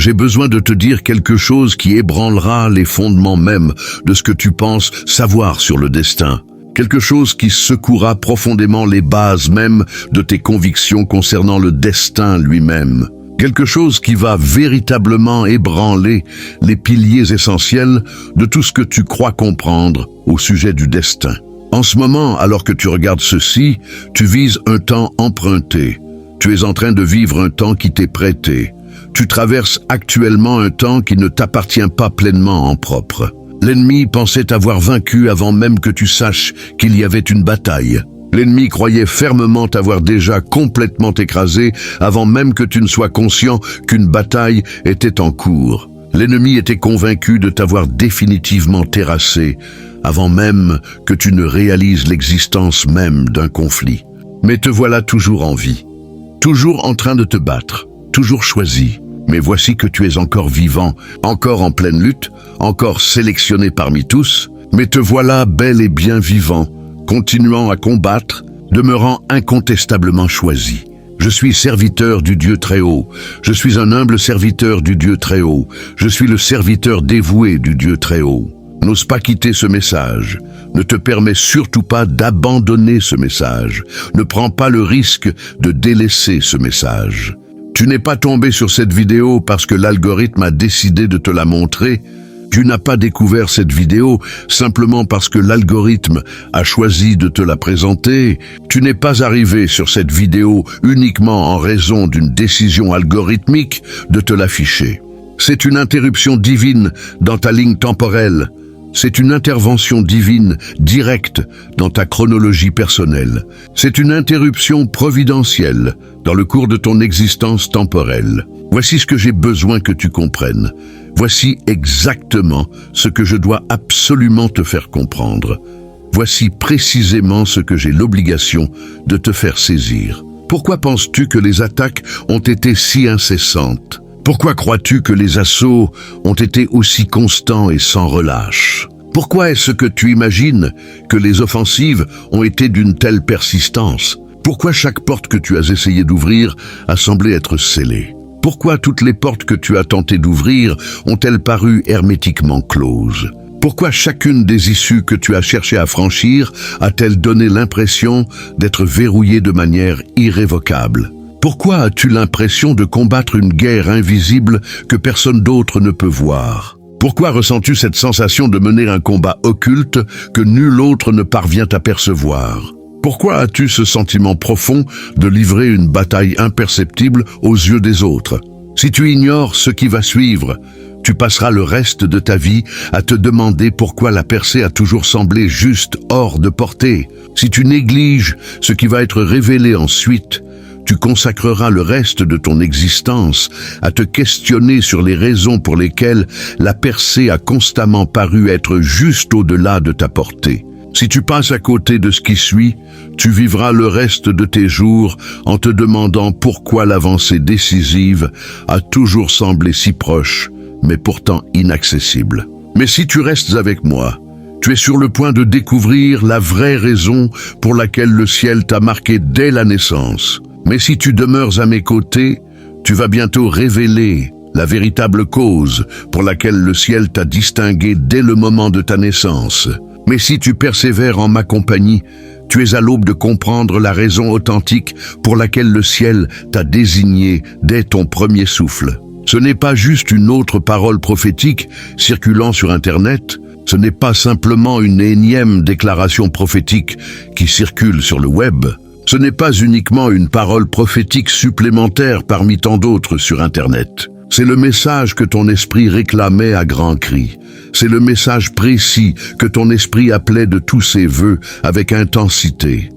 j'ai besoin de te dire quelque chose qui ébranlera les fondements même de ce que tu penses savoir sur le destin. Quelque chose qui secouera profondément les bases même de tes convictions concernant le destin lui-même. Quelque chose qui va véritablement ébranler les piliers essentiels de tout ce que tu crois comprendre au sujet du destin. En ce moment, alors que tu regardes ceci, tu vises un temps emprunté. Tu es en train de vivre un temps qui t'est prêté. Tu traverses actuellement un temps qui ne t'appartient pas pleinement en propre. L'ennemi pensait t'avoir vaincu avant même que tu saches qu'il y avait une bataille. L'ennemi croyait fermement t'avoir déjà complètement écrasé avant même que tu ne sois conscient qu'une bataille était en cours. L'ennemi était convaincu de t'avoir définitivement terrassé avant même que tu ne réalises l'existence même d'un conflit. Mais te voilà toujours en vie, toujours en train de te battre, toujours choisi. Mais voici que tu es encore vivant, encore en pleine lutte, encore sélectionné parmi tous, mais te voilà bel et bien vivant, continuant à combattre, demeurant incontestablement choisi. Je suis serviteur du Dieu très haut, je suis un humble serviteur du Dieu très haut, je suis le serviteur dévoué du Dieu très haut. N'ose pas quitter ce message, ne te permets surtout pas d'abandonner ce message, ne prends pas le risque de délaisser ce message. Tu n'es pas tombé sur cette vidéo parce que l'algorithme a décidé de te la montrer. Tu n'as pas découvert cette vidéo simplement parce que l'algorithme a choisi de te la présenter. Tu n'es pas arrivé sur cette vidéo uniquement en raison d'une décision algorithmique de te l'afficher. C'est une interruption divine dans ta ligne temporelle. C'est une intervention divine directe dans ta chronologie personnelle. C'est une interruption providentielle dans le cours de ton existence temporelle. Voici ce que j'ai besoin que tu comprennes. Voici exactement ce que je dois absolument te faire comprendre. Voici précisément ce que j'ai l'obligation de te faire saisir. Pourquoi penses-tu que les attaques ont été si incessantes ? Pourquoi crois-tu que les assauts ont été aussi constants et sans relâche? Pourquoi est-ce que tu imagines que les offensives ont été d'une telle persistance? Pourquoi chaque porte que tu as essayé d'ouvrir a semblé être scellée? Pourquoi toutes les portes que tu as tenté d'ouvrir ont-elles paru hermétiquement closes? Pourquoi chacune des issues que tu as cherché à franchir a-t-elle donné l'impression d'être verrouillée de manière irrévocable? Pourquoi as-tu l'impression de combattre une guerre invisible que personne d'autre ne peut voir? Pourquoi ressens-tu cette sensation de mener un combat occulte que nul autre ne parvient à percevoir? Pourquoi as-tu ce sentiment profond de livrer une bataille imperceptible aux yeux des autres? Si tu ignores ce qui va suivre, tu passeras le reste de ta vie à te demander pourquoi la percée a toujours semblé juste hors de portée. Si tu négliges ce qui va être révélé ensuite, tu consacreras le reste de ton existence à te questionner sur les raisons pour lesquelles la percée a constamment paru être juste au-delà de ta portée. Si tu passes à côté de ce qui suit, tu vivras le reste de tes jours en te demandant pourquoi l'avancée décisive a toujours semblé si proche, mais pourtant inaccessible. Mais si tu restes avec moi, tu es sur le point de découvrir la vraie raison pour laquelle le ciel t'a marqué dès la naissance. Mais si tu demeures à mes côtés, tu vas bientôt révéler la véritable cause pour laquelle le ciel t'a distingué dès le moment de ta naissance. Mais si tu persévères en ma compagnie, tu es à l'aube de comprendre la raison authentique pour laquelle le ciel t'a désigné dès ton premier souffle. Ce n'est pas juste une autre parole prophétique circulant sur Internet, ce n'est pas simplement une énième déclaration prophétique qui circule sur le web. Ce n'est pas uniquement une parole prophétique supplémentaire parmi tant d'autres sur Internet. C'est le message que ton esprit réclamait à grands cris. C'est le message précis que ton esprit appelait de tous ses vœux avec intensité.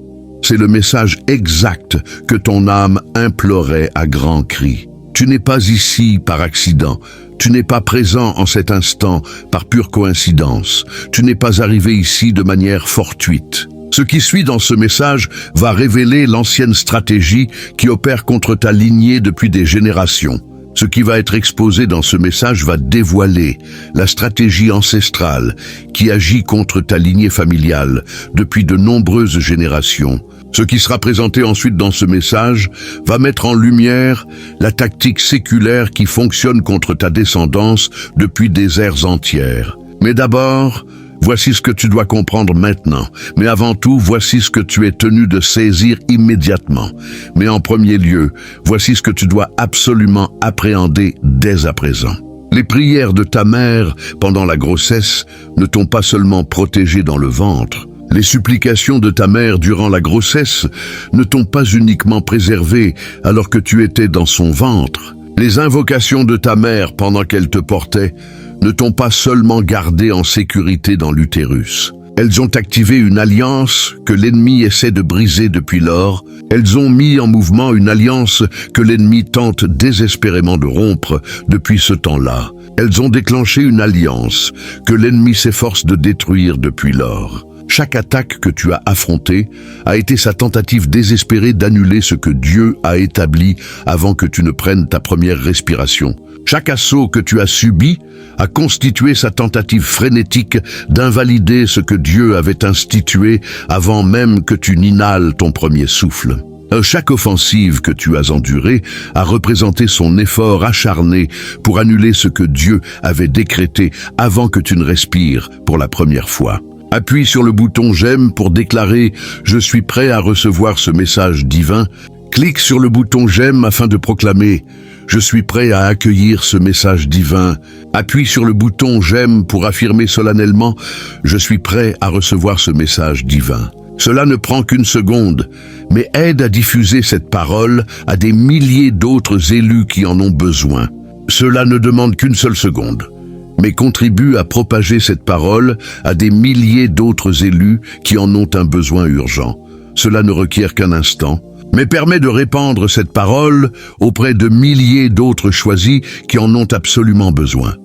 C'est le message exact que ton âme implorait à grands cris. Tu n'es pas ici par accident. Tu n'es pas présent en cet instant par pure coïncidence. Tu n'es pas arrivé ici de manière fortuite. Ce qui suit dans ce message va révéler l'ancienne stratégie qui opère contre ta lignée depuis des générations. Ce qui va être exposé dans ce message va dévoiler la stratégie ancestrale qui agit contre ta lignée familiale depuis de nombreuses générations, Ce qui sera présenté ensuite dans ce message va mettre en lumière la tactique séculaire qui fonctionne contre ta descendance depuis des ères entières. Mais d'abord, voici ce que tu dois comprendre maintenant. Mais avant tout, voici ce que tu es tenu de saisir immédiatement. Mais en premier lieu, voici ce que tu dois absolument appréhender dès à présent. Les prières de ta mère pendant la grossesse ne t'ont pas seulement protégé dans le ventre. Les supplications de ta mère durant la grossesse ne t'ont pas uniquement préservé alors que tu étais dans son ventre. Les invocations de ta mère pendant qu'elle te portait ne t'ont pas seulement gardé en sécurité dans l'utérus. Elles ont activé une alliance que l'ennemi essaie de briser depuis lors. Elles ont mis en mouvement une alliance que l'ennemi tente désespérément de rompre depuis ce temps-là. Elles ont déclenché une alliance que l'ennemi s'efforce de détruire depuis lors. Chaque attaque que tu as affrontée a été sa tentative désespérée d'annuler ce que Dieu a établi avant que tu ne prennes ta première respiration. Chaque assaut que tu as subi a constitué sa tentative frénétique d'invalider ce que Dieu avait institué avant même que tu n'inhales ton premier souffle. Chaque offensive que tu as endurée a représenté son effort acharné pour annuler ce que Dieu avait décrété avant que tu ne respires pour la première fois. Appuie sur le bouton « J'aime » pour déclarer « Je suis prêt à recevoir ce message divin ». Clique sur le bouton « J'aime » afin de proclamer « Je suis prêt à accueillir ce message divin ». Appuie sur le bouton « J'aime » pour affirmer solennellement « Je suis prêt à recevoir ce message divin ». Cela ne prend qu'une seconde, mais aide à diffuser cette parole à des milliers d'autres élus qui en ont besoin. Cela ne demande qu'une seule seconde, mais contribue à propager cette parole à des milliers d'autres élus qui en ont un besoin urgent. Cela ne requiert qu'un instant, mais permet de répandre cette parole auprès de milliers d'autres choisis qui en ont absolument besoin.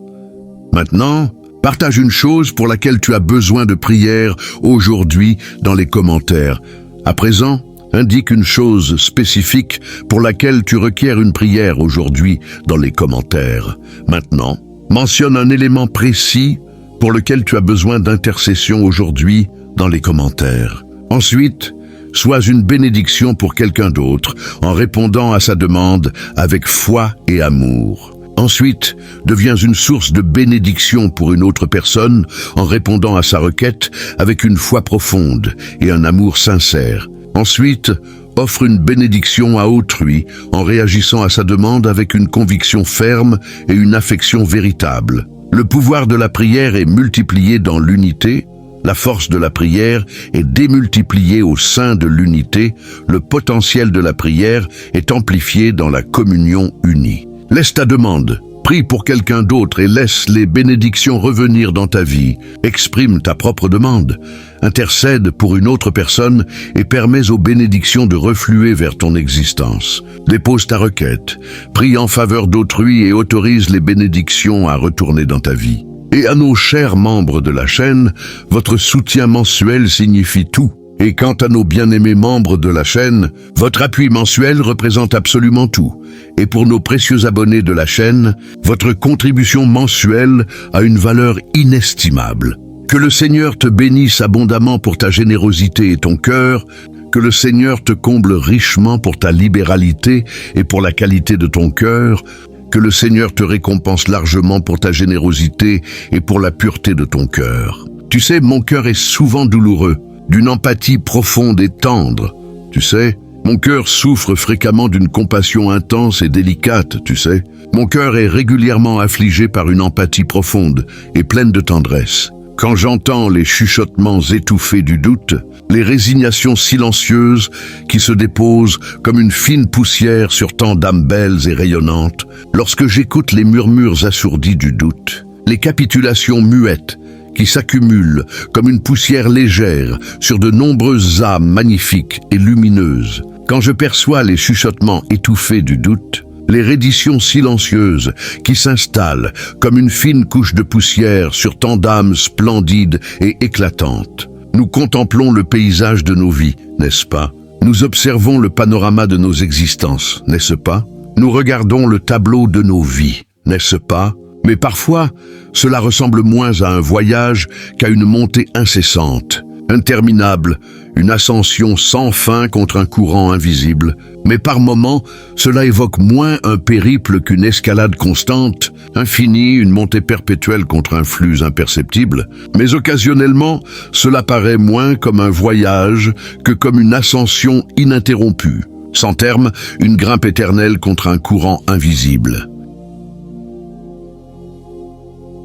Maintenant, partage une chose pour laquelle tu as besoin de prière aujourd'hui dans les commentaires. À présent, indique une chose spécifique pour laquelle tu requiers une prière aujourd'hui dans les commentaires. Maintenant, mentionne un élément précis pour lequel tu as besoin d'intercession aujourd'hui dans les commentaires. Ensuite, sois une bénédiction pour quelqu'un d'autre en répondant à sa demande avec foi et amour. Ensuite, deviens une source de bénédiction pour une autre personne en répondant à sa requête avec une foi profonde et un amour sincère. Ensuite, offre une bénédiction à autrui en réagissant à sa demande avec une conviction ferme et une affection véritable. Le pouvoir de la prière est multiplié dans l'unité, la force de la prière est démultipliée au sein de l'unité, le potentiel de la prière est amplifié dans la communion unie. Laisse ta demande, prie pour quelqu'un d'autre et laisse les bénédictions revenir dans ta vie. Exprime ta propre demande, intercède pour une autre personne et permets aux bénédictions de refluer vers ton existence. Dépose ta requête, prie en faveur d'autrui et autorise les bénédictions à retourner dans ta vie. Et à nos chers membres de la chaîne, votre soutien mensuel signifie tout. Et quant à nos bien-aimés membres de la chaîne, votre appui mensuel représente absolument tout. Et pour nos précieux abonnés de la chaîne, votre contribution mensuelle a une valeur inestimable. Que le Seigneur te bénisse abondamment pour ta générosité et ton cœur, que le Seigneur te comble richement pour ta libéralité et pour la qualité de ton cœur, que le Seigneur te récompense largement pour ta générosité et pour la pureté de ton cœur. Tu sais, mon cœur est souvent douloureux, d'une empathie profonde et tendre. Tu sais, mon cœur souffre fréquemment d'une compassion intense et délicate, tu sais. Mon cœur est régulièrement affligé par une empathie profonde et pleine de tendresse. Quand j'entends les chuchotements étouffés du doute, les résignations silencieuses qui se déposent comme une fine poussière sur tant d'âmes belles et rayonnantes, lorsque j'écoute les murmures assourdis du doute, les capitulations muettes qui s'accumulent comme une poussière légère sur de nombreuses âmes magnifiques et lumineuses, quand je perçois les chuchotements étouffés du doute, les redditions silencieuses qui s'installent comme une fine couche de poussière sur tant d'âmes splendides et éclatantes. Nous contemplons le paysage de nos vies, n'est-ce pas? Nous observons le panorama de nos existences, n'est-ce pas? Nous regardons le tableau de nos vies, n'est-ce pas? Mais parfois, cela ressemble moins à un voyage qu'à une montée incessante, interminable, une ascension sans fin contre un courant invisible. Mais par moments, cela évoque moins un périple qu'une escalade constante, infinie, une montée perpétuelle contre un flux imperceptible. Mais occasionnellement, cela paraît moins comme un voyage que comme une ascension ininterrompue. Sans terme, une grimpe éternelle contre un courant invisible.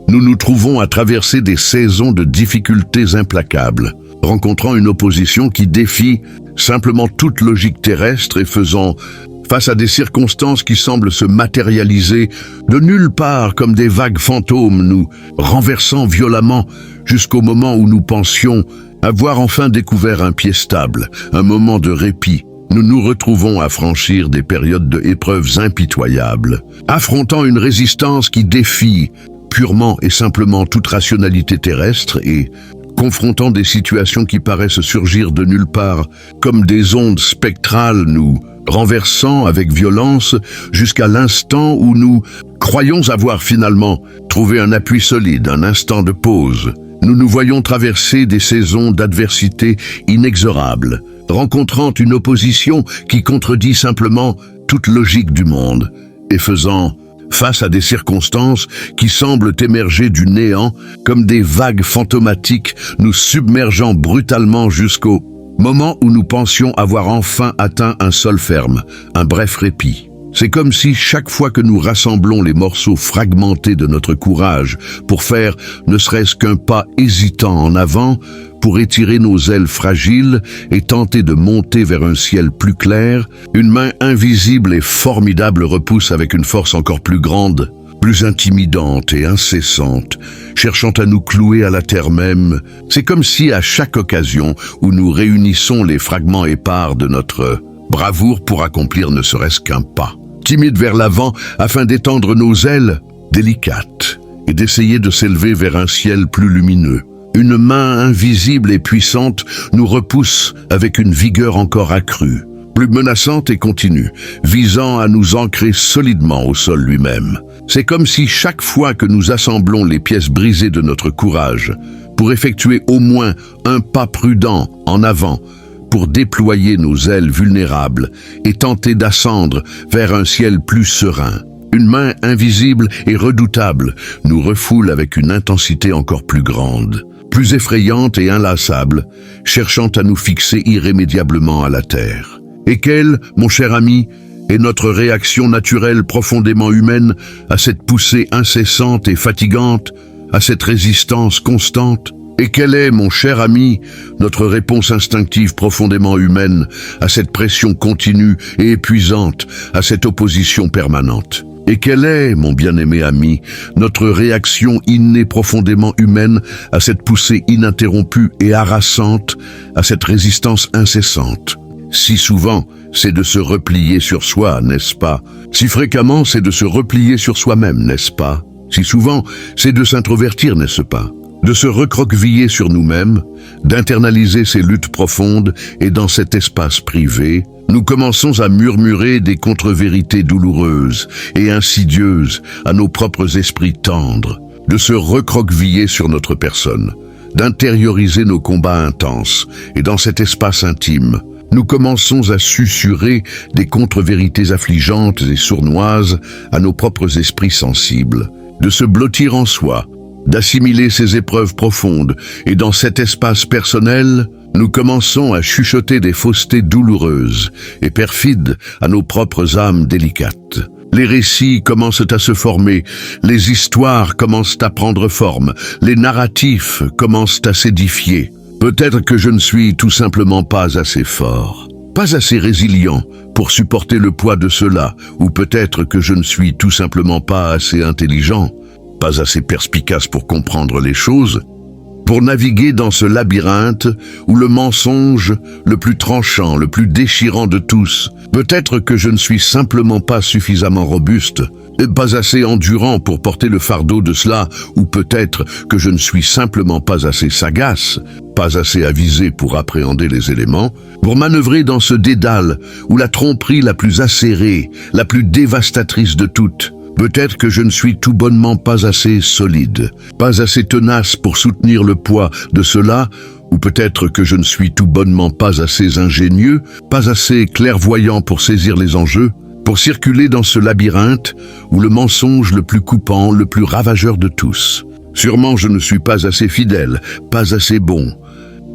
Nous nous trouvons à traverser des saisons de difficultés implacables, rencontrant une opposition qui défie simplement toute logique terrestre et faisant face à des circonstances qui semblent se matérialiser de nulle part comme des vagues fantômes, nous renversant violemment jusqu'au moment où nous pensions avoir enfin découvert un pied stable, un moment de répit. Nous nous retrouvons à franchir des périodes de épreuves impitoyables, affrontant une résistance qui défie purement et simplement toute rationalité terrestre et confrontant des situations qui paraissent surgir de nulle part, comme des ondes spectrales, nous renversant avec violence jusqu'à l'instant où nous croyons avoir finalement trouvé un appui solide, un instant de pause. Nous nous voyons traverser des saisons d'adversité inexorables, rencontrant une opposition qui contredit simplement toute logique du monde et faisant face à des circonstances qui semblent émerger du néant comme des vagues fantomatiques nous submergeant brutalement jusqu'au moment où nous pensions avoir enfin atteint un sol ferme, un bref répit. C'est comme si chaque fois que nous rassemblons les morceaux fragmentés de notre courage pour faire ne serait-ce qu'un pas hésitant en avant, pour étirer nos ailes fragiles et tenter de monter vers un ciel plus clair, une main invisible et formidable repousse avec une force encore plus grande, plus intimidante et incessante, cherchant à nous clouer à la terre même. C'est comme si à chaque occasion où nous réunissons les fragments épars de notre bravoure pour accomplir ne serait-ce qu'un pas, timide vers l'avant afin d'étendre nos ailes délicates et d'essayer de s'élever vers un ciel plus lumineux. Une main invisible et puissante nous repousse avec une vigueur encore accrue, plus menaçante et continue, visant à nous ancrer solidement au sol lui-même. C'est comme si chaque fois que nous assemblons les pièces brisées de notre courage, pour effectuer au moins un pas prudent en avant, pour déployer nos ailes vulnérables et tenter d'ascendre vers un ciel plus serein, une main invisible et redoutable nous refoule avec une intensité encore plus grande, plus effrayante et inlassable, cherchant à nous fixer irrémédiablement à la terre. Et quelle, mon cher ami, est notre réaction naturelle profondément humaine à cette poussée incessante et fatigante, à cette résistance constante? Et quelle est, mon cher ami, notre réponse instinctive profondément humaine à cette pression continue et épuisante, à cette opposition permanente? Et quelle est, mon bien-aimé ami, notre réaction innée profondément humaine à cette poussée ininterrompue et harassante, à cette résistance incessante? Si souvent, c'est de se replier sur soi, n'est-ce pas? Si fréquemment, c'est de se replier sur soi-même, n'est-ce pas? Si souvent, c'est de s'introvertir, n'est-ce pas? De se recroqueviller sur nous-mêmes, d'internaliser ces luttes profondes et dans cet espace privé, nous commençons à murmurer des contre-vérités douloureuses et insidieuses à nos propres esprits tendres, de se recroqueviller sur notre personne, d'intérioriser nos combats intenses et dans cet espace intime, nous commençons à susurrer des contre-vérités affligeantes et sournoises à nos propres esprits sensibles, de se blottir en soi, d'assimiler ces épreuves profondes, et dans cet espace personnel, nous commençons à chuchoter des faussetés douloureuses et perfides à nos propres âmes délicates. Les récits commencent à se former, les histoires commencent à prendre forme, les narratifs commencent à s'édifier. Peut-être que je ne suis tout simplement pas assez fort, pas assez résilient pour supporter le poids de cela, ou peut-être que je ne suis tout simplement pas assez intelligent, pas assez perspicace pour comprendre les choses, pour naviguer dans ce labyrinthe où le mensonge, le plus tranchant, le plus déchirant de tous, peut-être que je ne suis simplement pas suffisamment robuste, pas assez endurant pour porter le fardeau de cela, ou peut-être que je ne suis simplement pas assez sagace, pas assez avisé pour appréhender les éléments, pour manœuvrer dans ce dédale où la tromperie la plus acérée, la plus dévastatrice de toutes, Peut-être que je ne suis tout bonnement pas assez solide, pas assez tenace pour soutenir le poids de cela, ou peut-être que je ne suis tout bonnement pas assez ingénieux, pas assez clairvoyant pour saisir les enjeux, pour circuler dans ce labyrinthe où le mensonge le plus coupant, le plus ravageur de tous. Sûrement je ne suis pas assez fidèle, pas assez bon,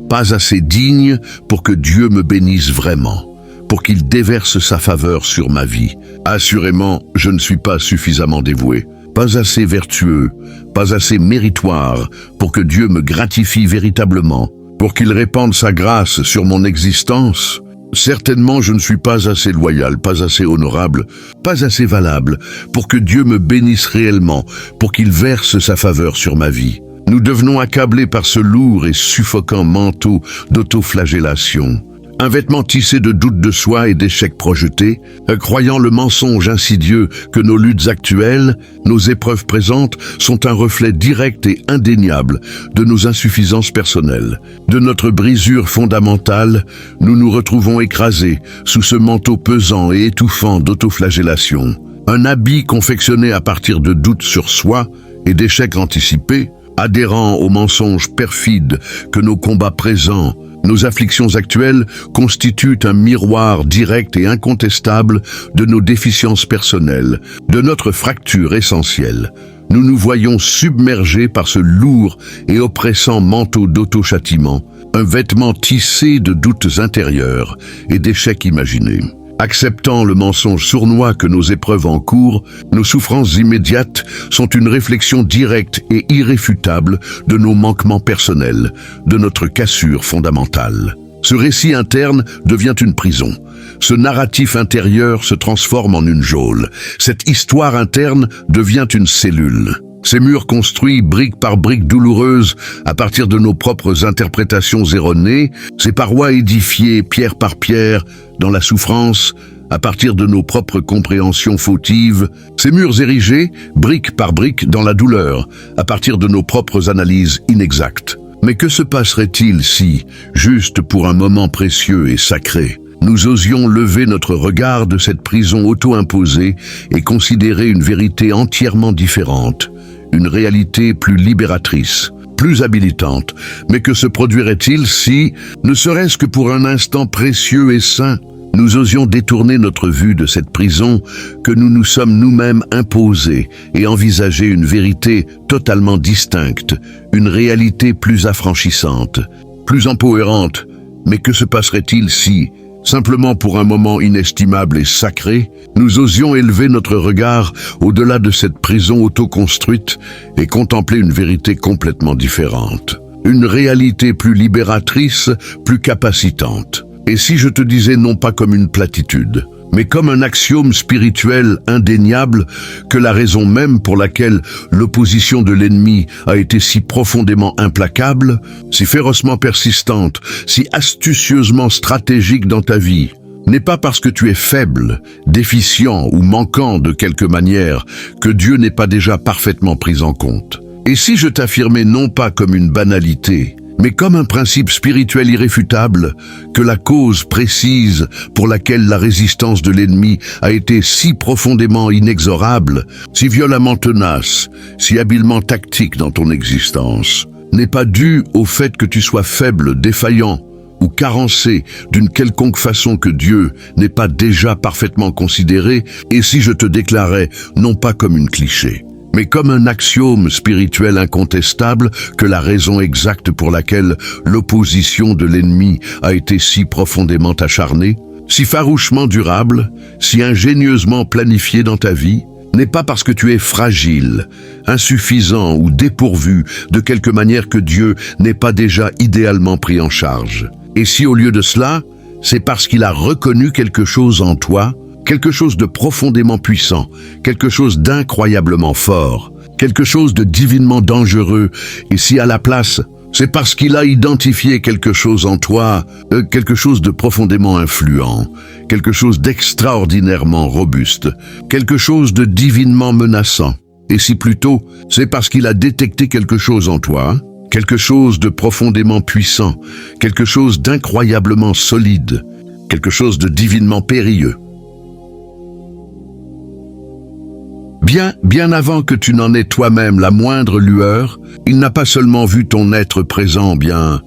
pas assez digne pour que Dieu me bénisse vraiment, pour qu'il déverse sa faveur sur ma vie. Assurément, je ne suis pas suffisamment dévoué, pas assez vertueux, pas assez méritoire pour que Dieu me gratifie véritablement, pour qu'il répande sa grâce sur mon existence. Certainement, je ne suis pas assez loyal, pas assez honorable, pas assez valable pour que Dieu me bénisse réellement, pour qu'il verse sa faveur sur ma vie. Nous devenons accablés par ce lourd et suffocant manteau d'autoflagellation. Un vêtement tissé de doutes de soi et d'échecs projetés, croyant le mensonge insidieux que nos luttes actuelles, nos épreuves présentes, sont un reflet direct et indéniable de nos insuffisances personnelles. De notre brisure fondamentale, nous nous retrouvons écrasés sous ce manteau pesant et étouffant d'autoflagellation. Un habit confectionné à partir de doutes sur soi et d'échecs anticipés, adhérant aux mensonges perfides que nos combats présents, nos afflictions actuelles constituent un miroir direct et incontestable de nos déficiences personnelles, de notre fracture essentielle. Nous nous voyons submergés par ce lourd et oppressant manteau d'auto-châtiment, un vêtement tissé de doutes intérieurs et d'échecs imaginés. Acceptant le mensonge sournois que nos épreuves en cours, nos souffrances immédiates sont une réflexion directe et irréfutable de nos manquements personnels, de notre cassure fondamentale. Ce récit interne devient une prison. Ce narratif intérieur se transforme en une geôle. Cette histoire interne devient une cellule. Ces murs construits brique par brique douloureuse à partir de nos propres interprétations erronées, ces parois édifiées pierre par pierre dans la souffrance à partir de nos propres compréhensions fautives, ces murs érigés brique par brique dans la douleur à partir de nos propres analyses inexactes. Mais que se passerait-il si, juste pour un moment précieux et sacré, nous osions lever notre regard de cette prison auto-imposée et considérer une vérité entièrement différente, une réalité plus libératrice, plus habilitante. Mais que se produirait-il si, ne serait-ce que pour un instant précieux et saint, nous osions détourner notre vue de cette prison que nous nous sommes nous-mêmes imposée et envisager une vérité totalement distincte, une réalité plus affranchissante, plus empowerante. Mais que se passerait-il si, simplement pour un moment inestimable et sacré, nous osions élever notre regard au-delà de cette prison auto-construite et contempler une vérité complètement différente, une réalité plus libératrice, plus capacitante. Et si je te disais non pas comme une platitude, mais comme un axiome spirituel indéniable que la raison même pour laquelle l'opposition de l'ennemi a été si profondément implacable, si férocement persistante, si astucieusement stratégique dans ta vie, n'est pas parce que tu es faible, déficient ou manquant de quelque manière que Dieu n'est pas déjà parfaitement pris en compte. Et si je t'affirmais non pas comme une banalité, mais comme un principe spirituel irréfutable, que la cause précise pour laquelle la résistance de l'ennemi a été si profondément inexorable, si violemment tenace, si habilement tactique dans ton existence, n'est pas due au fait que tu sois faible, défaillant ou carencé d'une quelconque façon que Dieu n'ait pas déjà parfaitement considéré, et si je te déclarais non pas comme une cliché, mais comme un axiome spirituel incontestable que la raison exacte pour laquelle l'opposition de l'ennemi a été si profondément acharnée, si farouchement durable, si ingénieusement planifiée dans ta vie, n'est pas parce que tu es fragile, insuffisant ou dépourvu de quelque manière que Dieu n'ait pas déjà idéalement pris en charge. Et si au lieu de cela, c'est parce qu'il a reconnu quelque chose en toi, quelque chose de profondément puissant, quelque chose d'incroyablement fort, quelque chose de divinement dangereux, et si à la place, c'est parce qu'il a identifié quelque chose en toi, quelque chose de profondément influent, quelque chose d'extraordinairement robuste, quelque chose de divinement menaçant. Et si plutôt, c'est parce qu'il a détecté quelque chose en toi, quelque chose de profondément puissant, quelque chose d'incroyablement solide, quelque chose de divinement périlleux. Bien avant que tu n'en aies toi-même la moindre lueur, il n'a pas seulement vu ton être présent, bien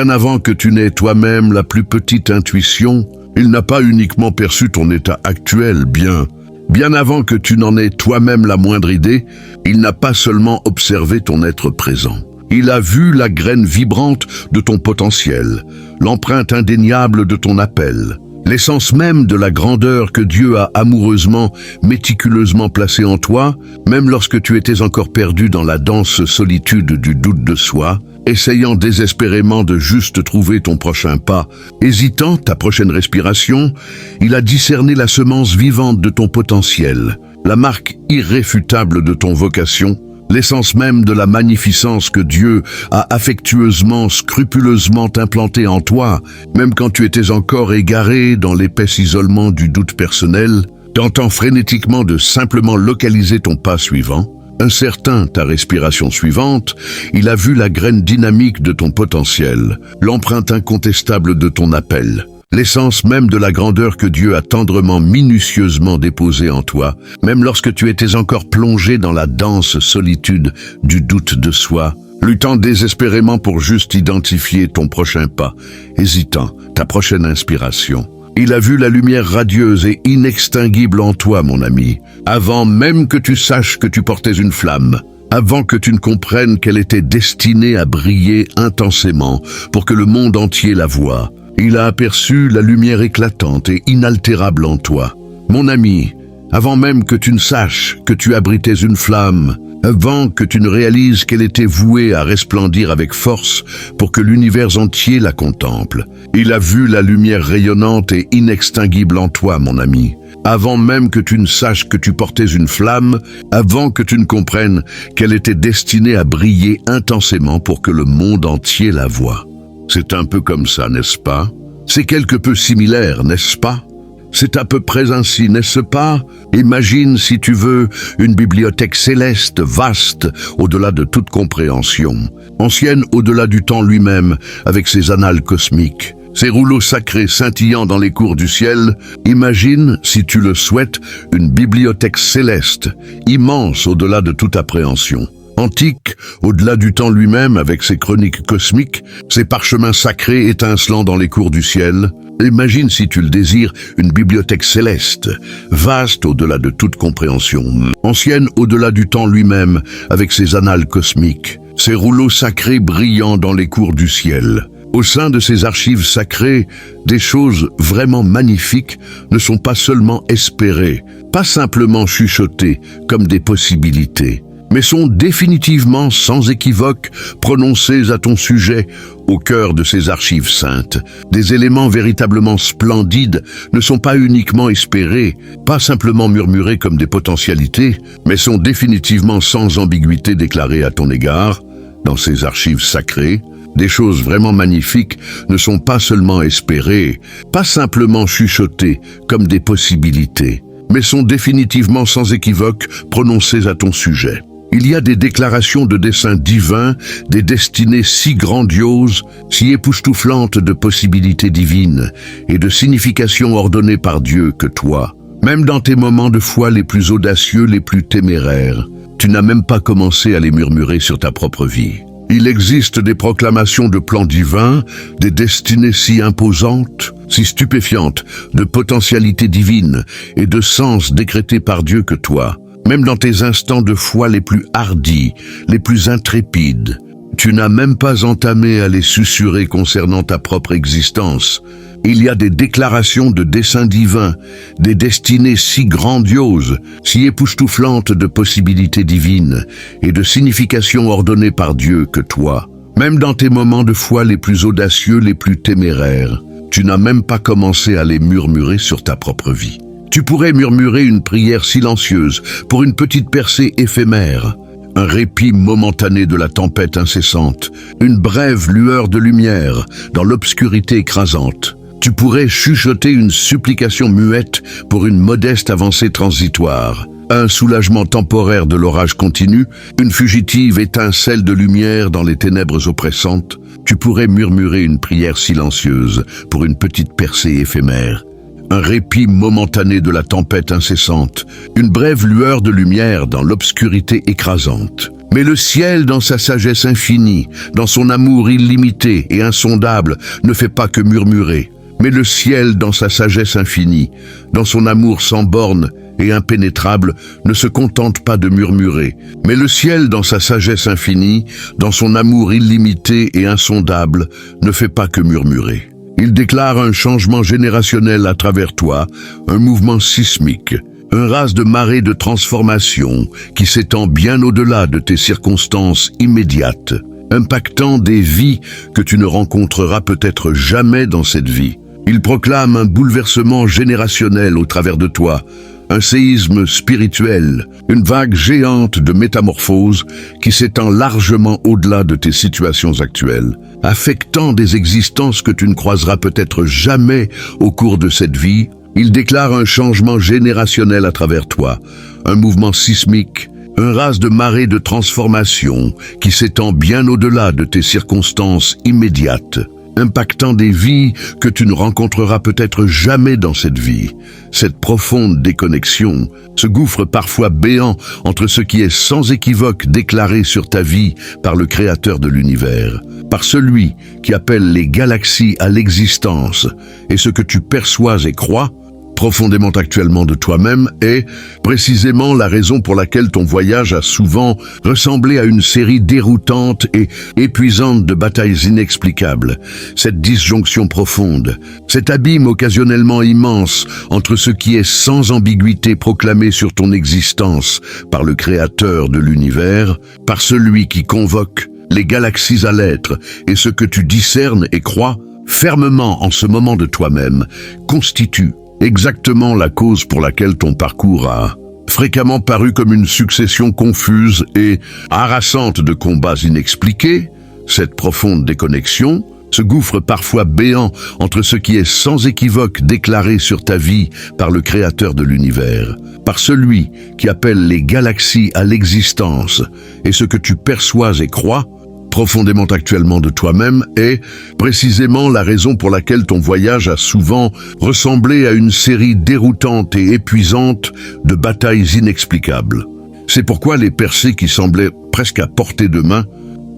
avant que tu n'aies toi-même la plus petite intuition, il n'a pas uniquement perçu ton état actuel, bien avant que tu n'en aies toi-même la moindre idée, il n'a pas seulement observé ton être présent. Il a vu la graine vibrante de ton potentiel, l'empreinte indéniable de ton appel, l'essence même de la grandeur que Dieu a amoureusement, méticuleusement placée en toi, même lorsque tu étais encore perdu dans la dense solitude du doute de soi, essayant désespérément de juste trouver ton prochain pas, hésitant ta prochaine respiration, il a discerné la semence vivante de ton potentiel, la marque irréfutable de ton vocation, l'essence même de la magnificence que Dieu a affectueusement, scrupuleusement implantée en toi, même quand tu étais encore égaré dans l'épais isolement du doute personnel, tentant frénétiquement de simplement localiser ton pas suivant. Incertain ta respiration suivante, il a vu la graine dynamique de ton potentiel, l'empreinte incontestable de ton appel, l'essence même de la grandeur que Dieu a tendrement, minutieusement déposée en toi, même lorsque tu étais encore plongé dans la dense solitude du doute de soi, luttant désespérément pour juste identifier ton prochain pas, hésitant ta prochaine inspiration. Il a vu la lumière radieuse et inextinguible en toi, mon ami, avant même que tu saches que tu portais une flamme, avant que tu ne comprennes qu'elle était destinée à briller intensément pour que le monde entier la voie. Il a aperçu la lumière éclatante et inaltérable en toi. Mon ami, avant même que tu ne saches que tu abritais une flamme, avant que tu ne réalises qu'elle était vouée à resplendir avec force pour que l'univers entier la contemple. Il a vu la lumière rayonnante et inextinguible en toi, mon ami. Avant même que tu ne saches que tu portais une flamme, avant que tu ne comprennes qu'elle était destinée à briller intensément pour que le monde entier la voie. C'est un peu comme ça, n'est-ce pas? C'est quelque peu similaire, n'est-ce pas? C'est à peu près ainsi, n'est-ce pas? Imagine, si tu veux, une bibliothèque céleste, vaste, au-delà de toute compréhension, ancienne au-delà du temps lui-même, avec ses annales cosmiques, ses rouleaux sacrés scintillant dans les cours du ciel. Imagine, si tu le souhaites, une bibliothèque céleste, immense au-delà de toute appréhension. Antique, au-delà du temps lui-même, avec ses chroniques cosmiques, ses parchemins sacrés étincelant dans les cours du ciel. Imagine, si tu le désires, une bibliothèque céleste, vaste au-delà de toute compréhension, ancienne au-delà du temps lui-même, avec ses annales cosmiques, ses rouleaux sacrés brillant dans les cours du ciel. Au sein de ces archives sacrées, des choses vraiment magnifiques ne sont pas seulement espérées, pas simplement chuchotées comme des possibilités, mais sont définitivement, sans équivoque, prononcées à ton sujet au cœur de ces archives saintes. Des éléments véritablement splendides ne sont pas uniquement espérés, pas simplement murmurés comme des potentialités, mais sont définitivement sans ambiguïté déclarés à ton égard. Dans ces archives sacrées, des choses vraiment magnifiques ne sont pas seulement espérées, pas simplement chuchotées comme des possibilités, mais sont définitivement sans équivoque prononcées à ton sujet. Il y a des déclarations de dessein divin, des destinées si grandioses, si époustouflantes de possibilités divines et de significations ordonnées par Dieu que toi, même dans tes moments de foi les plus audacieux, les plus téméraires, tu n'as même pas commencé à les murmurer sur ta propre vie. Il existe des proclamations de plans divins, des destinées si imposantes, si stupéfiantes, de potentialités divines et de sens décrétés par Dieu que toi, même dans tes instants de foi les plus hardis, les plus intrépides, tu n'as même pas entamé à les susurrer concernant ta propre existence. Il y a des déclarations de dessein divin, des destinées si grandioses, si époustouflantes de possibilités divines et de significations ordonnées par Dieu que toi, même dans tes moments de foi les plus audacieux, les plus téméraires, tu n'as même pas commencé à les murmurer sur ta propre vie. Tu pourrais murmurer une prière silencieuse pour une petite percée éphémère, un répit momentané de la tempête incessante, une brève lueur de lumière dans l'obscurité écrasante. Tu pourrais chuchoter une supplication muette pour une modeste avancée transitoire, un soulagement temporaire de l'orage continu, une fugitive étincelle de lumière dans les ténèbres oppressantes. Tu pourrais murmurer une prière silencieuse pour une petite percée éphémère, un répit momentané de la tempête incessante, une brève lueur de lumière dans l'obscurité écrasante. Mais le ciel, dans sa sagesse infinie, dans son amour illimité et insondable, ne fait pas que murmurer. Mais le ciel, dans sa sagesse infinie, dans son amour sans bornes et impénétrable, ne se contente pas de murmurer. Mais le ciel, dans sa sagesse infinie, dans son amour illimité et insondable, ne fait pas que murmurer. Il déclare un changement générationnel à travers toi, un mouvement sismique, un raz de marée de transformation qui s'étend bien au-delà de tes circonstances immédiates, impactant des vies que tu ne rencontreras peut-être jamais dans cette vie. Il proclame un bouleversement générationnel au travers de toi, un séisme spirituel, une vague géante de métamorphose qui s'étend largement au-delà de tes situations actuelles, affectant des existences que tu ne croiseras peut-être jamais au cours de cette vie. Il déclare un changement générationnel à travers toi, un mouvement sismique, un raz de marée de transformation qui s'étend bien au-delà de tes circonstances immédiates, impactant des vies que tu ne rencontreras peut-être jamais dans cette vie. Cette profonde déconnexion, ce gouffre parfois béant entre ce qui est sans équivoque déclaré sur ta vie par le Créateur de l'univers, par celui qui appelle les galaxies à l'existence, et ce que tu perçois et crois, profondément actuellement de toi-même, est précisément la raison pour laquelle ton voyage a souvent ressemblé à une série déroutante et épuisante de batailles inexplicables. Cette disjonction profonde, cet abîme occasionnellement immense entre ce qui est sans ambiguïté proclamé sur ton existence par le Créateur de l'univers, par celui qui convoque les galaxies à l'être, et ce que tu discernes et crois fermement en ce moment de toi-même, constitue exactement la cause pour laquelle ton parcours a fréquemment paru comme une succession confuse et harassante de combats inexpliqués. Cette profonde déconnexion, ce gouffre parfois béant entre ce qui est sans équivoque déclaré sur ta vie par le Créateur de l'univers, par celui qui appelle les galaxies à l'existence, et ce que tu perçois et crois profondément actuellement de toi-même, est précisément la raison pour laquelle ton voyage a souvent ressemblé à une série déroutante et épuisante de batailles inexplicables. C'est pourquoi les percées qui semblaient presque à portée de main,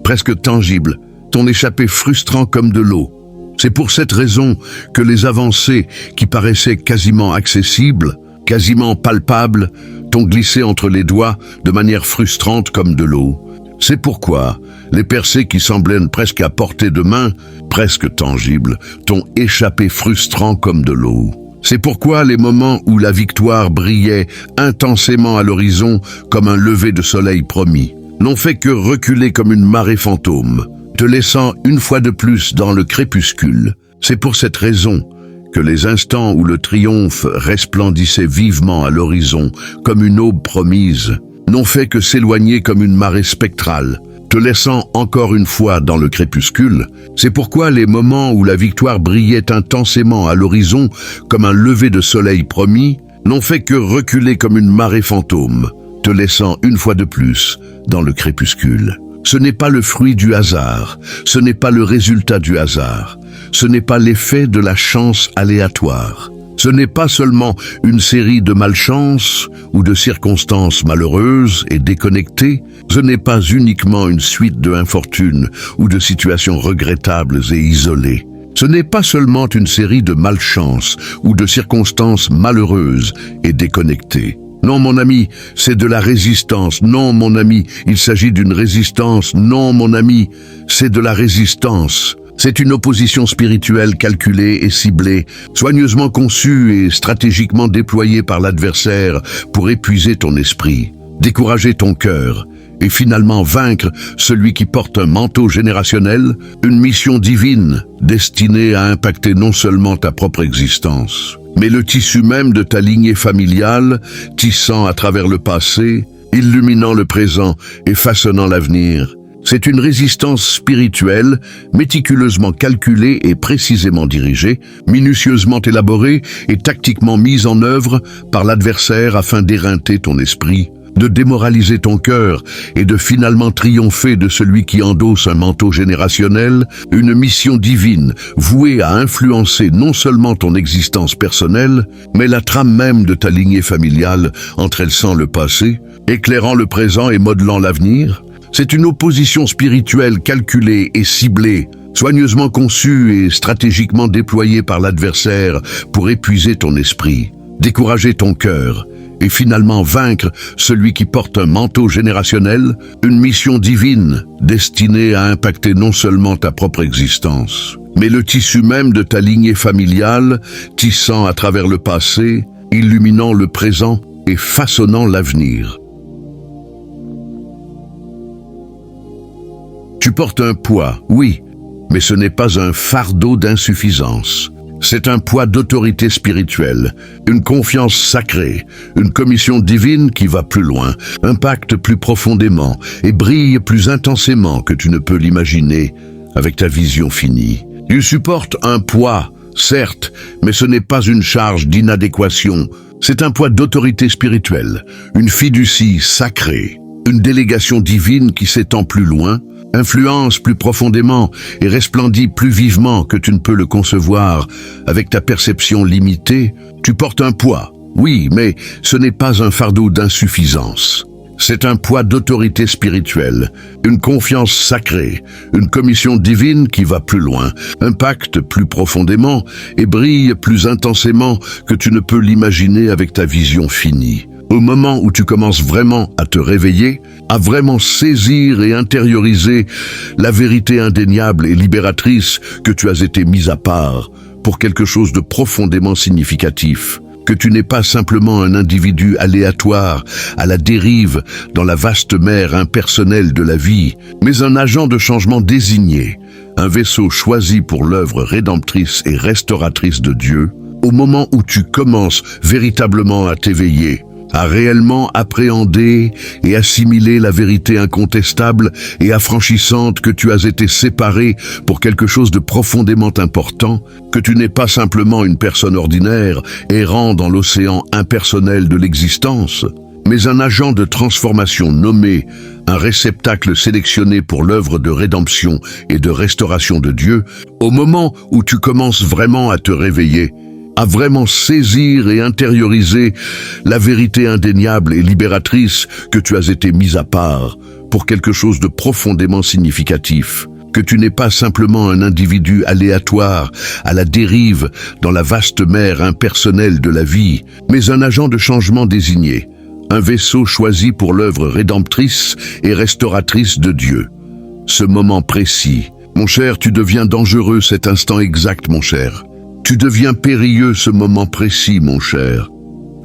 presque tangibles, t'ont échappé frustrant comme de l'eau. C'est pour cette raison que les avancées qui paraissaient quasiment accessibles, quasiment palpables, t'ont glissé entre les doigts de manière frustrante comme de l'eau. C'est pourquoi les percées qui semblaient presque à portée de main, presque tangibles, t'ont échappé frustrant comme de l'eau. C'est pourquoi les moments où la victoire brillait intensément à l'horizon comme un lever de soleil promis, n'ont fait que reculer comme une marée fantôme, te laissant une fois de plus dans le crépuscule. C'est pour cette raison que les instants où le triomphe resplendissait vivement à l'horizon comme une aube promise, n'ont fait que s'éloigner comme une marée spectrale, te laissant encore une fois dans le crépuscule. C'est pourquoi les moments où la victoire brillait intensément à l'horizon comme un lever de soleil promis, n'ont fait que reculer comme une marée fantôme, te laissant une fois de plus dans le crépuscule. Ce n'est pas le fruit du hasard, ce n'est pas le résultat du hasard, ce n'est pas l'effet de la chance aléatoire. Ce n'est pas seulement une série de malchances ou de circonstances malheureuses et déconnectées, ce n'est pas uniquement une suite de infortunes ou de situations regrettables et isolées. Ce n'est pas seulement une série de malchances ou de circonstances malheureuses et déconnectées. Non, mon ami, c'est de la résistance. Non, mon ami, il s'agit d'une résistance. Non, mon ami, c'est de la résistance. C'est une opposition spirituelle calculée et ciblée, soigneusement conçue et stratégiquement déployée par l'adversaire pour épuiser ton esprit, décourager ton cœur et finalement vaincre celui qui porte un manteau générationnel, une mission divine destinée à impacter non seulement ta propre existence, mais le tissu même de ta lignée familiale, tissant à travers le passé, illuminant le présent et façonnant l'avenir. C'est une résistance spirituelle, méticuleusement calculée et précisément dirigée, minutieusement élaborée et tactiquement mise en œuvre par l'adversaire afin d'éreinter ton esprit, de démoraliser ton cœur et de finalement triompher de celui qui endosse un manteau générationnel, une mission divine vouée à influencer non seulement ton existence personnelle, mais la trame même de ta lignée familiale, entrelaçant le passé, éclairant le présent et modelant l'avenir. C'est une opposition spirituelle calculée et ciblée, soigneusement conçue et stratégiquement déployée par l'adversaire pour épuiser ton esprit, décourager ton cœur et finalement vaincre celui qui porte un manteau générationnel, une mission divine destinée à impacter non seulement ta propre existence, mais le tissu même de ta lignée familiale, tissant à travers le passé, illuminant le présent et façonnant l'avenir. Tu portes un poids, oui, mais ce n'est pas un fardeau d'insuffisance. C'est un poids d'autorité spirituelle, une confiance sacrée, une commission divine qui va plus loin, impacte plus profondément et brille plus intensément que tu ne peux l'imaginer avec ta vision finie. Tu supportes un poids, certes, mais ce n'est pas une charge d'inadéquation. C'est un poids d'autorité spirituelle, une fiducie sacrée, une délégation divine qui s'étend plus loin, influence plus profondément et resplendit plus vivement que tu ne peux le concevoir avec ta perception limitée. Tu portes un poids, oui, mais ce n'est pas un fardeau d'insuffisance. C'est un poids d'autorité spirituelle, une confiance sacrée, une commission divine qui va plus loin, impacte plus profondément et brille plus intensément que tu ne peux l'imaginer avec ta vision finie. Au moment où tu commences vraiment à te réveiller, à vraiment saisir et intérioriser la vérité indéniable et libératrice que tu as été mise à part pour quelque chose de profondément significatif, que tu n'es pas simplement un individu aléatoire à la dérive dans la vaste mer impersonnelle de la vie, mais un agent de changement désigné, un vaisseau choisi pour l'œuvre rédemptrice et restauratrice de Dieu, au moment où tu commences véritablement à t'éveiller, à réellement appréhender et assimiler la vérité incontestable et affranchissante que tu as été séparé pour quelque chose de profondément important, que tu n'es pas simplement une personne ordinaire errant dans l'océan impersonnel de l'existence, mais un agent de transformation nommé, un réceptacle sélectionné pour l'œuvre de rédemption et de restauration de Dieu, au moment où tu commences vraiment à te réveiller, à vraiment saisir et intérioriser la vérité indéniable et libératrice que tu as été mise à part pour quelque chose de profondément significatif, que tu n'es pas simplement un individu aléatoire à la dérive dans la vaste mer impersonnelle de la vie, mais un agent de changement désigné, un vaisseau choisi pour l'œuvre rédemptrice et restauratrice de Dieu. Ce moment précis, mon cher, tu deviens dangereux cet instant exact, mon cher. Tu deviens périlleux ce moment précis, mon cher.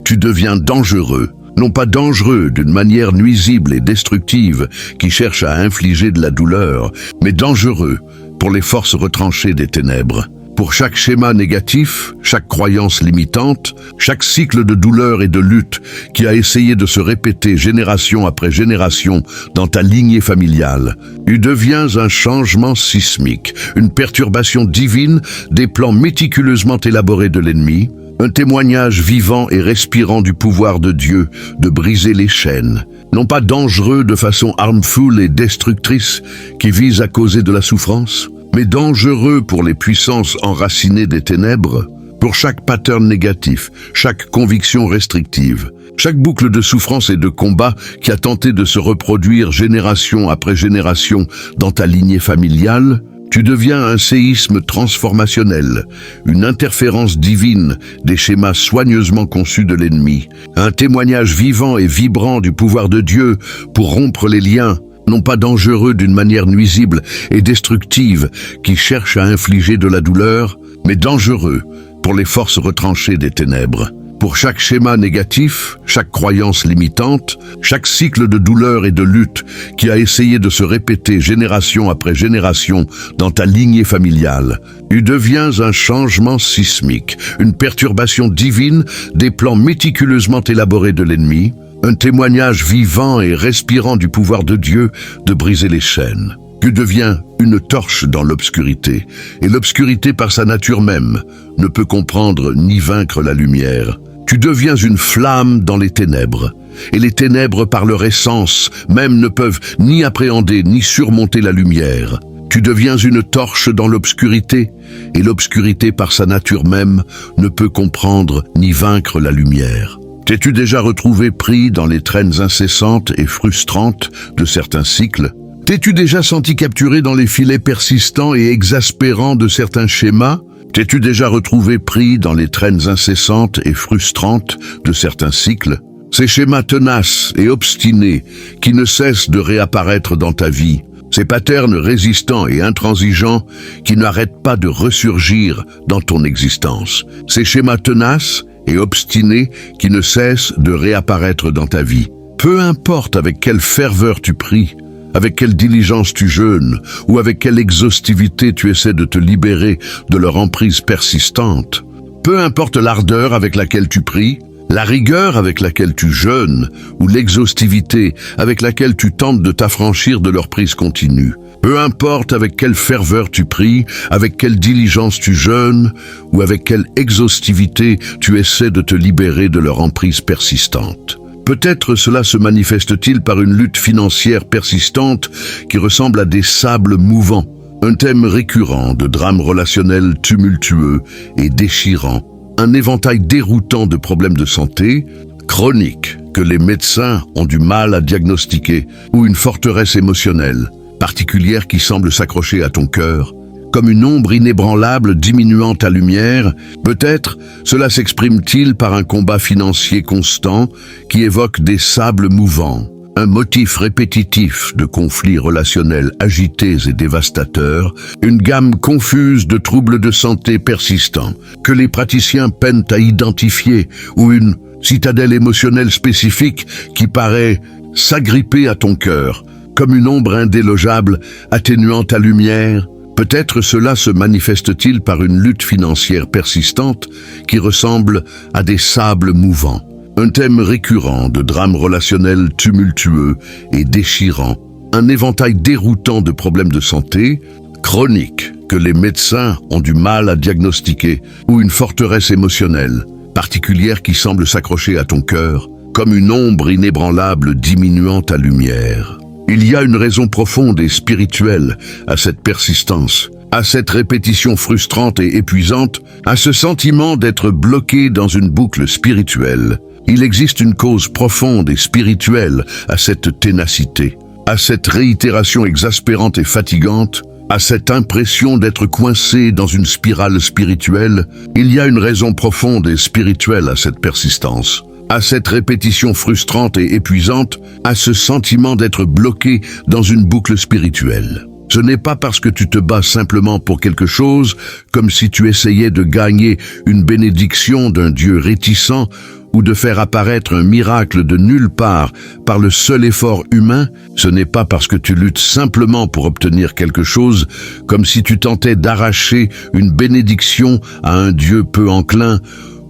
Tu deviens dangereux, non pas dangereux d'une manière nuisible et destructive qui cherche à infliger de la douleur, mais dangereux pour les forces retranchées des ténèbres. Pour chaque schéma négatif, chaque croyance limitante, chaque cycle de douleur et de lutte qui a essayé de se répéter génération après génération dans ta lignée familiale, tu deviens un changement sismique, une perturbation divine des plans méticuleusement élaborés de l'ennemi, un témoignage vivant et respirant du pouvoir de Dieu de briser les chaînes, non pas dangereux de façon harmful et destructrice qui vise à causer de la souffrance, mais dangereux pour les puissances enracinées des ténèbres, pour chaque pattern négatif, chaque conviction restrictive, chaque boucle de souffrance et de combat qui a tenté de se reproduire génération après génération dans ta lignée familiale. Tu deviens un séisme transformationnel, une interférence divine des schémas soigneusement conçus de l'ennemi, un témoignage vivant et vibrant du pouvoir de Dieu pour rompre les liens, non pas dangereux d'une manière nuisible et destructive qui cherche à infliger de la douleur, mais dangereux pour les forces retranchées des ténèbres. Pour chaque schéma négatif, chaque croyance limitante, chaque cycle de douleur et de lutte qui a essayé de se répéter génération après génération dans ta lignée familiale, tu deviens un changement sismique, une perturbation divine des plans méticuleusement élaborés de l'ennemi, un témoignage vivant et respirant du pouvoir de Dieu de briser les chaînes. Tu deviens une torche dans l'obscurité, et l'obscurité par sa nature même ne peut comprendre ni vaincre la lumière. Tu deviens une flamme dans les ténèbres. Et les ténèbres, par leur essence même, ne peuvent ni appréhender ni surmonter la lumière. Tu deviens une torche dans l'obscurité, et l'obscurité, par sa nature même, ne peut comprendre ni vaincre la lumière. T'es-tu déjà retrouvé pris dans les traînes incessantes et frustrantes de certains cycles? T'es-tu déjà senti capturé dans les filets persistants et exaspérants de certains schémas? T'es-tu déjà retrouvé pris dans les traînes incessantes et frustrantes de certains cycles? Ces schémas tenaces et obstinés qui ne cessent de réapparaître dans ta vie, ces patterns résistants et intransigeants qui n'arrêtent pas de ressurgir dans ton existence, ces schémas tenaces et obstinés qui ne cessent de réapparaître dans ta vie. Peu importe avec quelle ferveur tu pries, avec quelle diligence tu jeûnes, ou avec quelle exhaustivité tu essaies de te libérer de leur emprise persistante. Peu importe l'ardeur avec laquelle tu pries, la rigueur avec laquelle tu jeûnes, ou l'exhaustivité avec laquelle tu tentes de t'affranchir de leur prise continue. Peu importe avec quelle ferveur tu pries, avec quelle diligence tu jeûnes, ou avec quelle exhaustivité tu essaies de te libérer de leur emprise persistante. Peut-être cela se manifeste-t-il par une lutte financière persistante qui ressemble à des sables mouvants, un thème récurrent de drames relationnels tumultueux et déchirants, un éventail déroutant de problèmes de santé, chroniques, que les médecins ont du mal à diagnostiquer, ou une forteresse émotionnelle, particulière qui semble s'accrocher à ton cœur, comme une ombre inébranlable diminuant ta lumière. Peut-être cela s'exprime-t-il par un combat financier constant qui évoque des sables mouvants, un motif répétitif de conflits relationnels agités et dévastateurs, une gamme confuse de troubles de santé persistants que les praticiens peinent à identifier, ou une citadelle émotionnelle spécifique qui paraît s'agripper à ton cœur, comme une ombre indélogeable atténuant ta lumière. Peut-être cela se manifeste-t-il par une lutte financière persistante qui ressemble à des sables mouvants, un thème récurrent de drames relationnels tumultueux et déchirants, un éventail déroutant de problèmes de santé, chroniques, que les médecins ont du mal à diagnostiquer, ou une forteresse émotionnelle, particulière qui semble s'accrocher à ton cœur, comme une ombre inébranlable diminuant ta lumière. Il y a une raison profonde et spirituelle à cette persistance, à cette répétition frustrante et épuisante, à ce sentiment d'être bloqué dans une boucle spirituelle. Il existe une cause profonde et spirituelle à cette ténacité, à cette réitération exaspérante et fatigante, à cette impression d'être coincé dans une spirale spirituelle. Il y a une raison profonde et spirituelle à cette persistance, à cette répétition frustrante et épuisante, à ce sentiment d'être bloqué dans une boucle spirituelle. Ce n'est pas parce que tu te bats simplement pour quelque chose, comme si tu essayais de gagner une bénédiction d'un Dieu réticent ou de faire apparaître un miracle de nulle part par le seul effort humain. Ce n'est pas parce que tu luttes simplement pour obtenir quelque chose, comme si tu tentais d'arracher une bénédiction à un Dieu peu enclin,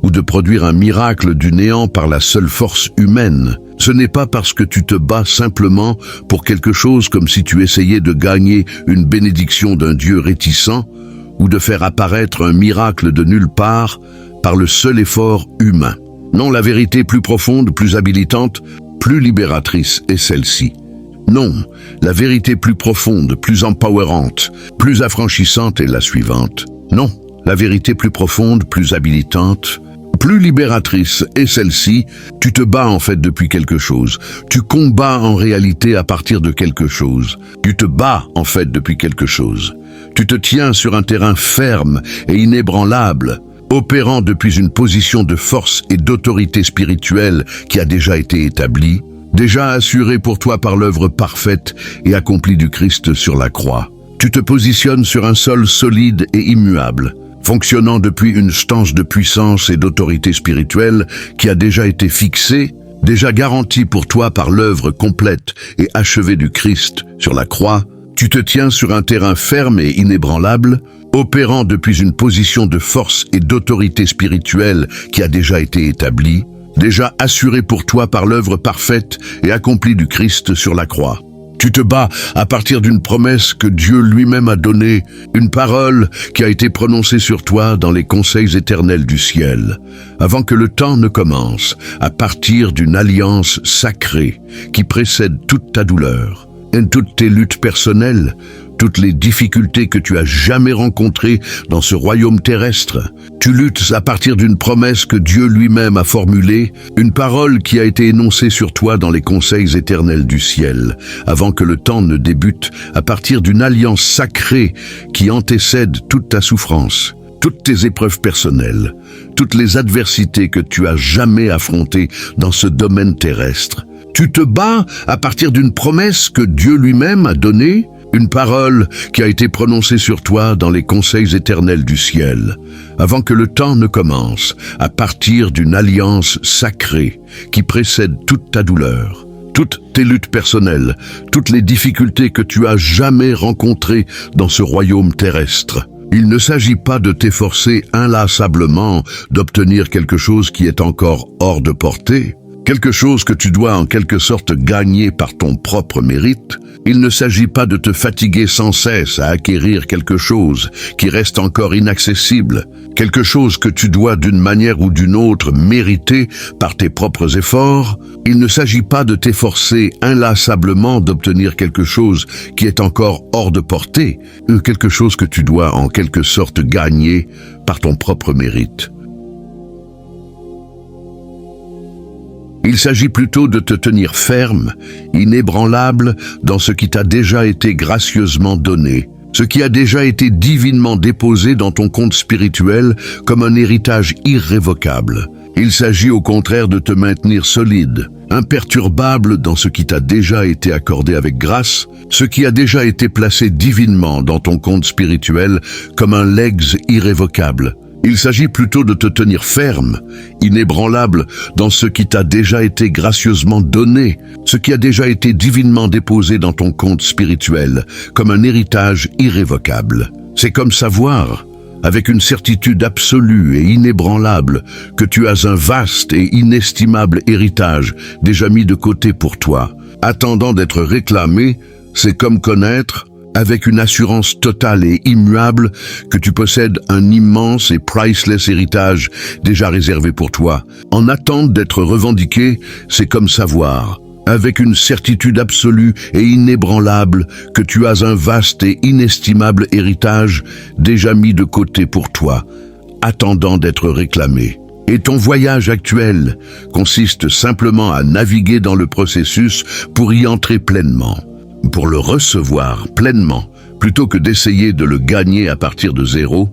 ou de produire un miracle du néant par la seule force humaine. Ce n'est pas parce que tu te bats simplement pour quelque chose comme si tu essayais de gagner une bénédiction d'un Dieu réticent ou de faire apparaître un miracle de nulle part par le seul effort humain. Non, la vérité plus profonde, plus habilitante, plus libératrice est celle-ci. Non, la vérité plus profonde, plus empowerante, plus affranchissante est la suivante. Non, la vérité plus profonde, plus habilitante, plus libératrice est celle-ci. Tu te bats en fait depuis quelque chose. Tu combats en réalité à partir de quelque chose. Tu te bats en fait depuis quelque chose. Tu te tiens sur un terrain ferme et inébranlable, opérant depuis une position de force et d'autorité spirituelle qui a déjà été établie, déjà assurée pour toi par l'œuvre parfaite et accomplie du Christ sur la croix. Tu te positionnes sur un sol solide et immuable, fonctionnant depuis une stance de puissance et d'autorité spirituelle qui a déjà été fixée, déjà garantie pour toi par l'œuvre complète et achevée du Christ sur la croix. Tu te tiens sur un terrain ferme et inébranlable, opérant depuis une position de force et d'autorité spirituelle qui a déjà été établie, déjà assurée pour toi par l'œuvre parfaite et accomplie du Christ sur la croix. Tu te bats à partir d'une promesse que Dieu lui-même a donnée, une parole qui a été prononcée sur toi dans les conseils éternels du ciel, avant que le temps ne commence, à partir d'une alliance sacrée qui précède toute ta douleur, et toutes tes luttes personnelles, toutes les difficultés que tu as jamais rencontrées dans ce royaume terrestre. Tu luttes à partir d'une promesse que Dieu lui-même a formulée, une parole qui a été énoncée sur toi dans les conseils éternels du ciel, avant que le temps ne débute, à partir d'une alliance sacrée qui antécède toute ta souffrance, toutes tes épreuves personnelles, toutes les adversités que tu as jamais affrontées dans ce domaine terrestre. Tu te bats à partir d'une promesse que Dieu lui-même a donnée, une parole qui a été prononcée sur toi dans les conseils éternels du ciel, avant que le temps ne commence, à partir d'une alliance sacrée qui précède toute ta douleur, toutes tes luttes personnelles, toutes les difficultés que tu as jamais rencontrées dans ce royaume terrestre. Il ne s'agit pas de t'efforcer inlassablement d'obtenir quelque chose qui est encore hors de portée, quelque chose que tu dois en quelque sorte gagner par ton propre mérite. Il ne s'agit pas de te fatiguer sans cesse à acquérir quelque chose qui reste encore inaccessible, quelque chose que tu dois d'une manière ou d'une autre mériter par tes propres efforts. Il ne s'agit pas de t'efforcer inlassablement d'obtenir quelque chose qui est encore hors de portée, quelque chose que tu dois en quelque sorte gagner par ton propre mérite. Il s'agit plutôt de te tenir ferme, inébranlable dans ce qui t'a déjà été gracieusement donné, ce qui a déjà été divinement déposé dans ton compte spirituel comme un héritage irrévocable. Il s'agit au contraire de te maintenir solide, imperturbable dans ce qui t'a déjà été accordé avec grâce, ce qui a déjà été placé divinement dans ton compte spirituel comme un legs irrévocable. Il s'agit plutôt de te tenir ferme, inébranlable dans ce qui t'a déjà été gracieusement donné, ce qui a déjà été divinement déposé dans ton compte spirituel, comme un héritage irrévocable. C'est comme savoir, avec une certitude absolue et inébranlable, que tu as un vaste et inestimable héritage déjà mis de côté pour toi, attendant d'être réclamé. C'est comme connaître, avec une assurance totale et immuable, que tu possèdes un immense et priceless héritage déjà réservé pour toi. En attente d'être revendiqué, c'est comme savoir, avec une certitude absolue et inébranlable, que tu as un vaste et inestimable héritage déjà mis de côté pour toi, attendant d'être réclamé. Et ton voyage actuel consiste simplement à naviguer dans le processus pour y entrer pleinement, pour le recevoir pleinement, plutôt que d'essayer de le gagner à partir de zéro.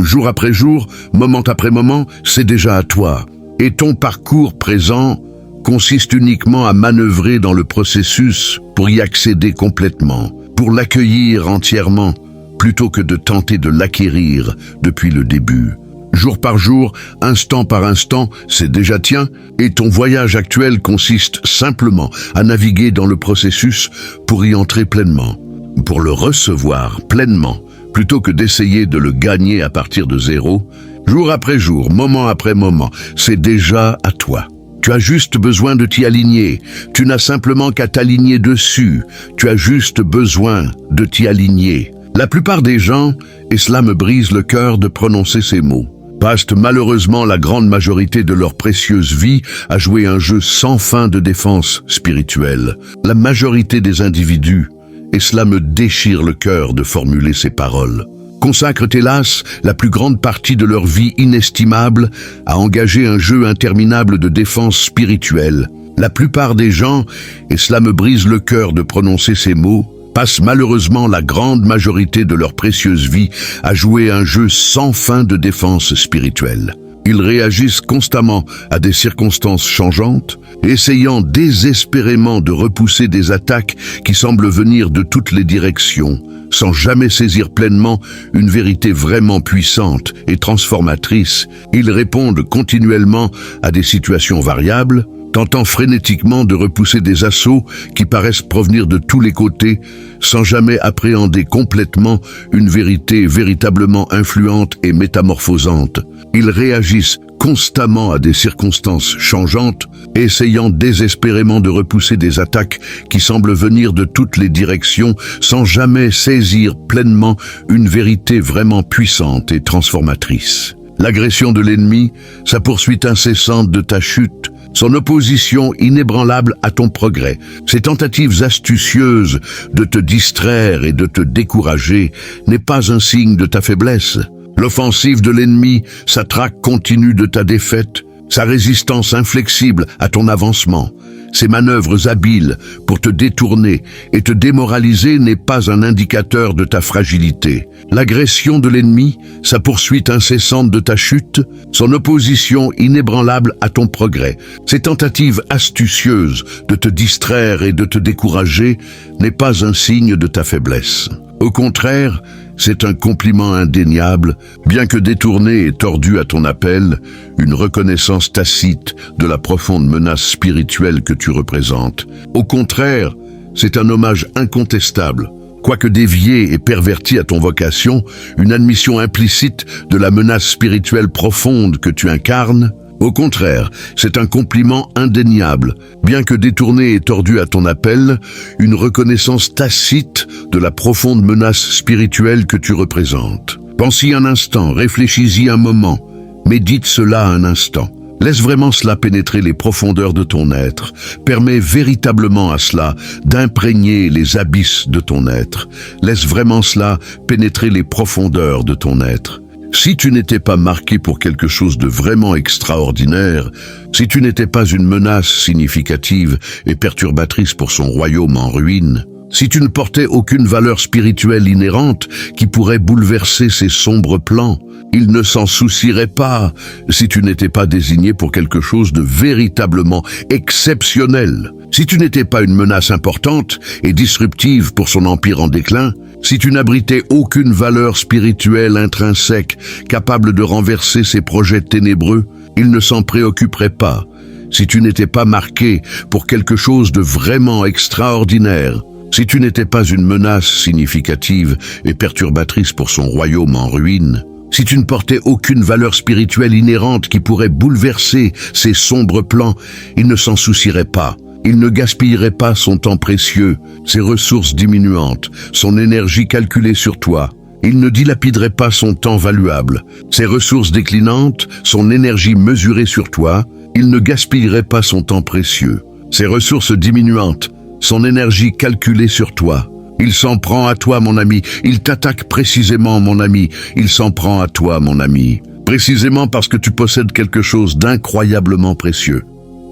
Jour après jour, moment après moment, c'est déjà à toi. Et ton parcours présent consiste uniquement à manœuvrer dans le processus pour y accéder complètement, pour l'accueillir entièrement, plutôt que de tenter de l'acquérir depuis le début. Jour par jour, instant par instant, c'est déjà tien, et ton voyage actuel consiste simplement à naviguer dans le processus pour y entrer pleinement, pour le recevoir pleinement, plutôt que d'essayer de le gagner à partir de zéro. Jour après jour, moment après moment, c'est déjà à toi. Tu as juste besoin de t'y aligner, tu n'as simplement qu'à t'aligner dessus, tu as juste besoin de t'y aligner. La plupart des gens, et cela me brise le cœur de prononcer ces mots, passent malheureusement la grande majorité de leur précieuse vie à jouer un jeu sans fin de défense spirituelle. La majorité des individus, et cela me déchire le cœur de formuler ces paroles, consacrent hélas la plus grande partie de leur vie inestimable à engager un jeu interminable de défense spirituelle. La plupart des gens, et cela me brise le cœur de prononcer ces mots, passent malheureusement la grande majorité de leur précieuse vie à jouer un jeu sans fin de défense spirituelle. Ils réagissent constamment à des circonstances changeantes, essayant désespérément de repousser des attaques qui semblent venir de toutes les directions, sans jamais saisir pleinement une vérité vraiment puissante et transformatrice. Ils répondent continuellement à des situations variables, tentant frénétiquement de repousser des assauts qui paraissent provenir de tous les côtés, sans jamais appréhender complètement une vérité véritablement influente et métamorphosante. Ils réagissent constamment à des circonstances changeantes, essayant désespérément de repousser des attaques qui semblent venir de toutes les directions sans jamais saisir pleinement une vérité vraiment puissante et transformatrice. L'agression de l'ennemi, sa poursuite incessante de ta chute, son opposition inébranlable à ton progrès, ses tentatives astucieuses de te distraire et de te décourager n'est pas un signe de ta faiblesse. L'offensive de l'ennemi, sa traque continue de ta défaite, sa résistance inflexible à ton avancement, ses manœuvres habiles pour te détourner et te démoraliser n'est pas un indicateur de ta fragilité. L'agression de l'ennemi, sa poursuite incessante de ta chute, son opposition inébranlable à ton progrès, ses tentatives astucieuses de te distraire et de te décourager n'est pas un signe de ta faiblesse. Au contraire, c'est un compliment indéniable, bien que détourné et tordu à ton appel, une reconnaissance tacite de la profonde menace spirituelle que tu représentes. Au contraire, c'est un hommage incontestable, quoique dévié et perverti à ton vocation, une admission implicite de la menace spirituelle profonde que tu incarnes. Au contraire, c'est un compliment indéniable, bien que détourné et tordu à ton appel, une reconnaissance tacite de la profonde menace spirituelle que tu représentes. Pense-y un instant, réfléchis-y un moment, médite cela un instant. Laisse vraiment cela pénétrer les profondeurs de ton être. Permets véritablement à cela d'imprégner les abysses de ton être. Laisse vraiment cela pénétrer les profondeurs de ton être. Si tu n'étais pas marqué pour quelque chose de vraiment extraordinaire, si tu n'étais pas une menace significative et perturbatrice pour son royaume en ruine, si tu ne portais aucune valeur spirituelle inhérente qui pourrait bouleverser ses sombres plans, il ne s'en soucierait pas si tu n'étais pas désigné pour quelque chose de véritablement exceptionnel. Si tu n'étais pas une menace importante et disruptive pour son empire en déclin, si tu n'abritais aucune valeur spirituelle intrinsèque capable de renverser ses projets ténébreux, il ne s'en préoccuperait pas. Si tu n'étais pas marqué pour quelque chose de vraiment extraordinaire, si tu n'étais pas une menace significative et perturbatrice pour son royaume en ruine, si tu ne portais aucune valeur spirituelle inhérente qui pourrait bouleverser ses sombres plans, il ne s'en soucierait pas. Il ne gaspillerait pas son temps précieux, ses ressources diminuantes, son énergie calculée sur toi. Il ne dilapiderait pas son temps valuable, ses ressources déclinantes, son énergie mesurée sur toi. Il ne gaspillerait pas son temps précieux, ses ressources diminuantes, son énergie calculée sur toi. Il s'en prend à toi, mon ami. Il t'attaque précisément, mon ami. Il s'en prend à toi, mon ami. Précisément parce que tu possèdes quelque chose d'incroyablement précieux.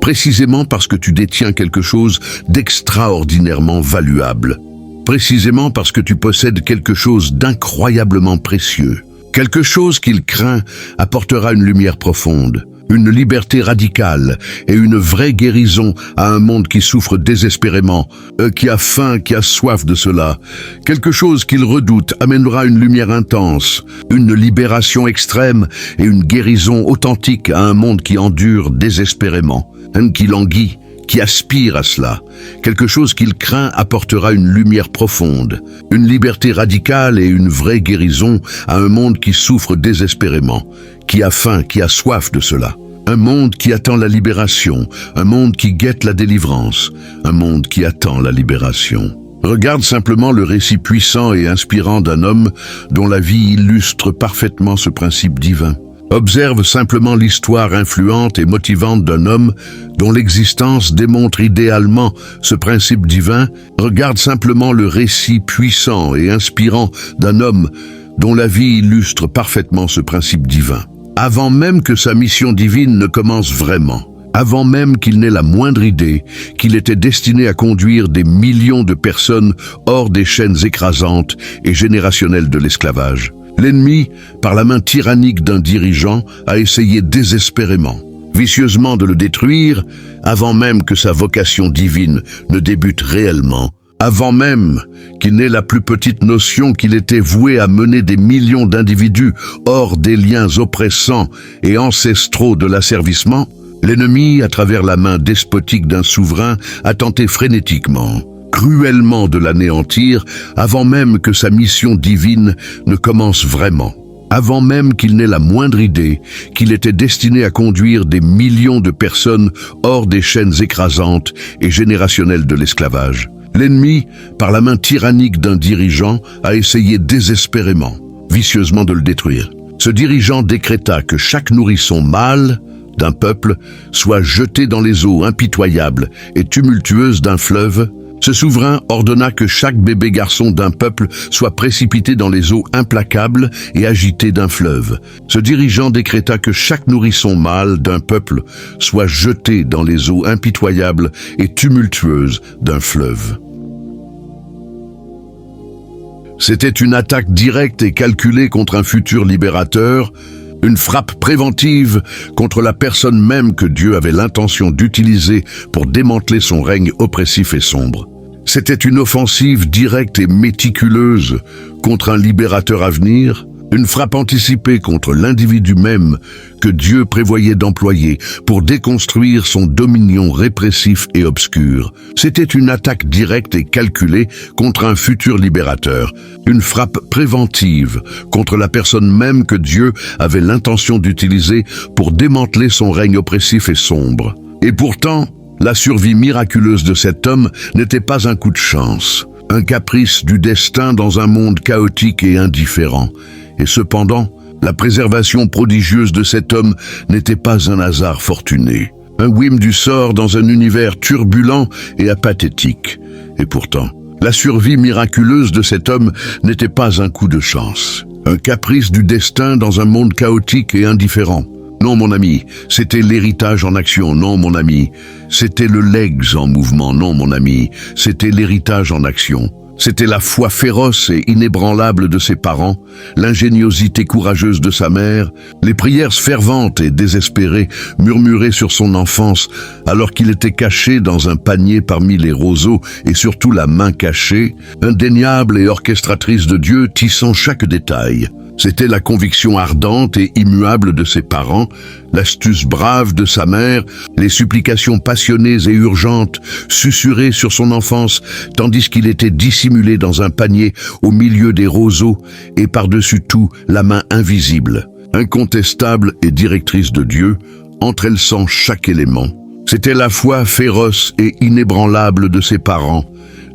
Précisément parce que tu détiens quelque chose d'extraordinairement valuable. Précisément parce que tu possèdes quelque chose d'incroyablement précieux. Quelque chose qu'il craint apportera une lumière profonde, une liberté radicale et une vraie guérison à un monde qui souffre désespérément, qui a faim, qui a soif de cela. Quelque chose qu'il redoute amènera une lumière intense, une libération extrême et une guérison authentique à un monde qui endure désespérément, qui languit, qui aspire à cela. Quelque chose qu'il craint apportera une lumière profonde, une liberté radicale et une vraie guérison à un monde qui souffre désespérément, qui a faim, qui a soif de cela. Un monde qui attend la libération, un monde qui guette la délivrance, un monde qui attend la libération. Regarde simplement le récit puissant et inspirant d'un homme dont la vie illustre parfaitement ce principe divin. Observe simplement l'histoire influente et motivante d'un homme dont l'existence démontre idéalement ce principe divin. Regarde simplement le récit puissant et inspirant d'un homme dont la vie illustre parfaitement ce principe divin. Avant même que sa mission divine ne commence vraiment, avant même qu'il n'ait la moindre idée qu'il était destiné à conduire des millions de personnes hors des chaînes écrasantes et générationnelles de l'esclavage. L'ennemi, par la main tyrannique d'un dirigeant, a essayé désespérément, vicieusement de le détruire, avant même que sa vocation divine ne débute réellement, avant même qu'il n'ait la plus petite notion qu'il était voué à mener des millions d'individus hors des liens oppressants et ancestraux de l'asservissement. L'ennemi, à travers la main despotique d'un souverain, a tenté frénétiquement, cruellement de l'anéantir avant même que sa mission divine ne commence vraiment. avant même qu'il n'ait la moindre idée qu'il était destiné à conduire des millions de personnes hors des chaînes écrasantes et générationnelles de l'esclavage. L'ennemi, par la main tyrannique d'un dirigeant, a essayé désespérément, vicieusement de le détruire. Ce dirigeant décréta que chaque nourrisson mâle d'un peuple soit jeté dans les eaux impitoyables et tumultueuses d'un fleuve. Ce souverain ordonna que chaque bébé garçon d'un peuple soit précipité dans les eaux implacables et agité d'un fleuve. Ce dirigeant décréta que chaque nourrisson mâle d'un peuple soit jeté dans les eaux impitoyables et tumultueuses d'un fleuve. C'était une attaque directe et calculée contre un futur libérateur, une frappe préventive contre la personne même que Dieu avait l'intention d'utiliser pour démanteler son règne oppressif et sombre. C'était une offensive directe et méticuleuse contre un libérateur à venir, une frappe anticipée contre l'individu même que Dieu prévoyait d'employer pour déconstruire son dominion répressif et obscur. C'était une attaque directe et calculée contre un futur libérateur, une frappe préventive contre la personne même que Dieu avait l'intention d'utiliser pour démanteler son règne oppressif et sombre. Et pourtant, la survie miraculeuse de cet homme n'était pas un coup de chance, un caprice du destin dans un monde chaotique et indifférent. Et cependant, la préservation prodigieuse de cet homme n'était pas un hasard fortuné, un whim du sort dans un univers turbulent et apathétique. Et pourtant, la survie miraculeuse de cet homme n'était pas un coup de chance, un caprice du destin dans un monde chaotique et indifférent. Non, mon ami, c'était l'héritage en action. Non, mon ami, c'était le legs en mouvement. Non, mon ami, c'était l'héritage en action. C'était la foi féroce et inébranlable de ses parents, l'ingéniosité courageuse de sa mère, les prières ferventes et désespérées murmurées sur son enfance alors qu'il était caché dans un panier parmi les roseaux et surtout la main cachée, indéniable et orchestratrice de Dieu tissant chaque détail. C'était la conviction ardente et immuable de ses parents, l'astuce brave de sa mère, les supplications passionnées et urgentes susurrées sur son enfance, tandis qu'il était dissimulé dans un panier au milieu des roseaux et par-dessus tout la main invisible, incontestable et directrice de Dieu, entrelaçant chaque élément. C'était la foi féroce et inébranlable de ses parents,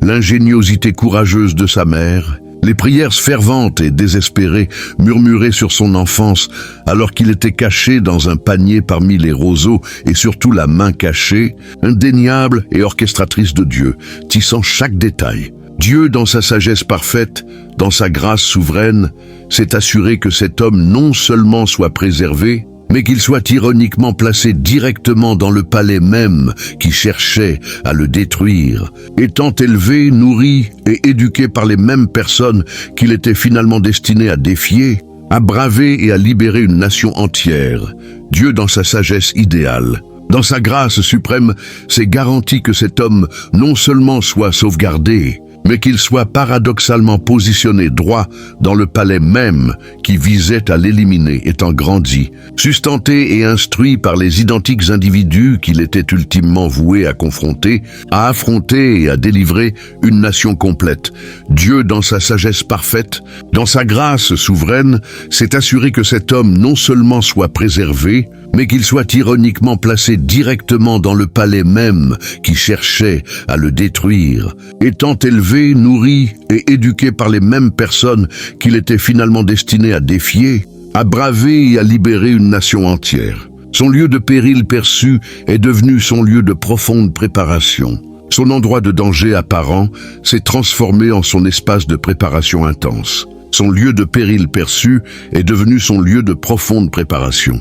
l'ingéniosité courageuse de sa mère, les prières ferventes et désespérées murmurées sur son enfance alors qu'il était caché dans un panier parmi les roseaux et surtout la main cachée, indéniable et orchestratrice de Dieu, tissant chaque détail. Dieu, dans sa sagesse parfaite, dans sa grâce souveraine, s'est assuré que cet homme non seulement soit préservé, mais qu'il soit ironiquement placé directement dans le palais même qui cherchait à le détruire, étant élevé, nourri et éduqué par les mêmes personnes qu'il était finalement destiné à défier, à braver et à libérer une nation entière. Dieu, dans sa sagesse idéale, dans sa grâce suprême, s'est garanti que cet homme non seulement soit sauvegardé, mais qu'il soit paradoxalement positionné droit dans le palais même qui visait à l'éliminer, étant grandi, sustenté et instruit par les identiques individus qu'il était ultimement voué à confronter, à affronter et à délivrer une nation complète. Dieu, dans sa sagesse parfaite, dans sa grâce souveraine, s'est assuré que cet homme non seulement soit préservé, mais qu'il soit ironiquement placé directement dans le palais même qui cherchait à le détruire, étant élevé, nourri et éduqué par les mêmes personnes qu'il était finalement destiné à défier, à braver et à libérer une nation entière. Son lieu de péril perçu est devenu son lieu de profonde préparation. Son endroit de danger apparent s'est transformé en son espace de préparation intense. Son lieu de péril perçu est devenu son lieu de profonde préparation.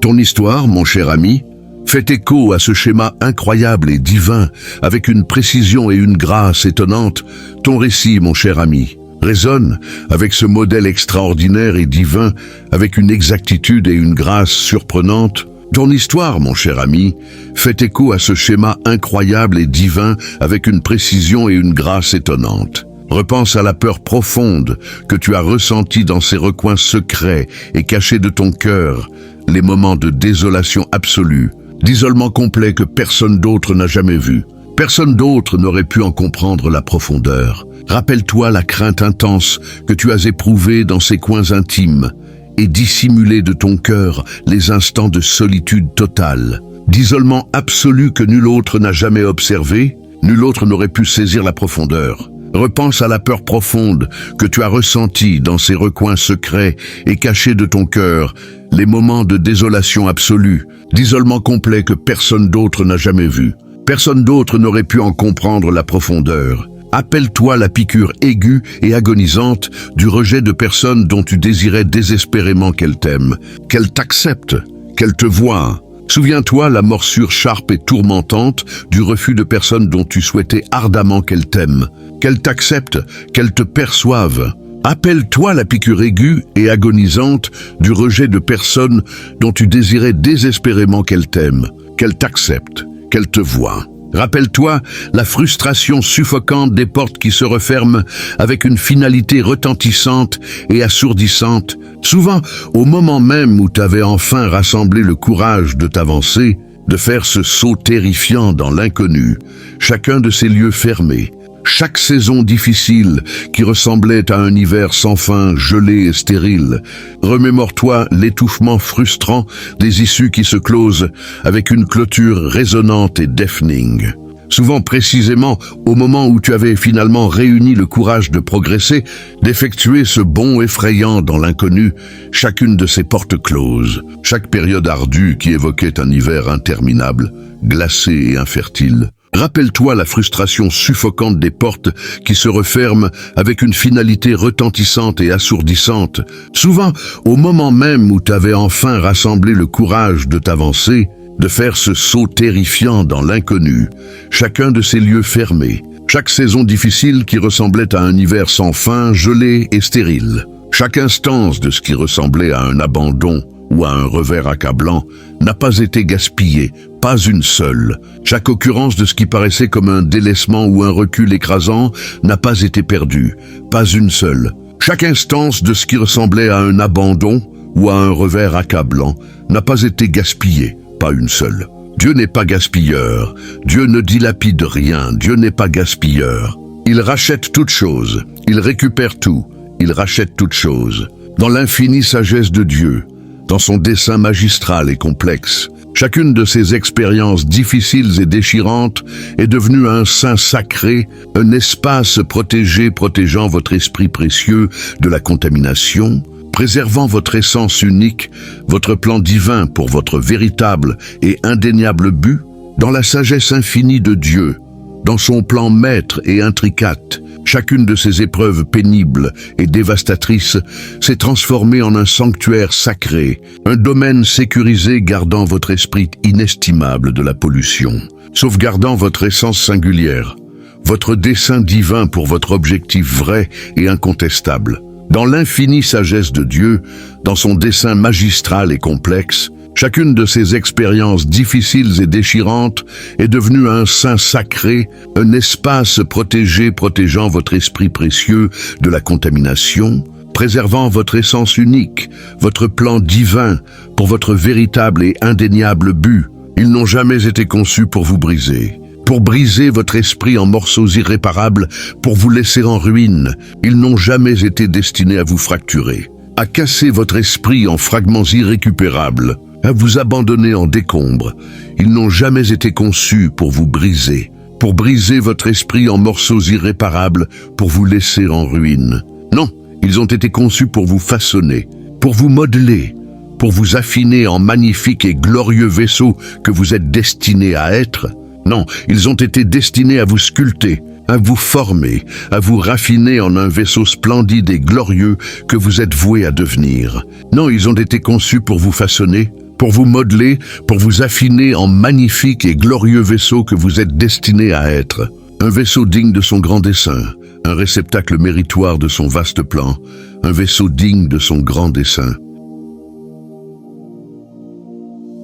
Ton histoire, mon cher ami, fait écho à ce schéma incroyable et divin, avec une précision et une grâce étonnantes. Ton récit, mon cher ami, résonne avec ce modèle extraordinaire et divin, avec une exactitude et une grâce surprenantes. Ton histoire, mon cher ami, fait écho à ce schéma incroyable et divin, avec une précision et une grâce étonnantes. Repense à la peur profonde que tu as ressentie dans ces recoins secrets et cachés de ton cœur, les moments de désolation absolue, d'isolement complet que personne d'autre n'a jamais vu. Personne d'autre n'aurait pu en comprendre la profondeur. Rappelle-toi la crainte intense que tu as éprouvée dans ces coins intimes et dissimuler de ton cœur les instants de solitude totale, d'isolement absolu que nul autre n'a jamais observé, nul autre n'aurait pu saisir la profondeur. Repense à la peur profonde que tu as ressentie dans ces recoins secrets et cachés de ton cœur, les moments de désolation absolue, d'isolement complet que personne d'autre n'a jamais vu. Personne d'autre n'aurait pu en comprendre la profondeur. Appelle-toi la piqûre aiguë et agonisante du rejet de personnes dont tu désirais désespérément qu'elles t'aiment, qu'elles t'acceptent, qu'elles te voient. Souviens-toi la morsure sharpe et tourmentante du refus de personnes dont tu souhaitais ardemment qu'elles t'aiment, qu'elles t'acceptent, qu'elles te perçoivent. Appelle-toi la piqûre aiguë et agonisante du rejet de personnes dont tu désirais désespérément qu'elles t'aiment, qu'elles t'acceptent, qu'elles te voient. Rappelle-toi la frustration suffocante des portes qui se referment avec une finalité retentissante et assourdissante, souvent au moment même où tu avais enfin rassemblé le courage de t'avancer, de faire ce saut terrifiant dans l'inconnu, chacun de ces lieux fermés, chaque saison difficile qui ressemblait à un hiver sans fin, gelé et stérile. Remémore-toi l'étouffement frustrant des issues qui se closent avec une clôture résonnante et deafening. Souvent précisément au moment où tu avais finalement réuni le courage de progresser, d'effectuer ce bond effrayant dans l'inconnu, chacune de ces portes closes, chaque période ardue qui évoquait un hiver interminable, glacé et infertile. Rappelle-toi la frustration suffocante des portes qui se referment avec une finalité retentissante et assourdissante, souvent au moment même où tu avais enfin rassemblé le courage de t'avancer, de faire ce saut terrifiant dans l'inconnu, chacun de ces lieux fermés, chaque saison difficile qui ressemblait à un hiver sans fin, gelé et stérile, chaque instance de ce qui ressemblait à un abandon ou à un revers accablant n'a pas été gaspillée, pas une seule. Chaque occurrence de ce qui paraissait comme un délaissement ou un recul écrasant n'a pas été perdue, pas une seule. Chaque instance de ce qui ressemblait à un abandon ou à un revers accablant n'a pas été gaspillée, pas une seule. Dieu n'est pas gaspilleur, Dieu ne dilapide rien, Dieu n'est pas gaspilleur. Il rachète toutes choses, il récupère tout, il rachète toutes choses. Dans l'infinie sagesse de Dieu, dans son dessein magistral et complexe, chacune de ces expériences difficiles et déchirantes est devenue un sein sacré, un espace protégé protégeant votre esprit précieux de la contamination, préservant votre essence unique, votre plan divin pour votre véritable et indéniable but, dans la sagesse infinie de Dieu, dans son plan maître et intricate. Chacune de ces épreuves pénibles et dévastatrices s'est transformée en un sanctuaire sacré, un domaine sécurisé gardant votre esprit inestimable de la pollution, sauvegardant votre essence singulière, votre dessein divin pour votre objectif vrai et incontestable. Dans l'infinie sagesse de Dieu, dans son dessein magistral et complexe, chacune de ces expériences difficiles et déchirantes est devenue un sein sacré, un espace protégé protégeant votre esprit précieux de la contamination, préservant votre essence unique, votre plan divin pour votre véritable et indéniable but. Ils n'ont jamais été conçus pour vous briser, pour briser votre esprit en morceaux irréparables, pour vous laisser en ruine. Ils n'ont jamais été destinés à vous fracturer, à casser votre esprit en fragments irrécupérables, à vous abandonner en décombres. Ils n'ont jamais été conçus pour vous briser, pour briser votre esprit en morceaux irréparables, pour vous laisser en ruine. Non, ils ont été conçus pour vous façonner, pour vous modeler, pour vous affiner en magnifique et glorieux vaisseau que vous êtes destinés à être. Non, ils ont été destinés à vous sculpter, à vous former, à vous raffiner en un vaisseau splendide et glorieux que vous êtes voués à devenir. Non, ils ont été conçus pour vous façonner, pour vous modeler, pour vous affiner en magnifique et glorieux vaisseau que vous êtes destinés à être. Un vaisseau digne de son grand dessein, un réceptacle méritoire de son vaste plan, un vaisseau digne de son grand dessein.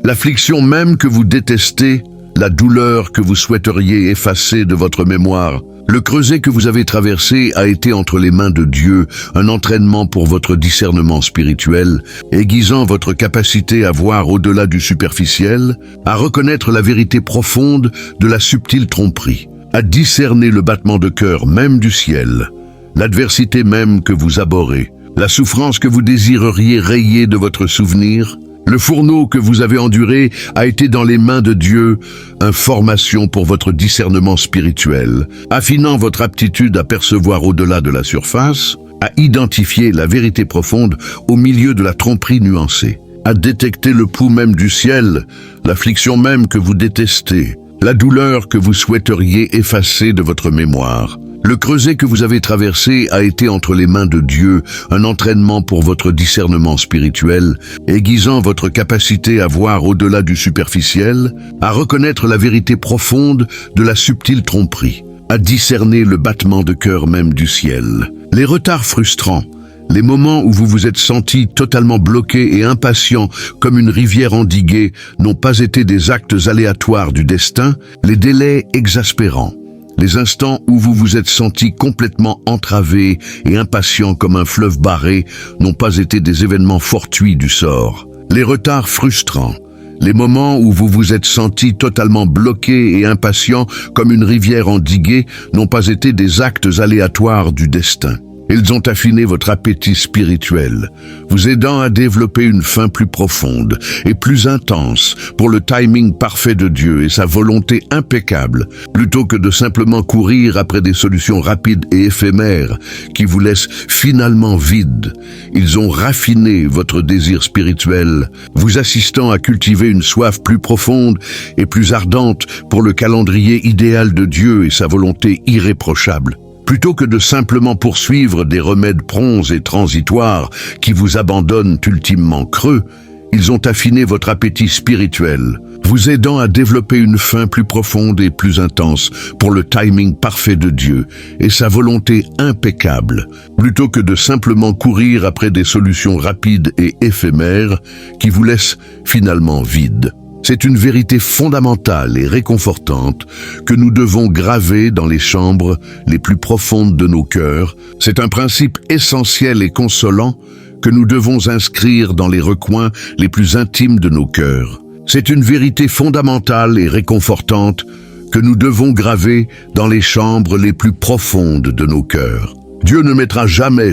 L'affliction même que vous détestez, la douleur que vous souhaiteriez effacer de votre mémoire, le creuset que vous avez traversé a été entre les mains de Dieu, un entraînement pour votre discernement spirituel, aiguisant votre capacité à voir au-delà du superficiel, à reconnaître la vérité profonde de la subtile tromperie, à discerner le battement de cœur même du ciel, l'adversité même que vous abhorrez, La souffrance que vous désireriez rayer de votre souvenir? Le fourneau que vous avez enduré a été dans les mains de Dieu, information pour votre discernement spirituel, affinant votre aptitude à percevoir au-delà de la surface, à identifier la vérité profonde au milieu de la tromperie nuancée, à détecter le pouls même du ciel, l'affliction même que vous détestez, la douleur que vous souhaiteriez effacer de votre mémoire. Le creuset que vous avez traversé a été entre les mains de Dieu, un entraînement pour votre discernement spirituel, aiguisant votre capacité à voir au-delà du superficiel, à reconnaître la vérité profonde de la subtile tromperie, à discerner le battement de cœur même du ciel. Les retards frustrants, les moments où vous vous êtes senti totalement bloqué et impatient comme une rivière endiguée n'ont pas été des actes aléatoires du destin, les délais exaspérants. Les instants où vous vous êtes senti complètement entravé et impatient comme un fleuve barré n'ont pas été des événements fortuits du sort. Les retards frustrants, les moments où vous vous êtes senti totalement bloqué et impatient comme une rivière endiguée n'ont pas été des actes aléatoires du destin. Ils ont affiné votre appétit spirituel, vous aidant à développer une faim plus profonde et plus intense pour le timing parfait de Dieu et sa volonté impeccable, plutôt que de simplement courir après des solutions rapides et éphémères qui vous laissent finalement vide. Ils ont raffiné votre désir spirituel, vous assistant à cultiver une soif plus profonde et plus ardente pour le calendrier idéal de Dieu et sa volonté irréprochable. Plutôt que de simplement poursuivre des remèdes prompts et transitoires qui vous abandonnent ultimement creux, ils ont affiné votre appétit spirituel, vous aidant à développer une faim plus profonde et plus intense pour le timing parfait de Dieu et sa volonté impeccable, plutôt que de simplement courir après des solutions rapides et éphémères qui vous laissent finalement vides. C'est une vérité fondamentale et réconfortante que nous devons graver dans les chambres les plus profondes de nos cœurs. C'est un principe essentiel et consolant que nous devons inscrire dans les recoins les plus intimes de nos cœurs. C'est une vérité fondamentale et réconfortante que nous devons graver dans les chambres les plus profondes de nos cœurs. Dieu ne mettra jamais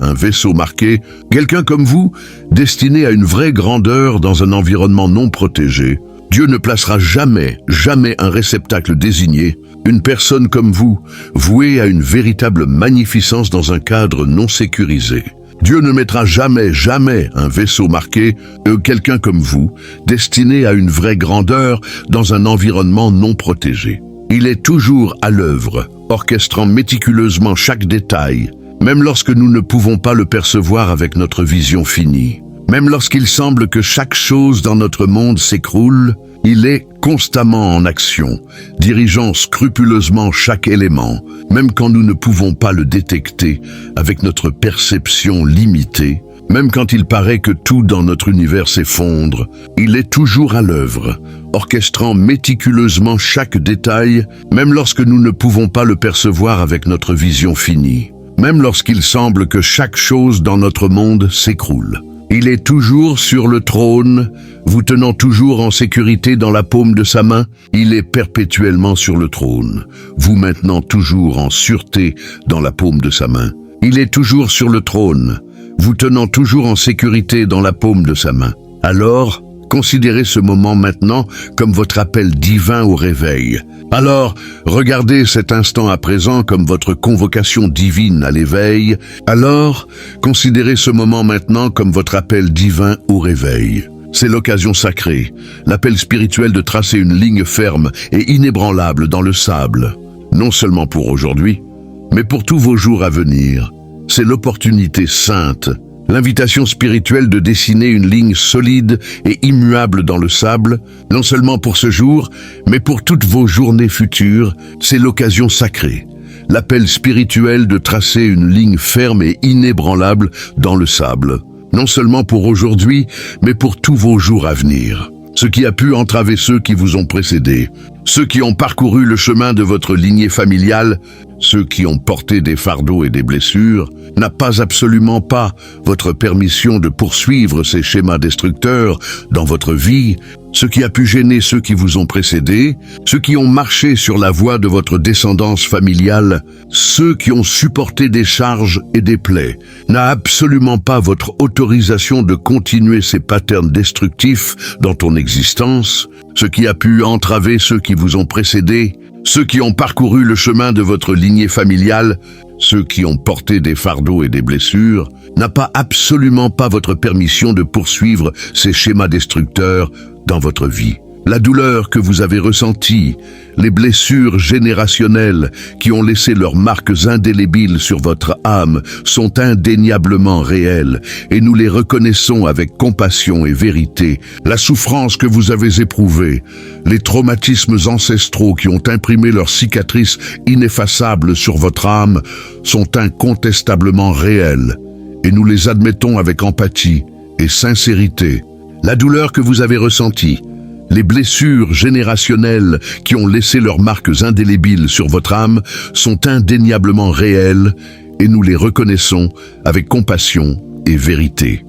un vaisseau marqué, quelqu'un comme vous, destiné à une vraie grandeur dans un environnement non protégé. Dieu ne placera jamais un réceptacle désigné, une personne comme vous, vouée à une véritable magnificence dans un cadre non sécurisé. Dieu ne mettra jamais un vaisseau marqué, quelqu'un comme vous, destiné à une vraie grandeur dans un environnement non protégé. Il est toujours à l'œuvre, orchestrant méticuleusement chaque détail, même lorsque nous ne pouvons pas le percevoir avec notre vision finie. Même lorsqu'il semble que chaque chose dans notre monde s'écroule, il est constamment en action, dirigeant scrupuleusement chaque élément, même quand nous ne pouvons pas le détecter avec notre perception limitée. Même quand il paraît que tout dans notre univers s'effondre, il est toujours à l'œuvre, orchestrant méticuleusement chaque détail, même lorsque nous ne pouvons pas le percevoir avec notre vision finie. Même lorsqu'il semble que chaque chose dans notre monde s'écroule. Il est toujours sur le trône, vous tenant toujours en sécurité dans la paume de sa main. Il est perpétuellement sur le trône, vous maintenant toujours en sûreté dans la paume de sa main. Il est toujours sur le trône, vous tenant toujours en sécurité dans la paume de sa main. Alors, considérez ce moment maintenant comme votre appel divin au réveil. Alors, regardez cet instant à présent comme votre convocation divine à l'éveil. Alors, considérez ce moment maintenant comme votre appel divin au réveil. C'est l'occasion sacrée, l'appel spirituel de tracer une ligne ferme et inébranlable dans le sable, non seulement pour aujourd'hui, mais pour tous vos jours à venir. C'est l'opportunité sainte, l'invitation spirituelle de dessiner une ligne solide et immuable dans le sable, non seulement pour ce jour, mais pour toutes vos journées futures. C'est l'occasion sacrée, l'appel spirituel de tracer une ligne ferme et inébranlable dans le sable, non seulement pour aujourd'hui, mais pour tous vos jours à venir. Ce qui a pu entraver ceux qui vous ont précédés, ceux qui ont parcouru le chemin de votre lignée familiale, ceux qui ont porté des fardeaux et des blessures, n'a pas absolument pas votre permission de poursuivre ces schémas destructeurs dans votre vie. ce qui a pu gêner ceux qui vous ont précédés, ceux qui ont marché sur la voie de votre descendance familiale, ceux qui ont supporté des charges et des plaies, n'a absolument pas votre autorisation de continuer ces patterns destructifs dans ton existence, ce qui a pu entraver ceux qui vous ont précédés, ceux qui ont parcouru le chemin de votre lignée familiale, ceux qui ont porté des fardeaux et des blessures, n'a pas absolument pas votre permission de poursuivre ces schémas destructeurs dans votre vie. La douleur que vous avez ressentie, les blessures générationnelles qui ont laissé leurs marques indélébiles sur votre âme sont indéniablement réelles et nous les reconnaissons avec compassion et vérité. La souffrance que vous avez éprouvée, les traumatismes ancestraux qui ont imprimé leurs cicatrices ineffaçables sur votre âme sont incontestablement réels et nous les admettons avec empathie et sincérité. La douleur que vous avez ressentie, les blessures générationnelles qui ont laissé leurs marques indélébiles sur votre âme sont indéniablement réelles et nous les reconnaissons avec compassion et vérité.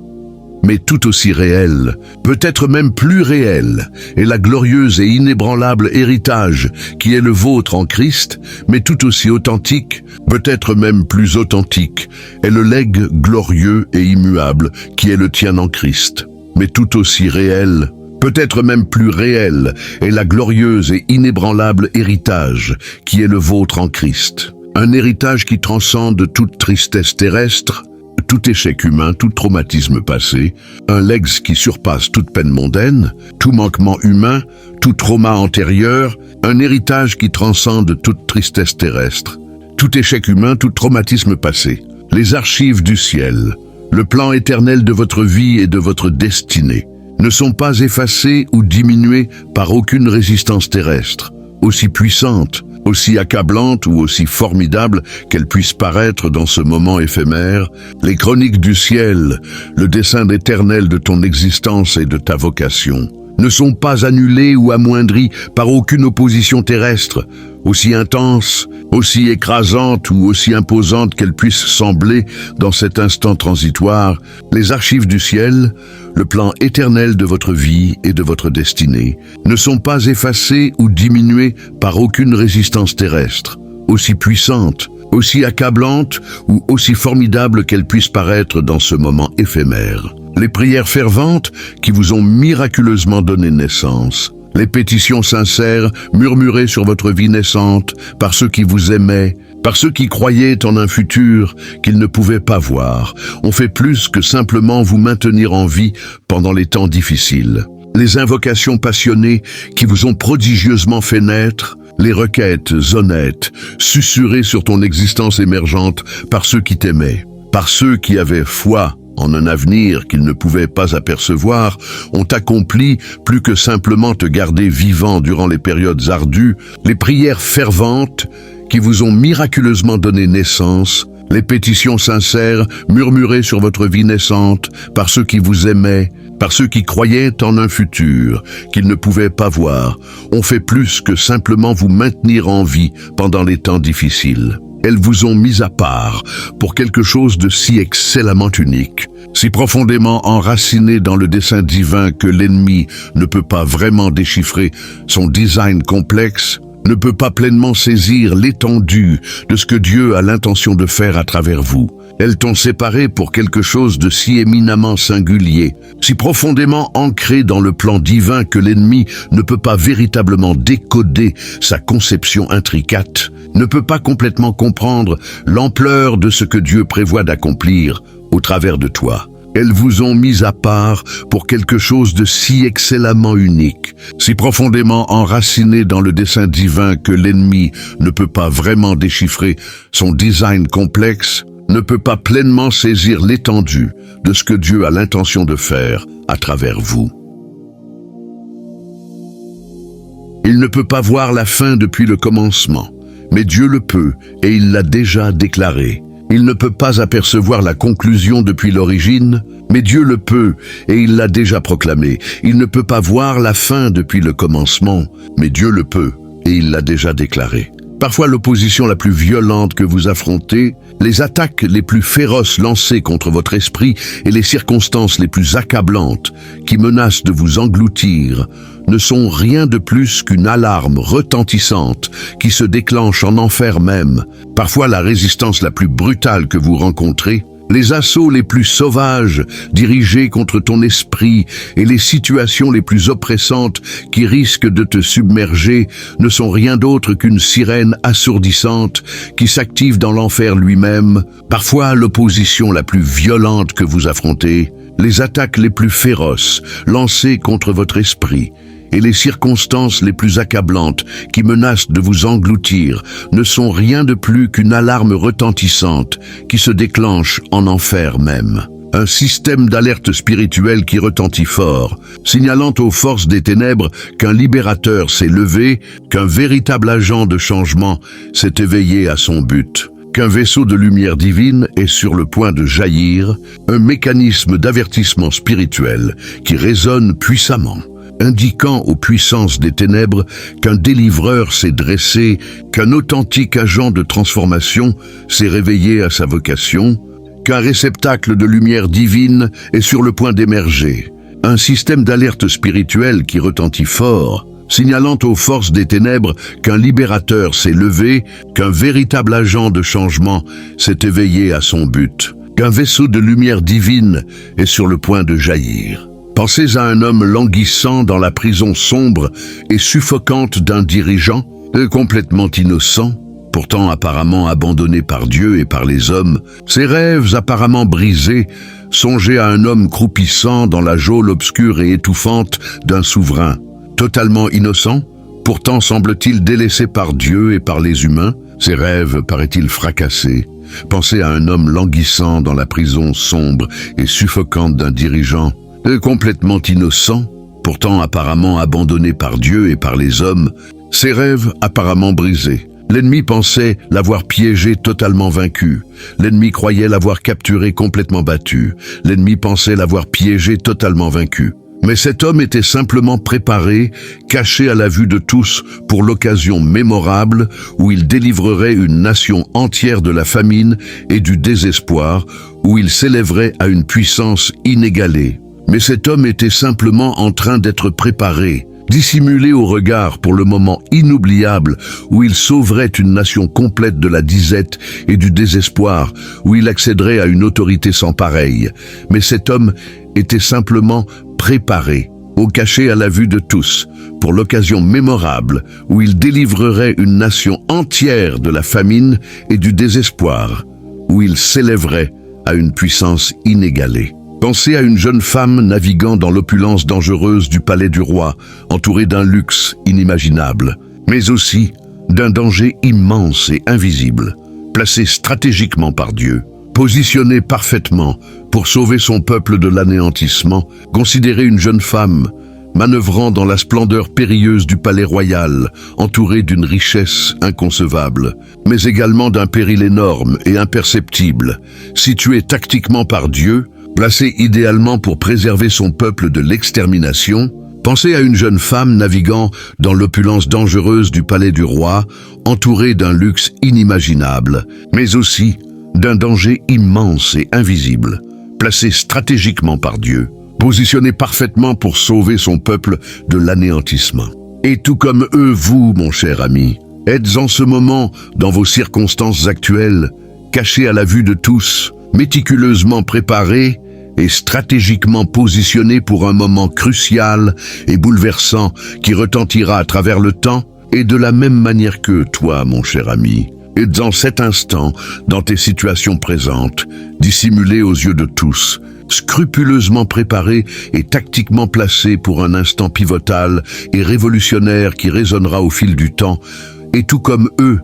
Mais tout aussi réel, peut-être même plus réel, est la glorieuse et inébranlable héritage qui est le vôtre en Christ, mais tout aussi authentique, peut-être même plus authentique, est le legs glorieux et immuable qui est le tien en Christ. Mais tout aussi réel, peut-être même plus réel, est la glorieuse et inébranlable héritage qui est le vôtre en Christ. Un héritage qui transcende toute tristesse terrestre, tout échec humain, tout traumatisme passé, un legs qui surpasse toute peine mondaine, tout manquement humain, tout trauma antérieur, un héritage qui transcende toute tristesse terrestre, tout échec humain, tout traumatisme passé. Les archives du ciel, le plan éternel de votre vie et de votre destinée, ne sont pas effacées ou diminuées par aucune résistance terrestre, aussi puissante, aussi accablante ou aussi formidable qu'elle puisse paraître dans ce moment éphémère. Les chroniques du ciel, le dessein éternel de ton existence et de ta vocation, ne sont pas annulées ou amoindries par aucune opposition terrestre, aussi intense, aussi écrasante ou aussi imposante qu'elle puisse sembler dans cet instant transitoire. Les archives du ciel, le plan éternel de votre vie et de votre destinée, ne sont pas effacées ou diminuées par aucune résistance terrestre, aussi puissante, aussi accablante ou aussi formidable qu'elle puisse paraître dans ce moment éphémère. Les prières ferventes qui vous ont miraculeusement donné naissance, les pétitions sincères murmurées sur votre vie naissante par ceux qui vous aimaient, par ceux qui croyaient en un futur qu'ils ne pouvaient pas voir, ont fait plus que simplement vous maintenir en vie pendant les temps difficiles. Les invocations passionnées qui vous ont prodigieusement fait naître, les requêtes honnêtes, susurrées sur ton existence émergente par ceux qui t'aimaient, par ceux qui avaient foi en un avenir qu'ils ne pouvaient pas apercevoir, ont accompli plus que simplement te garder vivant durant les périodes ardues, les prières ferventes qui vous ont miraculeusement donné naissance, les pétitions sincères murmurées sur votre vie naissante par ceux qui vous aimaient, par ceux qui croyaient en un futur qu'ils ne pouvaient pas voir, ont fait plus que simplement vous maintenir en vie pendant les temps difficiles. Elles vous ont mis à part pour quelque chose de si excellemment unique, si profondément enraciné dans le dessein divin que l'ennemi ne peut pas vraiment déchiffrer son design complexe, ne peut pas pleinement saisir l'étendue de ce que Dieu a l'intention de faire à travers vous. Elles t'ont séparé pour quelque chose de si éminemment singulier, si profondément ancré dans le plan divin que l'ennemi ne peut pas véritablement décoder sa conception intricate, ne peut pas complètement comprendre l'ampleur de ce que Dieu prévoit d'accomplir au travers de toi. Elles vous ont mis à part pour quelque chose de si excellemment unique, si profondément enraciné dans le dessein divin que l'ennemi ne peut pas vraiment déchiffrer son design complexe, ne peut pas pleinement saisir l'étendue de ce que Dieu a l'intention de faire à travers vous. Il ne peut pas voir la fin depuis le commencement, mais Dieu le peut et il l'a déjà déclaré. Il ne peut pas apercevoir la conclusion depuis l'origine, mais Dieu le peut et il l'a déjà proclamé. Il ne peut pas voir la fin depuis le commencement, mais Dieu le peut et il l'a déjà déclaré. Parfois l'opposition la plus violente que vous affrontez, les attaques les plus féroces lancées contre votre esprit et les circonstances les plus accablantes qui menacent de vous engloutir ne sont rien de plus qu'une alarme retentissante qui se déclenche en enfer même. Parfois la résistance la plus brutale que vous rencontrez, les assauts les plus sauvages dirigés contre ton esprit et les situations les plus oppressantes qui risquent de te submerger ne sont rien d'autre qu'une sirène assourdissante qui s'active dans l'enfer lui-même. Parfois l'opposition la plus violente que vous affrontez, les attaques les plus féroces lancées contre votre esprit et les circonstances les plus accablantes qui menacent de vous engloutir ne sont rien de plus qu'une alarme retentissante qui se déclenche en enfer même. Un système d'alerte spirituelle qui retentit fort, signalant aux forces des ténèbres qu'un libérateur s'est levé, qu'un véritable agent de changement s'est éveillé à son but, qu'un vaisseau de lumière divine est sur le point de jaillir, un mécanisme d'avertissement spirituel qui résonne puissamment, indiquant aux puissances des ténèbres qu'un délivreur s'est dressé, qu'un authentique agent de transformation s'est réveillé à sa vocation, qu'un réceptacle de lumière divine est sur le point d'émerger. Un système d'alerte spirituelle qui retentit fort, signalant aux forces des ténèbres qu'un libérateur s'est levé, qu'un véritable agent de changement s'est éveillé à son but, qu'un vaisseau de lumière divine est sur le point de jaillir. Pensez à un homme languissant dans la prison sombre et suffocante d'un dirigeant, complètement innocent, pourtant apparemment abandonné par Dieu et par les hommes, ses rêves apparemment brisés. Songez à un homme croupissant dans la geôle obscure et étouffante d'un souverain, totalement innocent, pourtant semble-t-il délaissé par Dieu et par les humains, ses rêves paraît-il fracassés. Pensez à un homme languissant dans la prison sombre et suffocante d'un dirigeant, complètement innocent, pourtant apparemment abandonné par Dieu et par les hommes, ses rêves apparemment brisés. L'ennemi pensait l'avoir piégé totalement vaincu. L'ennemi croyait l'avoir capturé complètement battu. L'ennemi pensait l'avoir piégé totalement vaincu. Mais cet homme était simplement préparé, caché à la vue de tous pour l'occasion mémorable où il délivrerait une nation entière de la famine et du désespoir, où il s'élèverait à une puissance inégalée. Mais cet homme était simplement en train d'être préparé, dissimulé au regard pour le moment inoubliable où il sauverait une nation complète de la disette et du désespoir, où il accéderait à une autorité sans pareille. Mais cet homme était simplement préparé, au cachet à la vue de tous, pour l'occasion mémorable où il délivrerait une nation entière de la famine et du désespoir, où il s'élèverait à une puissance inégalée. Pensez à une jeune femme naviguant dans l'opulence dangereuse du palais du roi, entourée d'un luxe inimaginable, mais aussi d'un danger immense et invisible, placée stratégiquement par Dieu, positionnée parfaitement pour sauver son peuple de l'anéantissement. Considérez une jeune femme manœuvrant dans la splendeur périlleuse du palais royal, entourée d'une richesse inconcevable, mais également d'un péril énorme et imperceptible, située tactiquement par Dieu, placée idéalement pour préserver son peuple de l'extermination. Pensez à une jeune femme naviguant dans l'opulence dangereuse du palais du roi, entourée d'un luxe inimaginable, mais aussi d'un danger immense et invisible, placée stratégiquement par Dieu, positionnée parfaitement pour sauver son peuple de l'anéantissement. Et tout comme eux, vous, mon cher ami, êtes en ce moment, dans vos circonstances actuelles, cachés à la vue de tous, méticuleusement préparés et stratégiquement positionnés pour un moment crucial et bouleversant qui retentira à travers le temps, et de la même manière que toi, mon cher ami, et dans cet instant, dans tes situations présentes, dissimulées aux yeux de tous, scrupuleusement préparé et tactiquement placé pour un instant pivotal et révolutionnaire qui résonnera au fil du temps, et tout comme eux,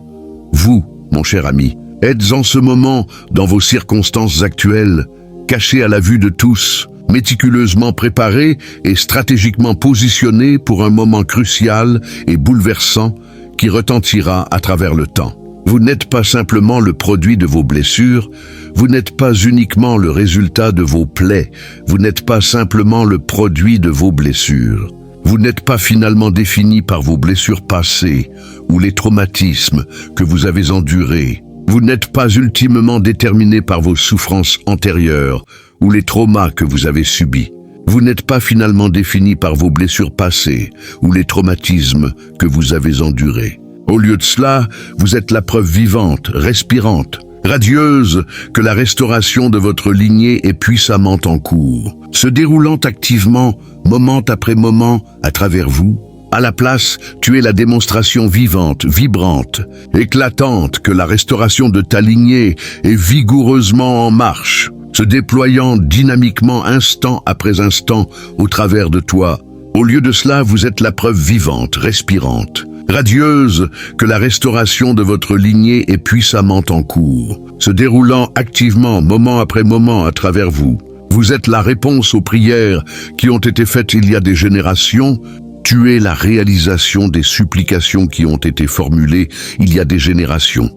vous, mon cher ami, êtes en ce moment, dans vos circonstances actuelles, cachés à la vue de tous, méticuleusement préparés et stratégiquement positionnés pour un moment crucial et bouleversant qui retentira à travers le temps. Vous n'êtes pas simplement le produit de vos blessures, vous n'êtes pas uniquement le résultat de vos plaies, vous n'êtes pas simplement le produit de vos blessures. Vous n'êtes pas finalement défini par vos blessures passées ou les traumatismes que vous avez endurés. Vous n'êtes pas ultimement déterminé par vos souffrances antérieures ou les traumas que vous avez subis. Vous n'êtes pas finalement défini par vos blessures passées ou les traumatismes que vous avez endurés. Au lieu de cela, vous êtes la preuve vivante, respirante, radieuse que la restauration de votre lignée est puissamment en cours, se déroulant activement, moment après moment, à travers vous. À la place, tu es la démonstration vivante, vibrante, éclatante que la restauration de ta lignée est vigoureusement en marche, se déployant dynamiquement instant après instant au travers de toi. Au lieu de cela, vous êtes la preuve vivante, respirante, radieuse que la restauration de votre lignée est puissamment en cours, se déroulant activement, moment après moment, à travers vous. Vous êtes la réponse aux prières qui ont été faites il y a des générations. Tu es la réalisation des supplications qui ont été formulées il y a des générations.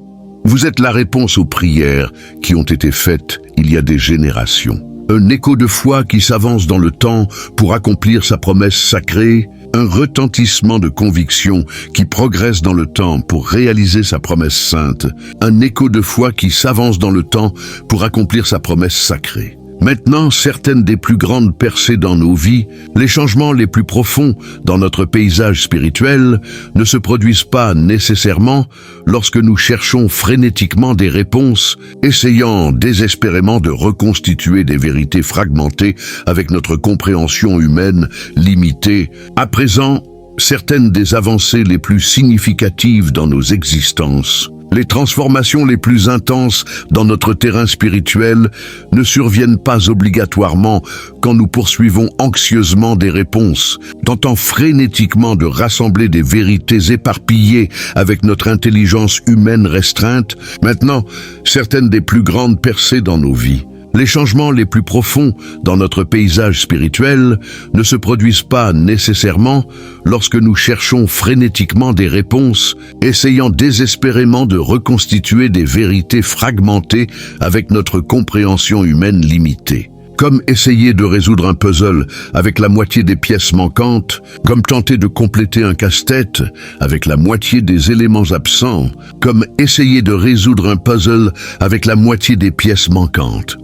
Vous êtes la réponse aux prières qui ont été faites il y a des générations. Un écho de foi qui s'avance dans le temps pour accomplir sa promesse sacrée, un retentissement de conviction qui progresse dans le temps pour réaliser sa promesse sainte, un écho de foi qui s'avance dans le temps pour accomplir sa promesse sacrée. Maintenant, certaines des plus grandes percées dans nos vies, les changements les plus profonds dans notre paysage spirituel ne se produisent pas nécessairement lorsque nous cherchons frénétiquement des réponses, essayant désespérément de reconstituer des vérités fragmentées avec notre compréhension humaine limitée. À présent, certaines des avancées les plus significatives dans nos existences, les transformations les plus intenses dans notre terrain spirituel ne surviennent pas obligatoirement quand nous poursuivons anxieusement des réponses, tentant frénétiquement de rassembler des vérités éparpillées avec notre intelligence humaine restreinte. Maintenant, certaines des plus grandes percées dans nos vies, les changements les plus profonds dans notre paysage spirituel ne se produisent pas nécessairement lorsque nous cherchons frénétiquement des réponses, essayant désespérément de reconstituer des vérités fragmentées avec notre compréhension humaine limitée. Comme essayer de résoudre un puzzle avec la moitié des pièces manquantes, comme tenter de compléter un casse-tête avec la moitié des éléments absents, comme essayer de résoudre un puzzle avec la moitié des pièces manquantes.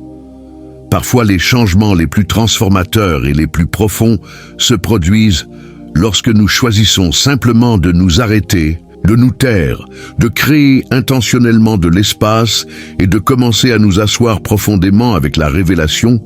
Parfois, les changements les plus transformateurs et les plus profonds se produisent lorsque nous choisissons simplement de nous arrêter, de nous taire, de créer intentionnellement de l'espace et de commencer à nous asseoir profondément avec la révélation,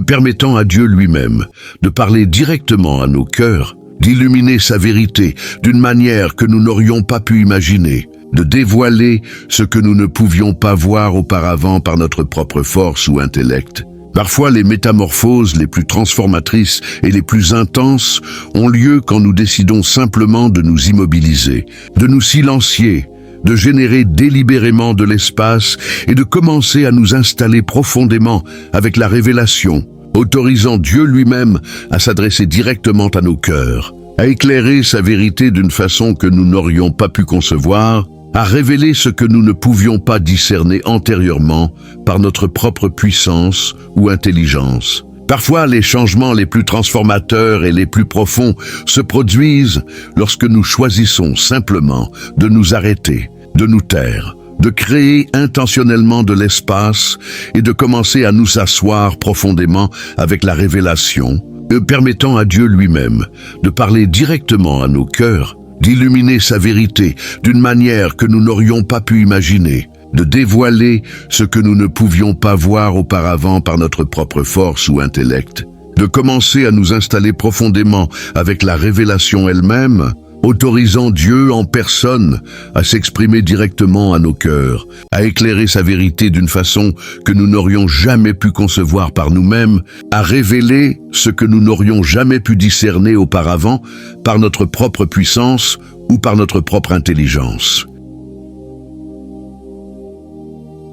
permettant à Dieu lui-même de parler directement à nos cœurs, d'illuminer sa vérité d'une manière que nous n'aurions pas pu imaginer, de dévoiler ce que nous ne pouvions pas voir auparavant par notre propre force ou intellect. Parfois, les métamorphoses les plus transformatrices et les plus intenses ont lieu quand nous décidons simplement de nous immobiliser, de nous silencier, de générer délibérément de l'espace et de commencer à nous installer profondément avec la révélation, autorisant Dieu lui-même à s'adresser directement à nos cœurs, à éclairer sa vérité d'une façon que nous n'aurions pas pu concevoir, à révéler ce que nous ne pouvions pas discerner antérieurement par notre propre puissance ou intelligence. Parfois, les changements les plus transformateurs et les plus profonds se produisent lorsque nous choisissons simplement de nous arrêter, de nous taire, de créer intentionnellement de l'espace et de commencer à nous asseoir profondément avec la révélation, permettant à Dieu lui-même de parler directement à nos cœurs, d'illuminer sa vérité d'une manière que nous n'aurions pas pu imaginer, de dévoiler ce que nous ne pouvions pas voir auparavant par notre propre force ou intellect, de commencer à nous installer profondément avec la révélation elle-même, autorisant Dieu en personne à s'exprimer directement à nos cœurs, à éclairer sa vérité d'une façon que nous n'aurions jamais pu concevoir par nous-mêmes, à révéler ce que nous n'aurions jamais pu discerner auparavant par notre propre puissance ou par notre propre intelligence.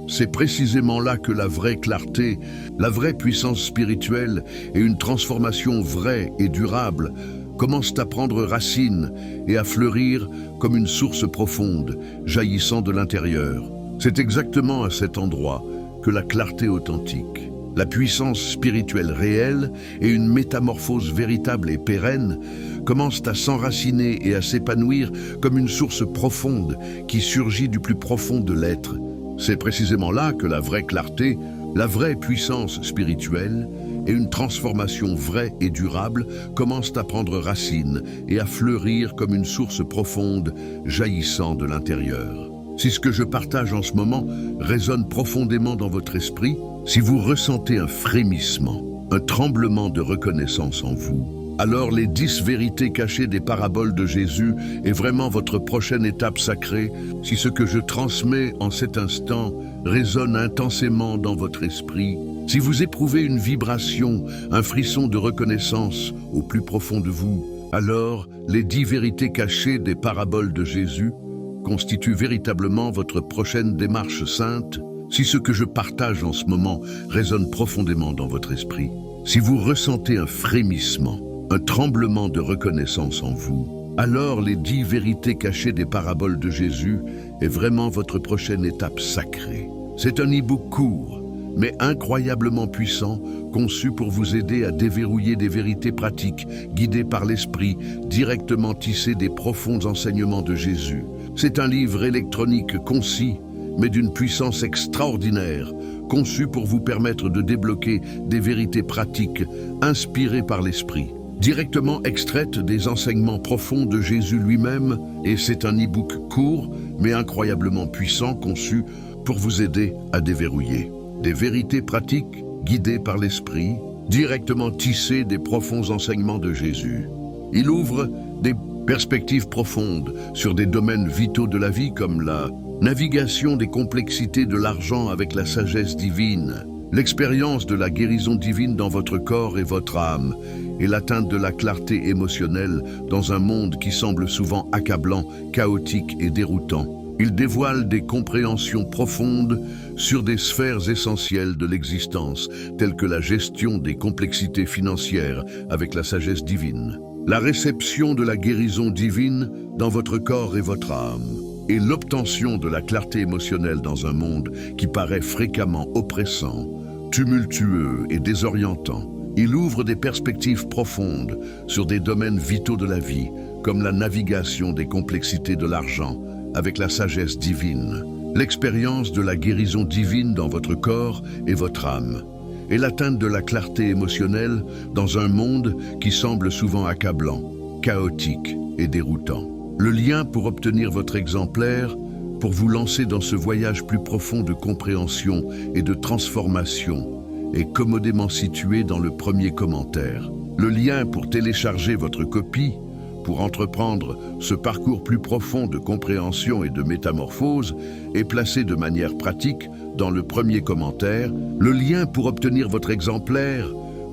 C'est précisément là que la vraie clarté, la vraie puissance spirituelle et une transformation vraie et durable commencent à prendre racine et à fleurir comme une source profonde, jaillissant de l'intérieur. C'est exactement à cet endroit que la clarté authentique, La puissance spirituelle réelle et une métamorphose véritable et pérenne commencent à s'enraciner et à s'épanouir comme une source profonde qui surgit du plus profond de l'être. C'est précisément là que la vraie clarté, la vraie puissance spirituelle et une transformation vraie et durable commencent à prendre racine et à fleurir comme une source profonde jaillissant de l'intérieur. Si ce que je partage en ce moment résonne profondément dans votre esprit, si vous ressentez un frémissement, un tremblement de reconnaissance en vous, alors les 10 vérités cachées des paraboles de Jésus est vraiment votre prochaine étape sacrée. Si ce que je transmets en cet instant résonne intensément dans votre esprit, si vous éprouvez une vibration, un frisson de reconnaissance au plus profond de vous, alors les 10 vérités cachées des paraboles de Jésus constituent véritablement votre prochaine démarche sainte. Si ce que je partage en ce moment résonne profondément dans votre esprit, si vous ressentez un frémissement, un tremblement de reconnaissance en vous, alors les 10 vérités cachées des paraboles de Jésus est vraiment votre prochaine étape sacrée. C'est un e-book court, mais incroyablement puissant, conçu pour vous aider à déverrouiller des vérités pratiques, guidées par l'esprit, directement tissées des profonds enseignements de Jésus. C'est un livre électronique concis, mais d'une puissance extraordinaire, conçu pour vous permettre de débloquer des vérités pratiques inspirées par l'esprit, directement extraites des enseignements profonds de Jésus lui-même, et c'est un e-book court, mais incroyablement puissant, conçu pour vous aider à déverrouiller des vérités pratiques guidées par l'esprit, directement tissées des profonds enseignements de Jésus. Il ouvre des perspectives profondes sur des domaines vitaux de la vie comme la navigation des complexités de l'argent avec la sagesse divine, l'expérience de la guérison divine dans votre corps et votre âme, et l'atteinte de la clarté émotionnelle dans un monde qui semble souvent accablant, chaotique et déroutant. Il dévoile des compréhensions profondes sur des sphères essentielles de l'existence, telles que la gestion des complexités financières avec la sagesse divine, la réception de la guérison divine dans votre corps et votre âme, et l'obtention de la clarté émotionnelle dans un monde qui paraît fréquemment oppressant, tumultueux et désorientant. Il ouvre des perspectives profondes sur des domaines vitaux de la vie, comme la navigation des complexités de l'argent avec la sagesse divine, l'expérience de la guérison divine dans votre corps et votre âme, et l'atteinte de la clarté émotionnelle dans un monde qui semble souvent accablant, chaotique et déroutant. Le lien pour obtenir votre exemplaire, pour vous lancer dans ce voyage plus profond de compréhension et de transformation, est commodément situé dans le premier commentaire. Le lien pour télécharger votre copie, pour entreprendre ce parcours plus profond de compréhension et de métamorphose, est placé de manière pratique dans le premier commentaire. Le lien pour obtenir votre exemplaire,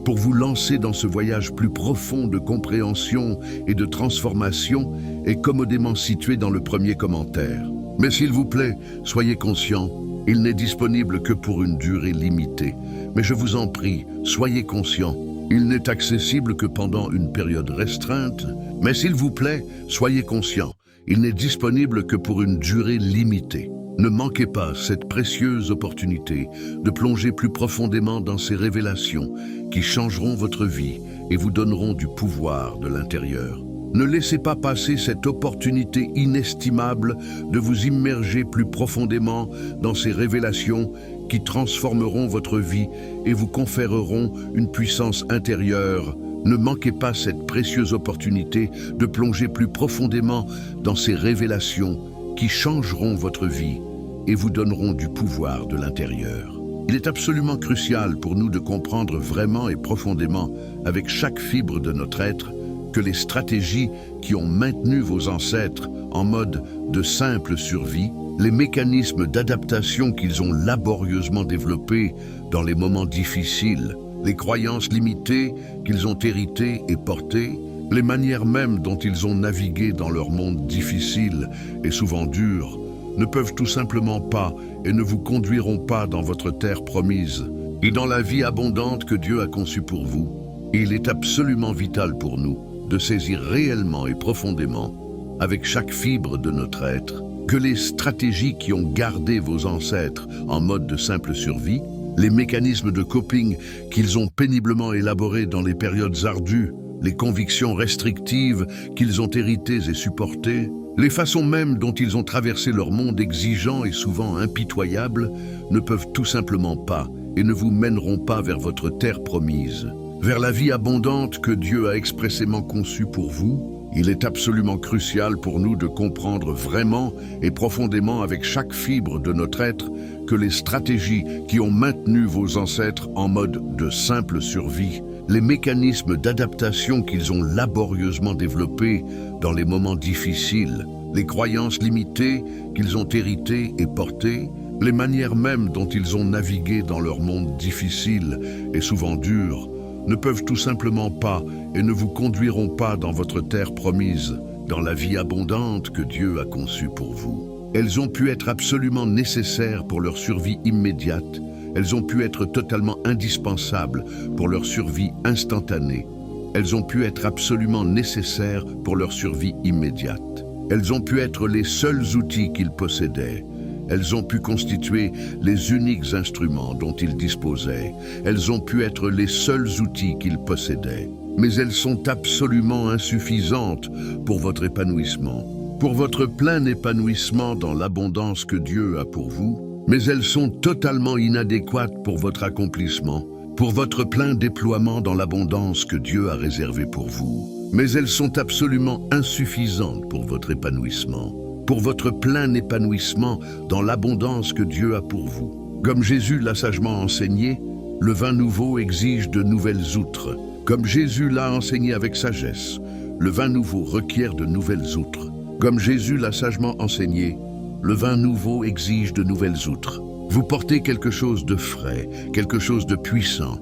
pour vous lancer dans ce voyage plus profond de compréhension et de transformation, est commodément situé dans le premier commentaire. Mais s'il vous plaît, soyez conscient, il n'est disponible que pour une durée limitée. Mais je vous en prie, soyez conscient, il n'est accessible que pendant une période restreinte. Mais s'il vous plaît, soyez conscient, il n'est disponible que pour une durée limitée. Ne manquez pas cette précieuse opportunité de plonger plus profondément dans ces révélations qui changeront votre vie et vous donneront du pouvoir de l'intérieur. Ne laissez pas passer cette opportunité inestimable de vous immerger plus profondément dans ces révélations qui transformeront votre vie et vous conféreront une puissance intérieure. Ne manquez pas cette précieuse opportunité de plonger plus profondément dans ces révélations qui changeront votre vie et vous donneront du pouvoir de l'intérieur. Il est absolument crucial pour nous de comprendre vraiment et profondément, avec chaque fibre de notre être, que les stratégies qui ont maintenu vos ancêtres en mode de simple survie, les mécanismes d'adaptation qu'ils ont laborieusement développés dans les moments difficiles, les croyances limitées qu'ils ont héritées et portées, les manières même dont ils ont navigué dans leur monde difficile et souvent dur, ne peuvent tout simplement pas et ne vous conduiront pas dans votre terre promise et dans la vie abondante que Dieu a conçue pour vous. Et il est absolument vital pour nous de saisir réellement et profondément, avec chaque fibre de notre être, que les stratégies qui ont gardé vos ancêtres en mode de simple survie, les mécanismes de coping qu'ils ont péniblement élaborés dans les périodes ardues, les convictions restrictives qu'ils ont héritées et supportées, les façons même dont ils ont traversé leur monde exigeant et souvent impitoyable, ne peuvent tout simplement pas et ne vous mèneront pas vers votre terre promise, vers la vie abondante que Dieu a expressément conçue pour vous. Il est absolument crucial pour nous de comprendre vraiment et profondément avec chaque fibre de notre être que les stratégies qui ont maintenu vos ancêtres en mode de simple survie, les mécanismes d'adaptation qu'ils ont laborieusement développés dans les moments difficiles, les croyances limitées qu'ils ont héritées et portées, les manières même dont ils ont navigué dans leur monde difficile et souvent dur, ne peuvent tout simplement pas et ne vous conduiront pas dans votre terre promise, dans la vie abondante que Dieu a conçue pour vous. Elles ont pu être absolument nécessaires pour leur survie immédiate. Elles ont pu être totalement indispensables pour leur survie instantanée. Elles ont pu être absolument nécessaires pour leur survie immédiate. Elles ont pu être les seuls outils qu'ils possédaient. Elles ont pu constituer les uniques instruments dont ils disposaient. Elles ont pu être les seuls outils qu'ils possédaient. Mais elles sont absolument insuffisantes pour votre épanouissement, pour votre plein épanouissement dans l'abondance que Dieu a pour vous. Mais elles sont totalement inadéquates pour votre accomplissement, pour votre plein déploiement dans l'abondance que Dieu a réservée pour vous. Mais elles sont absolument insuffisantes pour votre épanouissement, pour votre plein épanouissement dans l'abondance que Dieu a pour vous. Comme Jésus l'a sagement enseigné, le vin nouveau exige de nouvelles outres. Comme Jésus l'a enseigné avec sagesse, le vin nouveau requiert de nouvelles outres. Comme Jésus l'a sagement enseigné, le vin nouveau exige de nouvelles outres. Vous portez quelque chose de frais, quelque chose de puissant,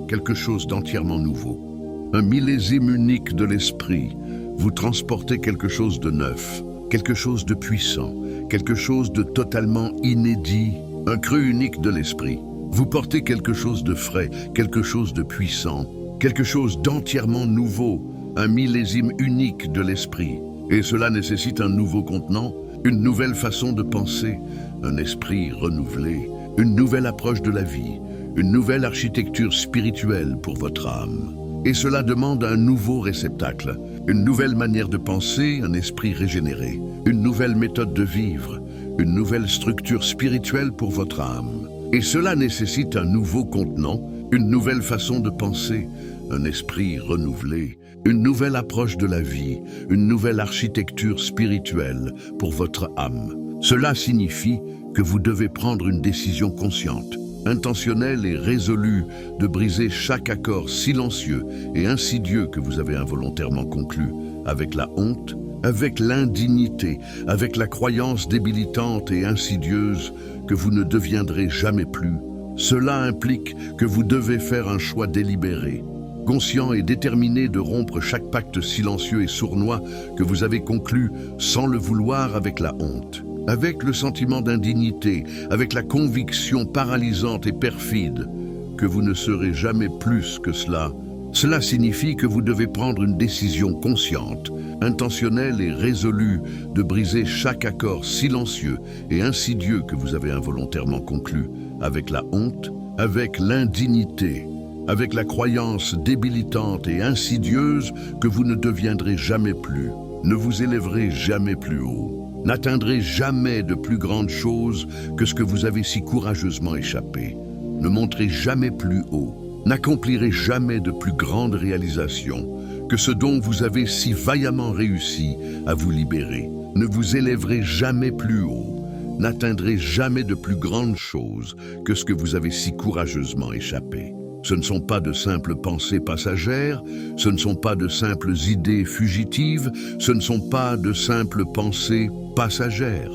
quelque chose d'entièrement nouveau. Un millésime unique de l'esprit. Vous transportez quelque chose de neuf, quelque chose de puissant, quelque chose de totalement inédit, un cru unique de l'esprit. Vous portez quelque chose de frais, quelque chose de puissant, quelque chose d'entièrement nouveau, un millésime unique de l'esprit. Et cela nécessite un nouveau contenant, une nouvelle façon de penser, un esprit renouvelé, une nouvelle approche de la vie, une nouvelle architecture spirituelle pour votre âme. Et cela demande un nouveau réceptacle, une nouvelle manière de penser, un esprit régénéré, une nouvelle méthode de vivre, une nouvelle structure spirituelle pour votre âme. Et cela nécessite un nouveau contenant, une nouvelle façon de penser, un esprit renouvelé, une nouvelle approche de la vie, une nouvelle architecture spirituelle pour votre âme. Cela signifie que vous devez prendre une décision consciente, intentionnelle et résolue de briser chaque accord silencieux et insidieux que vous avez involontairement conclu avec la honte, avec l'indignité, avec la croyance débilitante et insidieuse que vous ne deviendrez jamais plus. Cela implique que vous devez faire un choix délibéré, conscient et déterminé de rompre chaque pacte silencieux et sournois que vous avez conclu sans le vouloir avec la honte, avec le sentiment d'indignité, avec la conviction paralysante et perfide que vous ne serez jamais plus que cela. Cela signifie que vous devez prendre une décision consciente, intentionnelle et résolue de briser chaque accord silencieux et insidieux que vous avez involontairement conclu avec la honte, avec l'indignité, avec la croyance débilitante et insidieuse que vous ne deviendrez jamais plus, ne vous élèverez jamais plus haut, n'atteindrez jamais de plus grandes choses que ce que vous avez si courageusement échappé, ne monterez jamais plus haut, n'accomplirez jamais de plus grandes réalisations que ce dont vous avez si vaillamment réussi à vous libérer, ne vous élèverez jamais plus haut, n'atteindrez jamais de plus grandes choses que ce que vous avez si courageusement échappé. Ce ne sont pas de simples pensées passagères, ce ne sont pas de simples idées fugitives, ce ne sont pas de simples pensées passagères.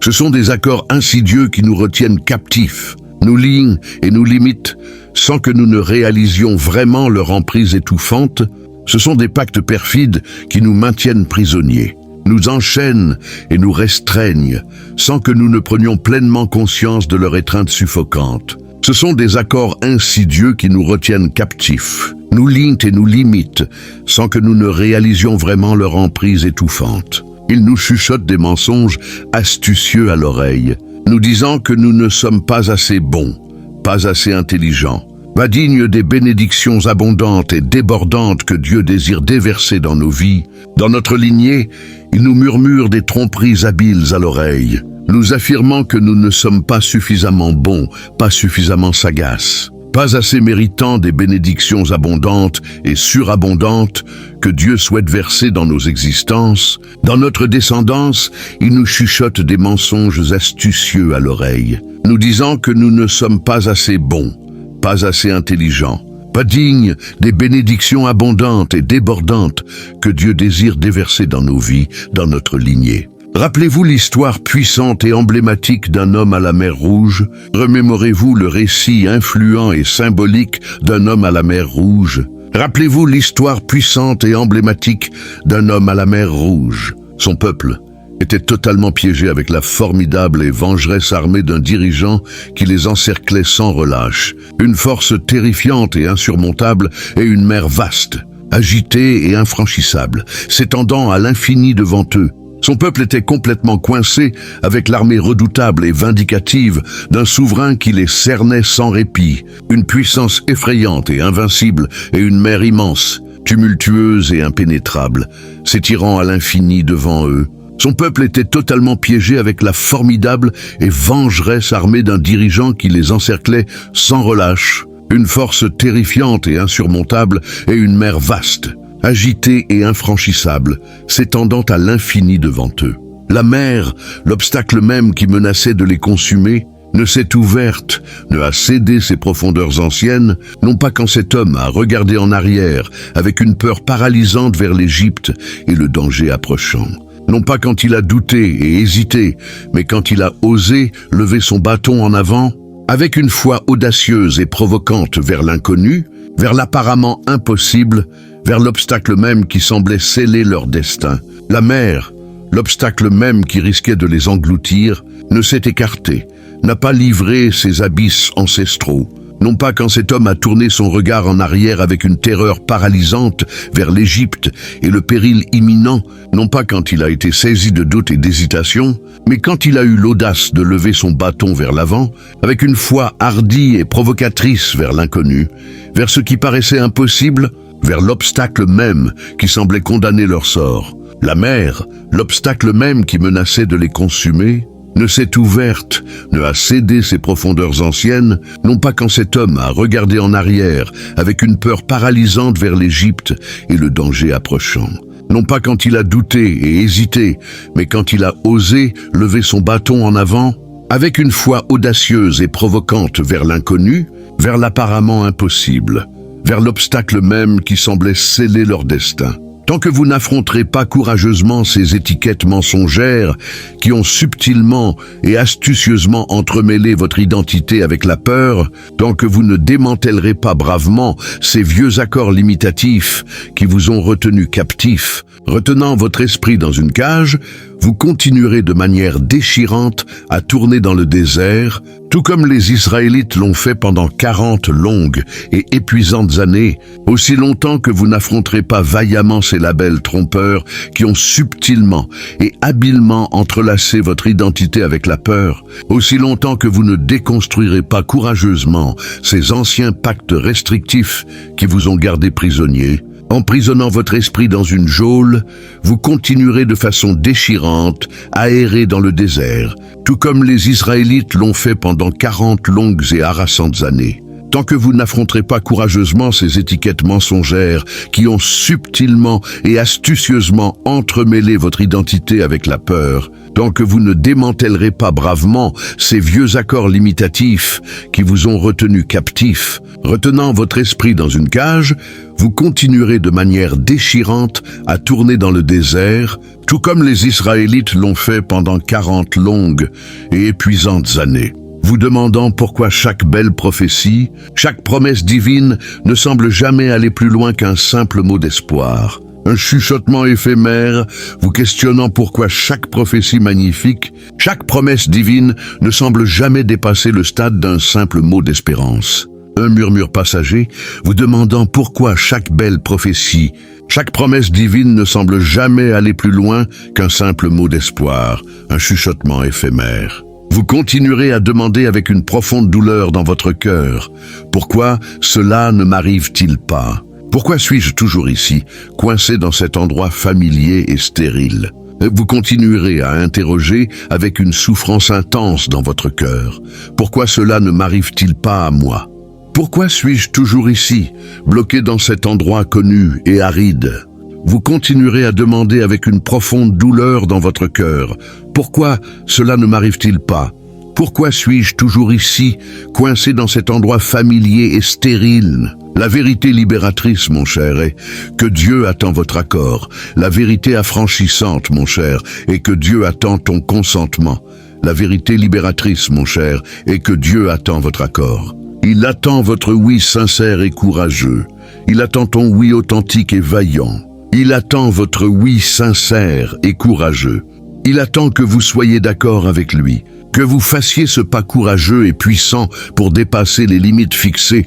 Ce sont des accords insidieux qui nous retiennent captifs, nous lient et nous limitent, sans que nous ne réalisions vraiment leur emprise étouffante. Ce sont des pactes perfides qui nous maintiennent prisonniers, nous enchaînent et nous restreignent, sans que nous ne prenions pleinement conscience de leur étreinte suffocante. Ce sont des accords insidieux qui nous retiennent captifs, nous lient et nous limitent, sans que nous ne réalisions vraiment leur emprise étouffante. Ils nous chuchotent des mensonges astucieux à l'oreille, nous disant que nous ne sommes pas assez bons, pas assez intelligents, pas dignes des bénédictions abondantes et débordantes que Dieu désire déverser dans nos vies. Dans notre lignée, il nous murmure des tromperies habiles à l'oreille, nous affirmant que nous ne sommes pas suffisamment bons, pas suffisamment sagaces, pas assez méritants des bénédictions abondantes et surabondantes que Dieu souhaite verser dans nos existences. Dans notre descendance, il nous chuchote des mensonges astucieux à l'oreille, nous disant que nous ne sommes pas assez bons, pas assez intelligents, pas dignes des bénédictions abondantes et débordantes que Dieu désire déverser dans nos vies, dans notre lignée. Rappelez-vous l'histoire puissante et emblématique d'un homme à la mer Rouge. Remémorez-vous le récit influent et symbolique d'un homme à la mer Rouge. Rappelez-vous l'histoire puissante et emblématique d'un homme à la mer Rouge. Son peuple était totalement piégé avec la formidable et vengeresse armée d'un dirigeant qui les encerclait sans relâche. Une force terrifiante et insurmontable et une mer vaste, agitée et infranchissable, s'étendant à l'infini devant eux. Son peuple était complètement coincé avec l'armée redoutable et vindicative d'un souverain qui les cernait sans répit, une puissance effrayante et invincible et une mer immense, tumultueuse et impénétrable, s'étirant à l'infini devant eux. Son peuple était totalement piégé avec la formidable et vengeresse armée d'un dirigeant qui les encerclait sans relâche, une force terrifiante et insurmontable et une mer vaste, agitée et infranchissable, s'étendant à l'infini devant eux. La mer, l'obstacle même qui menaçait de les consumer, ne s'est ouverte, ne a cédé ses profondeurs anciennes, non pas quand cet homme a regardé en arrière avec une peur paralysante vers l'Égypte et le danger approchant. Non pas quand il a douté et hésité, mais quand il a osé lever son bâton en avant, avec une foi audacieuse et provocante vers l'inconnu, vers l'apparemment impossible, vers l'obstacle même qui semblait sceller leur destin. La mer, l'obstacle même qui risquait de les engloutir, ne s'est écarté, n'a pas livré ses abysses ancestraux. Non pas quand cet homme a tourné son regard en arrière avec une terreur paralysante vers l'Égypte et le péril imminent, non pas quand il a été saisi de doute et d'hésitation, mais quand il a eu l'audace de lever son bâton vers l'avant, avec une foi hardie et provocatrice vers l'inconnu, vers ce qui paraissait impossible, vers l'obstacle même qui semblait condamner leur sort. La mer, l'obstacle même qui menaçait de les consumer, ne s'est ouverte, ne a cédé ses profondeurs anciennes, non pas quand cet homme a regardé en arrière avec une peur paralysante vers l'Égypte et le danger approchant. Non pas quand il a douté et hésité, mais quand il a osé lever son bâton en avant, avec une foi audacieuse et provocante vers l'inconnu, vers l'apparemment impossible, vers l'obstacle même qui semblait sceller leur destin. Tant que vous n'affronterez pas courageusement ces étiquettes mensongères qui ont subtilement et astucieusement entremêlé votre identité avec la peur, tant que vous ne démantèlerez pas bravement ces vieux accords limitatifs qui vous ont retenu captifs, retenant votre esprit dans une cage, vous continuerez de manière déchirante à tourner dans le désert, tout comme les Israélites l'ont fait pendant 40 longues et épuisantes années, aussi longtemps que vous n'affronterez pas vaillamment ces labels trompeurs qui ont subtilement et habilement entrelacé votre identité avec la peur, aussi longtemps que vous ne déconstruirez pas courageusement ces anciens pactes restrictifs qui vous ont gardé prisonniers. Emprisonnant votre esprit dans une geôle, vous continuerez de façon déchirante à errer dans le désert, tout comme les Israélites l'ont fait pendant 40 longues et harassantes années. Tant que vous n'affronterez pas courageusement ces étiquettes mensongères qui ont subtilement et astucieusement entremêlé votre identité avec la peur, tant que vous ne démantèlerez pas bravement ces vieux accords limitatifs qui vous ont retenu captifs, retenant votre esprit dans une cage, vous continuerez de manière déchirante à tourner dans le désert, tout comme les Israélites l'ont fait pendant 40 longues et épuisantes années, vous demandant pourquoi chaque belle prophétie, chaque promesse divine ne semble jamais aller plus loin qu'un simple mot d'espoir. Un chuchotement éphémère, vous questionnant pourquoi chaque prophétie magnifique, chaque promesse divine ne semble jamais dépasser le stade d'un simple mot d'espérance. Un murmure passager, vous demandant pourquoi chaque belle prophétie, chaque promesse divine ne semble jamais aller plus loin qu'un simple mot d'espoir, un chuchotement éphémère. Vous continuerez à demander avec une profonde douleur dans votre cœur, « Pourquoi cela ne m'arrive-t-il pas ? Pourquoi suis-je toujours ici, coincé dans cet endroit familier et stérile ?» Vous continuerez à interroger avec une souffrance intense dans votre cœur, « Pourquoi cela ne m'arrive-t-il pas à moi ? Pourquoi suis-je toujours ici, bloqué dans cet endroit connu et aride ?» Vous continuerez à demander avec une profonde douleur dans votre cœur, « Pourquoi cela ne m'arrive-t-il pas ? Pourquoi suis-je toujours ici, coincé dans cet endroit familier et stérile ?» La vérité libératrice, mon cher, est que Dieu attend votre accord. La vérité affranchissante, mon cher, est que Dieu attend ton consentement. La vérité libératrice, mon cher, est que Dieu attend votre accord. Il attend votre oui sincère et courageux. Il attend ton oui authentique et vaillant. Il attend votre oui sincère et courageux. Il attend que vous soyez d'accord avec lui, que vous fassiez ce pas courageux et puissant pour dépasser les limites fixées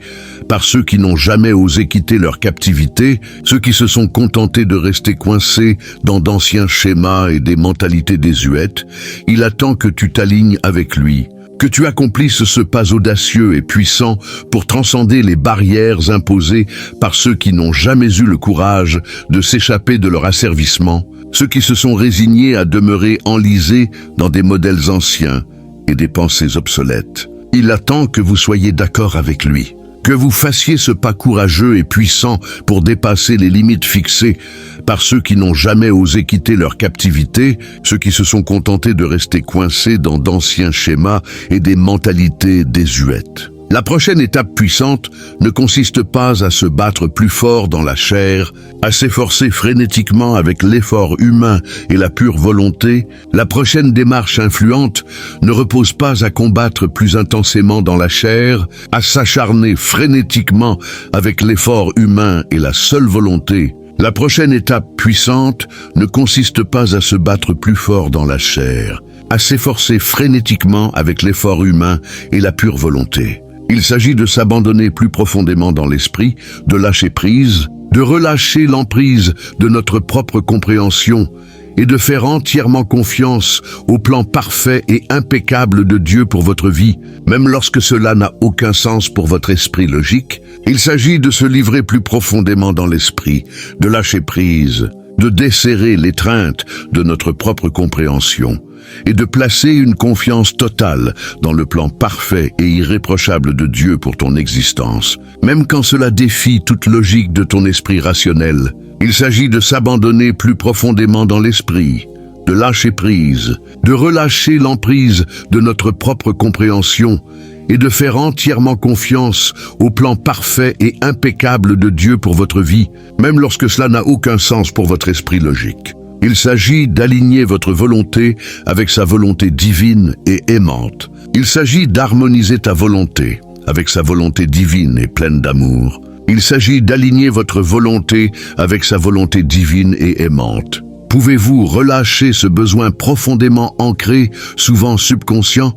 par ceux qui n'ont jamais osé quitter leur captivité, ceux qui se sont contentés de rester coincés dans d'anciens schémas et des mentalités désuètes. Il attend que tu t'alignes avec lui, que tu accomplisses ce pas audacieux et puissant pour transcender les barrières imposées par ceux qui n'ont jamais eu le courage de s'échapper de leur asservissement, ceux qui se sont résignés à demeurer enlisés dans des modèles anciens et des pensées obsolètes. Il attend que vous soyez d'accord avec lui, que vous fassiez ce pas courageux et puissant pour dépasser les limites fixées par ceux qui n'ont jamais osé quitter leur captivité, ceux qui se sont contentés de rester coincés dans d'anciens schémas et des mentalités désuètes. La prochaine étape puissante ne consiste pas à se battre plus fort dans la chair, à s'efforcer frénétiquement avec l'effort humain et la pure volonté. La prochaine démarche influente ne repose pas à combattre plus intensément dans la chair, à s'acharner frénétiquement avec l'effort humain et la seule volonté. La prochaine étape puissante ne consiste pas à se battre plus fort dans la chair, à s'efforcer frénétiquement avec l'effort humain et la pure volonté. Il s'agit de s'abandonner plus profondément dans l'esprit, de lâcher prise, de relâcher l'emprise de notre propre compréhension et de faire entièrement confiance au plan parfait et impeccable de Dieu pour votre vie, même lorsque cela n'a aucun sens pour votre esprit logique. Il s'agit de se livrer plus profondément dans l'esprit, de lâcher prise, de desserrer l'étreinte de notre propre compréhension et de placer une confiance totale dans le plan parfait et irréprochable de Dieu pour ton existence, même quand cela défie toute logique de ton esprit rationnel. Il s'agit de s'abandonner plus profondément dans l'esprit, de lâcher prise, de relâcher l'emprise de notre propre compréhension et de faire entièrement confiance au plan parfait et impeccable de Dieu pour votre vie, même lorsque cela n'a aucun sens pour votre esprit logique. Il s'agit d'aligner votre volonté avec sa volonté divine et aimante. Il s'agit d'harmoniser ta volonté avec sa volonté divine et pleine d'amour. Il s'agit d'aligner votre volonté avec sa volonté divine et aimante. Pouvez-vous relâcher ce besoin profondément ancré, souvent subconscient,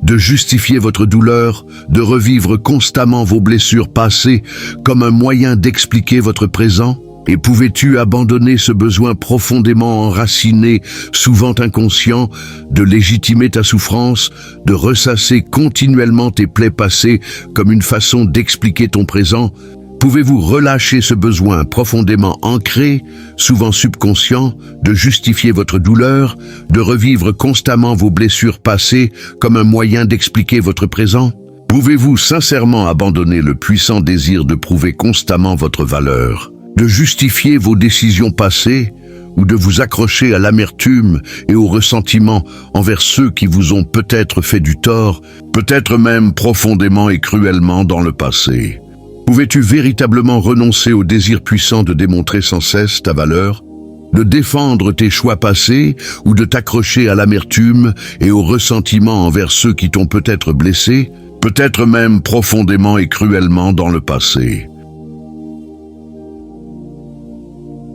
de justifier votre douleur, de revivre constamment vos blessures passées comme un moyen d'expliquer votre présent? Et pouvais-tu abandonner ce besoin profondément enraciné, souvent inconscient, de légitimer ta souffrance, de ressasser continuellement tes plaies passées comme une façon d'expliquer ton présent? Pouvez-vous relâcher ce besoin profondément ancré, souvent subconscient, de justifier votre douleur, de revivre constamment vos blessures passées comme un moyen d'expliquer votre présent? Pouvez-vous sincèrement abandonner le puissant désir de prouver constamment votre valeur, de justifier vos décisions passées ou de vous accrocher à l'amertume et au ressentiment envers ceux qui vous ont peut-être fait du tort, peut-être même profondément et cruellement dans le passé? Pouvais-tu véritablement renoncer au désir puissant de démontrer sans cesse ta valeur, de défendre tes choix passés ou de t'accrocher à l'amertume et au ressentiment envers ceux qui t'ont peut-être blessé, peut-être même profondément et cruellement dans le passé?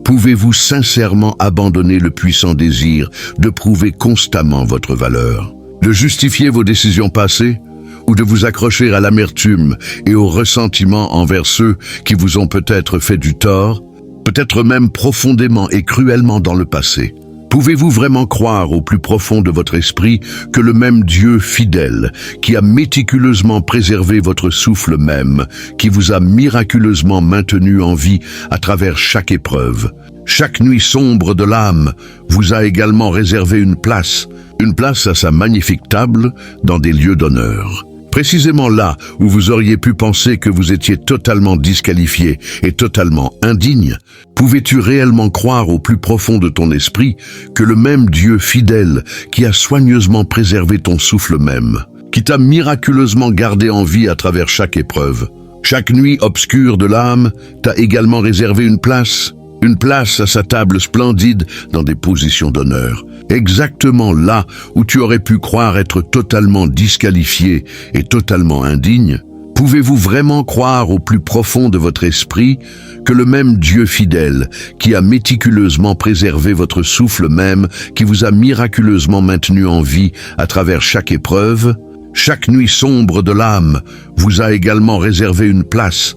Pouvez-vous sincèrement abandonner le puissant désir de prouver constamment votre valeur, de justifier vos décisions passées, ou de vous accrocher à l'amertume et au ressentiment envers ceux qui vous ont peut-être fait du tort, peut-être même profondément et cruellement dans le passé? Pouvez-vous vraiment croire au plus profond de votre esprit que le même Dieu fidèle, qui a méticuleusement préservé votre souffle même, qui vous a miraculeusement maintenu en vie à travers chaque épreuve, chaque nuit sombre de l'âme, vous a également réservé une place à sa magnifique table dans des lieux d'honneur? Précisément là où vous auriez pu penser que vous étiez totalement disqualifié et totalement indigne, pouvais-tu réellement croire au plus profond de ton esprit que le même Dieu fidèle qui a soigneusement préservé ton souffle même, qui t'a miraculeusement gardé en vie à travers chaque épreuve, chaque nuit obscure de l'âme, t'a également réservé une place à sa table splendide dans des positions d'honneur, exactement là où tu aurais pu croire être totalement disqualifié et totalement indigne? Pouvez-vous vraiment croire au plus profond de votre esprit que le même Dieu fidèle, qui a méticuleusement préservé votre souffle même, qui vous a miraculeusement maintenu en vie à travers chaque épreuve, chaque nuit sombre de l'âme, vous a également réservé une place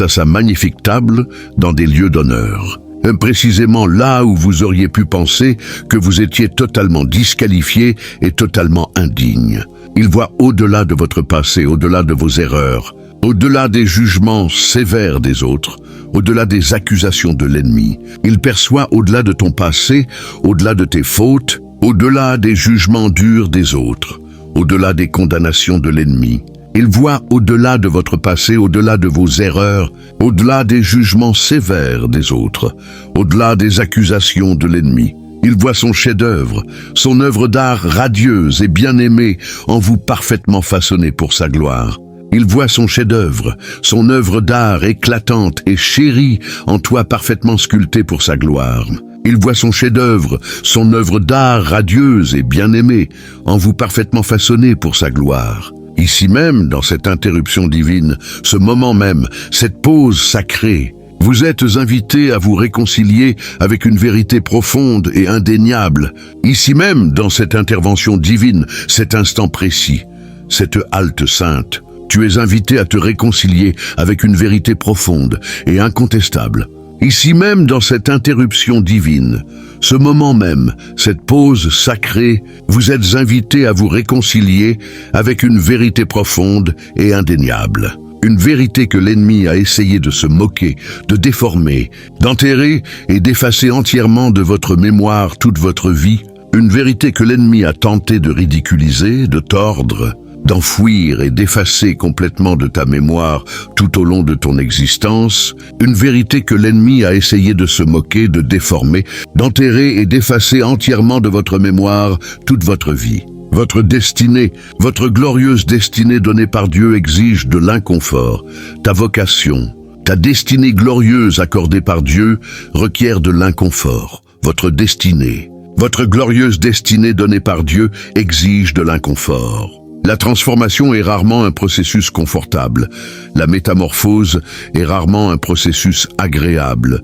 à sa magnifique table dans des lieux d'honneur? Précisément là où vous auriez pu penser que vous étiez totalement disqualifié et totalement indigne. Il voit au-delà de votre passé, au-delà de vos erreurs, au-delà des jugements sévères des autres, au-delà des accusations de l'ennemi. Il perçoit au-delà de ton passé, au-delà de tes fautes, au-delà des jugements durs des autres, au-delà des condamnations de l'ennemi. Il voit au-delà de votre passé, au-delà de vos erreurs, au-delà des jugements sévères des autres, au-delà des accusations de l'ennemi. Il voit son chef-d'œuvre, son œuvre d'art radieuse et bien-aimée en vous parfaitement façonné pour sa gloire. Il voit son chef-d'œuvre, son œuvre d'art éclatante et chérie en toi parfaitement sculptée pour sa gloire. Il voit son chef-d'œuvre, son œuvre d'art radieuse et bien-aimée en vous parfaitement façonné pour sa gloire. Ici même, dans cette interruption divine, ce moment même, cette pause sacrée, vous êtes invités à vous réconcilier avec une vérité profonde et indéniable. Ici même, dans cette intervention divine, cet instant précis, cette halte sainte, tu es invité à te réconcilier avec une vérité profonde et incontestable. Ici même, dans cette interruption divine, ce moment même, cette pause sacrée, vous êtes invités à vous réconcilier avec une vérité profonde et indéniable. Une vérité que l'ennemi a essayé de se moquer, de déformer, d'enterrer et d'effacer entièrement de votre mémoire toute votre vie. Une vérité que l'ennemi a tenté de ridiculiser, de tordre, d'enfouir et d'effacer complètement de ta mémoire tout au long de ton existence, une vérité que l'ennemi a essayé de se moquer, de déformer, d'enterrer et d'effacer entièrement de votre mémoire toute votre vie. Votre destinée, votre glorieuse destinée donnée par Dieu exige de l'inconfort. Ta vocation, ta destinée glorieuse accordée par Dieu requiert de l'inconfort. Votre destinée, votre glorieuse destinée donnée par Dieu exige de l'inconfort. La transformation est rarement un processus confortable. La métamorphose est rarement un processus agréable.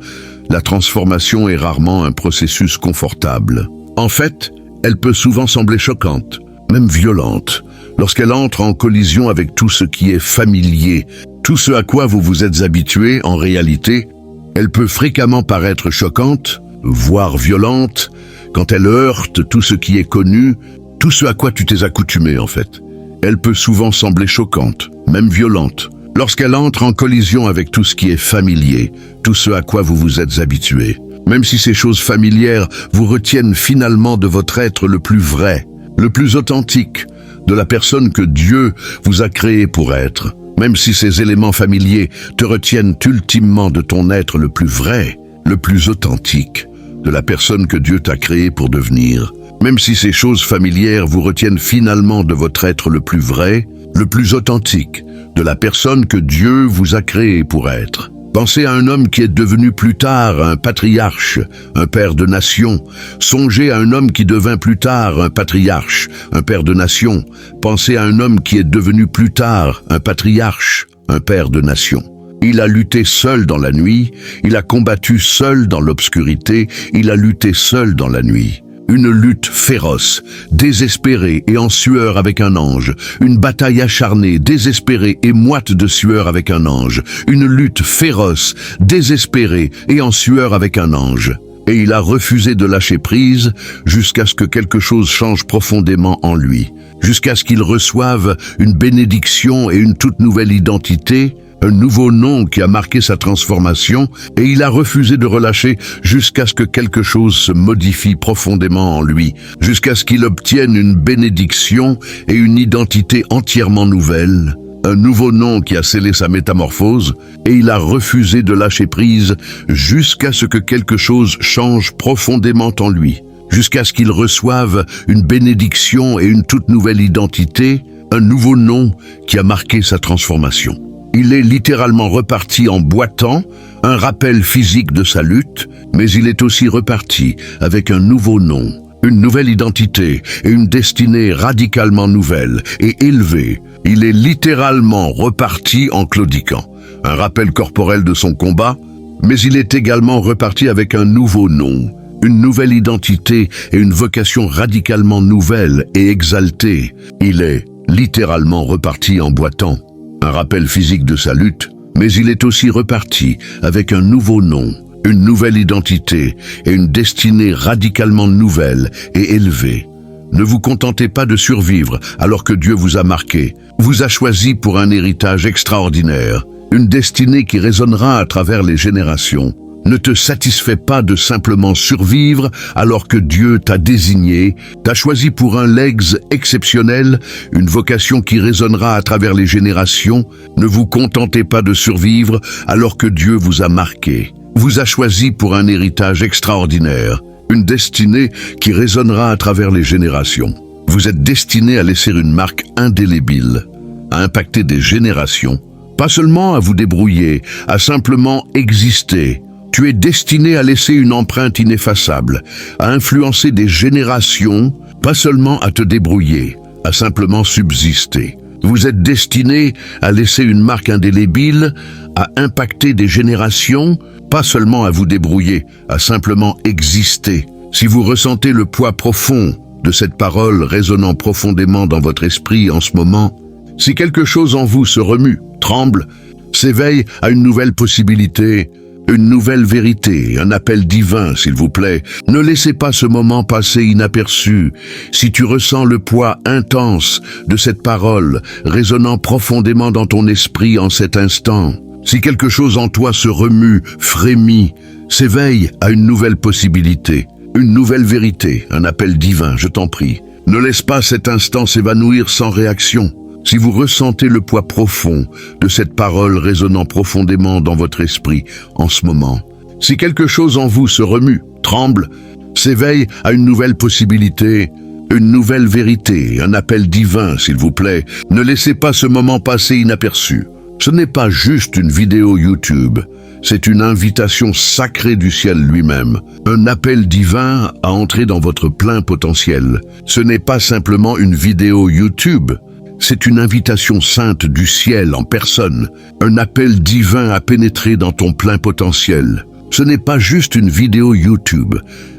La transformation est rarement un processus confortable. En fait, elle peut souvent sembler choquante, même violente, lorsqu'elle entre en collision avec tout ce qui est familier, tout ce à quoi vous vous êtes habitué. En réalité, elle peut fréquemment paraître choquante, voire violente, quand elle heurte tout ce qui est connu, tout ce à quoi tu t'es accoutumé en fait. Elle peut souvent sembler choquante, même violente, lorsqu'elle entre en collision avec tout ce qui est familier, tout ce à quoi vous vous êtes habitué. Même si ces choses familières vous retiennent finalement de votre être le plus vrai, le plus authentique, de la personne que Dieu vous a créée pour être, même si ces éléments familiers te retiennent ultimement de ton être le plus vrai, le plus authentique, de la personne que Dieu t'a créée pour devenir. Même si ces choses familières vous retiennent finalement de votre être le plus vrai, le plus authentique, de la personne que Dieu vous a créée pour être. Pensez à un homme qui est devenu plus tard un patriarche, un père de nation. Songez à un homme qui devint plus tard un patriarche, un père de nation. Pensez à un homme qui est devenu plus tard un patriarche, un père de nation. Il a lutté seul dans la nuit, il a combattu seul dans l'obscurité, il a lutté seul dans la nuit. Une lutte féroce, désespérée et en sueur avec un ange. Une bataille acharnée, désespérée et moite de sueur avec un ange. Une lutte féroce, désespérée et en sueur avec un ange. et il a refusé de lâcher prise jusqu'à ce que quelque chose change profondément en lui, jusqu'à ce qu'il reçoive une bénédiction et une toute nouvelle identité, un nouveau nom qui a marqué sa transformation, et il a refusé de relâcher jusqu'à ce que quelque chose se modifie profondément en lui, jusqu'à ce qu'il obtienne une bénédiction et une identité entièrement nouvelle, un nouveau nom qui a scellé sa métamorphose, et il a refusé de lâcher prise jusqu'à ce que quelque chose change profondément en lui, jusqu'à ce qu'il reçoive une bénédiction et une toute nouvelle identité, un nouveau nom qui a marqué sa transformation. Il est littéralement reparti en boitant, un rappel physique de sa lutte, mais il est aussi reparti avec un nouveau nom, une nouvelle identité et une destinée radicalement nouvelle et élevée. Il est littéralement reparti en claudiquant, un rappel corporel de son combat, mais il est également reparti avec un nouveau nom, une nouvelle identité et une vocation radicalement nouvelle et exaltée. Il est littéralement reparti en boitant, un rappel physique de sa lutte, mais il est aussi reparti avec un nouveau nom, une nouvelle identité et une destinée radicalement nouvelle et élevée. Ne vous contentez pas de survivre alors que Dieu vous a marqué, vous a choisi pour un héritage extraordinaire, une destinée qui résonnera à travers les générations. Ne te satisfais pas de simplement survivre alors que Dieu t'a désigné, t'a choisi pour un legs exceptionnel, une vocation qui résonnera à travers les générations. Ne vous contentez pas de survivre alors que Dieu vous a marqué, vous a choisi pour un héritage extraordinaire, une destinée qui résonnera à travers les générations. Vous êtes destiné à laisser une marque indélébile, à impacter des générations, pas seulement à vous débrouiller, à simplement exister. Tu es destiné à laisser une empreinte ineffaçable, à influencer des générations, pas seulement à te débrouiller, à simplement subsister. Vous êtes destiné à laisser une marque indélébile, à impacter des générations, pas seulement à vous débrouiller, à simplement exister. Si vous ressentez le poids profond de cette parole résonnant profondément dans votre esprit en ce moment, si quelque chose en vous se remue, tremble, s'éveille à une nouvelle possibilité, une nouvelle vérité, un appel divin, s'il vous plaît. Ne laissez pas ce moment passer inaperçu. Si tu ressens le poids intense de cette parole résonnant profondément dans ton esprit en cet instant, si quelque chose en toi se remue, frémit, s'éveille à une nouvelle possibilité, une nouvelle vérité, un appel divin, je t'en prie. Ne laisse pas cet instant s'évanouir sans réaction. Si vous ressentez le poids profond de cette parole résonnant profondément dans votre esprit en ce moment, si quelque chose en vous se remue, tremble, s'éveille à une nouvelle possibilité, une nouvelle vérité, un appel divin, s'il vous plaît, ne laissez pas ce moment passer inaperçu. Ce n'est pas juste une vidéo YouTube, c'est une invitation sacrée du ciel lui-même, un appel divin à entrer dans votre plein potentiel. Ce n'est pas simplement une vidéo YouTube, c'est une invitation sainte du ciel en personne, un appel divin à pénétrer dans ton plein potentiel. Ce n'est pas juste une vidéo YouTube,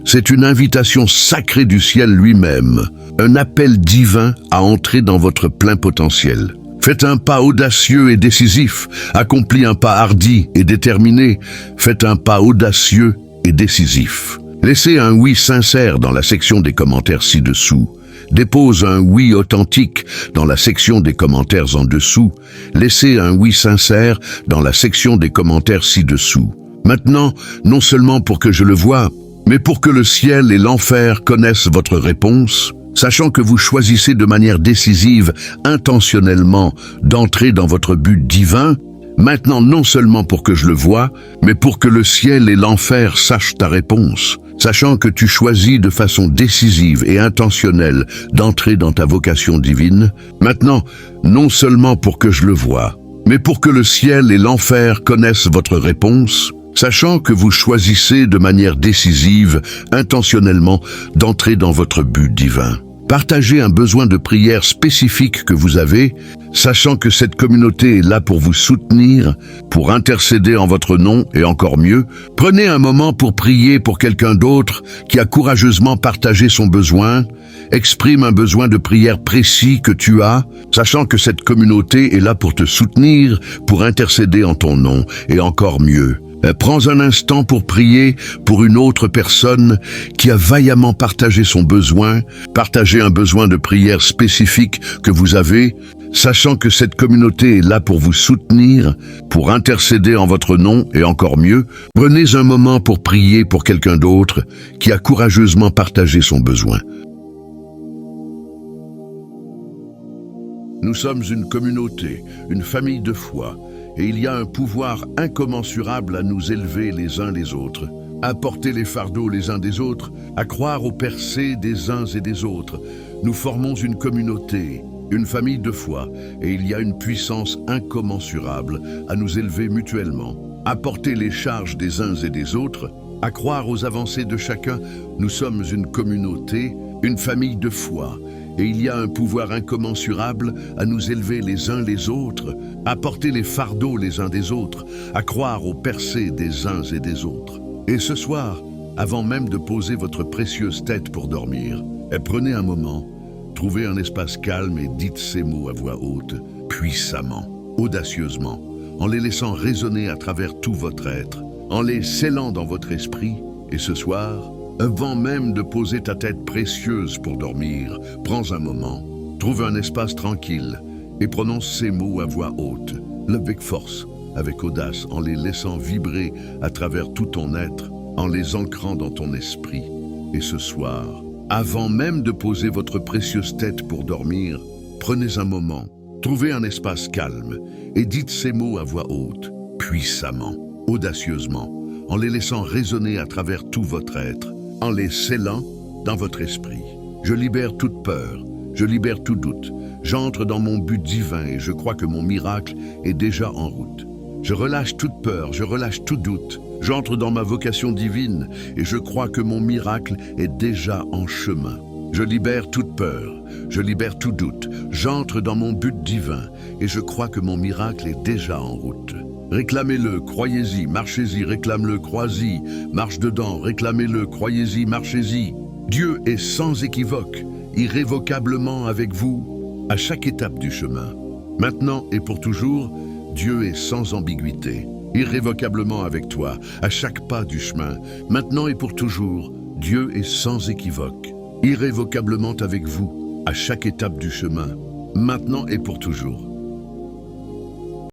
c'est une invitation sacrée du ciel lui-même, un appel divin à entrer dans votre plein potentiel. Faites un pas audacieux et décisif, accomplis un pas hardi et déterminé, faites un pas audacieux et décisif. Laissez un oui sincère dans la section des commentaires ci-dessous. Dépose un oui authentique dans la section des commentaires en dessous. Laissez un oui sincère dans la section des commentaires ci-dessous. Maintenant, non seulement pour que je le voie, mais pour que le ciel et l'enfer connaissent votre réponse, sachant que vous choisissez de manière décisive, intentionnellement, d'entrer dans votre but divin, maintenant non seulement pour que je le voie, mais pour que le ciel et l'enfer sachent ta réponse, sachant que tu choisis de façon décisive et intentionnelle d'entrer dans ta vocation divine, maintenant, non seulement pour que je le voie, mais pour que le ciel et l'enfer connaissent votre réponse, sachant que vous choisissez de manière décisive, intentionnellement, d'entrer dans votre but divin. Partagez un besoin de prière spécifique que vous avez, sachant que cette communauté est là pour vous soutenir, pour intercéder en votre nom et encore mieux. Prenez un moment pour prier pour quelqu'un d'autre qui a courageusement partagé son besoin. Exprime un besoin de prière précis que tu as, sachant que cette communauté est là pour te soutenir, pour intercéder en ton nom et encore mieux. Prends un instant pour prier pour une autre personne qui a vaillamment partagé son besoin, partagez un besoin de prière spécifique que vous avez, sachant que cette communauté est là pour vous soutenir, pour intercéder en votre nom et encore mieux, prenez un moment pour prier pour quelqu'un d'autre qui a courageusement partagé son besoin. Nous sommes une communauté, une famille de foi, et il y a un pouvoir incommensurable à nous élever les uns les autres, à porter les fardeaux les uns des autres, à croire aux percées des uns et des autres. Nous formons une communauté, une famille de foi, et il y a une puissance incommensurable à nous élever mutuellement, à porter les charges des uns et des autres, à croire aux avancées de chacun. Nous sommes une communauté, une famille de foi, et il y a un pouvoir incommensurable à nous élever les uns les autres, à porter les fardeaux les uns des autres, à croire aux percées des uns et des autres. Et ce soir, avant même de poser votre précieuse tête pour dormir, prenez un moment, trouvez un espace calme et dites ces mots à voix haute, puissamment, audacieusement, en les laissant résonner à travers tout votre être, en les scellant dans votre esprit. Et ce soir, avant même de poser ta tête précieuse pour dormir, prends un moment, trouve un espace tranquille et prononce ces mots à voix haute, avec force, avec audace, en les laissant vibrer à travers tout ton être, en les ancrant dans ton esprit. Et ce soir, avant même de poser votre précieuse tête pour dormir, prenez un moment, trouvez un espace calme et dites ces mots à voix haute, puissamment, audacieusement, en les laissant résonner à travers tout votre être, en les scellant dans votre esprit. Je libère toute peur, je libère tout doute. J'entre dans mon but divin et je crois que mon miracle est déjà en route. Je relâche toute peur, je relâche tout doute. J'entre dans ma vocation divine et je crois que mon miracle est déjà en chemin. Je libère toute peur, je libère tout doute. J'entre dans mon but divin et je crois que mon miracle est déjà en route. Réclamez-le, croyez-y, marchez-y, réclame-le, crois-y, marche dedans, réclamez-le, croyez-y, marchez-y. Dieu est sans équivoque, irrévocablement avec vous, à chaque étape du chemin. Maintenant et pour toujours, Dieu est sans ambiguïté, irrévocablement avec toi, à chaque pas du chemin. Maintenant et pour toujours, Dieu est sans équivoque, irrévocablement avec vous, à chaque étape du chemin. Maintenant et pour toujours.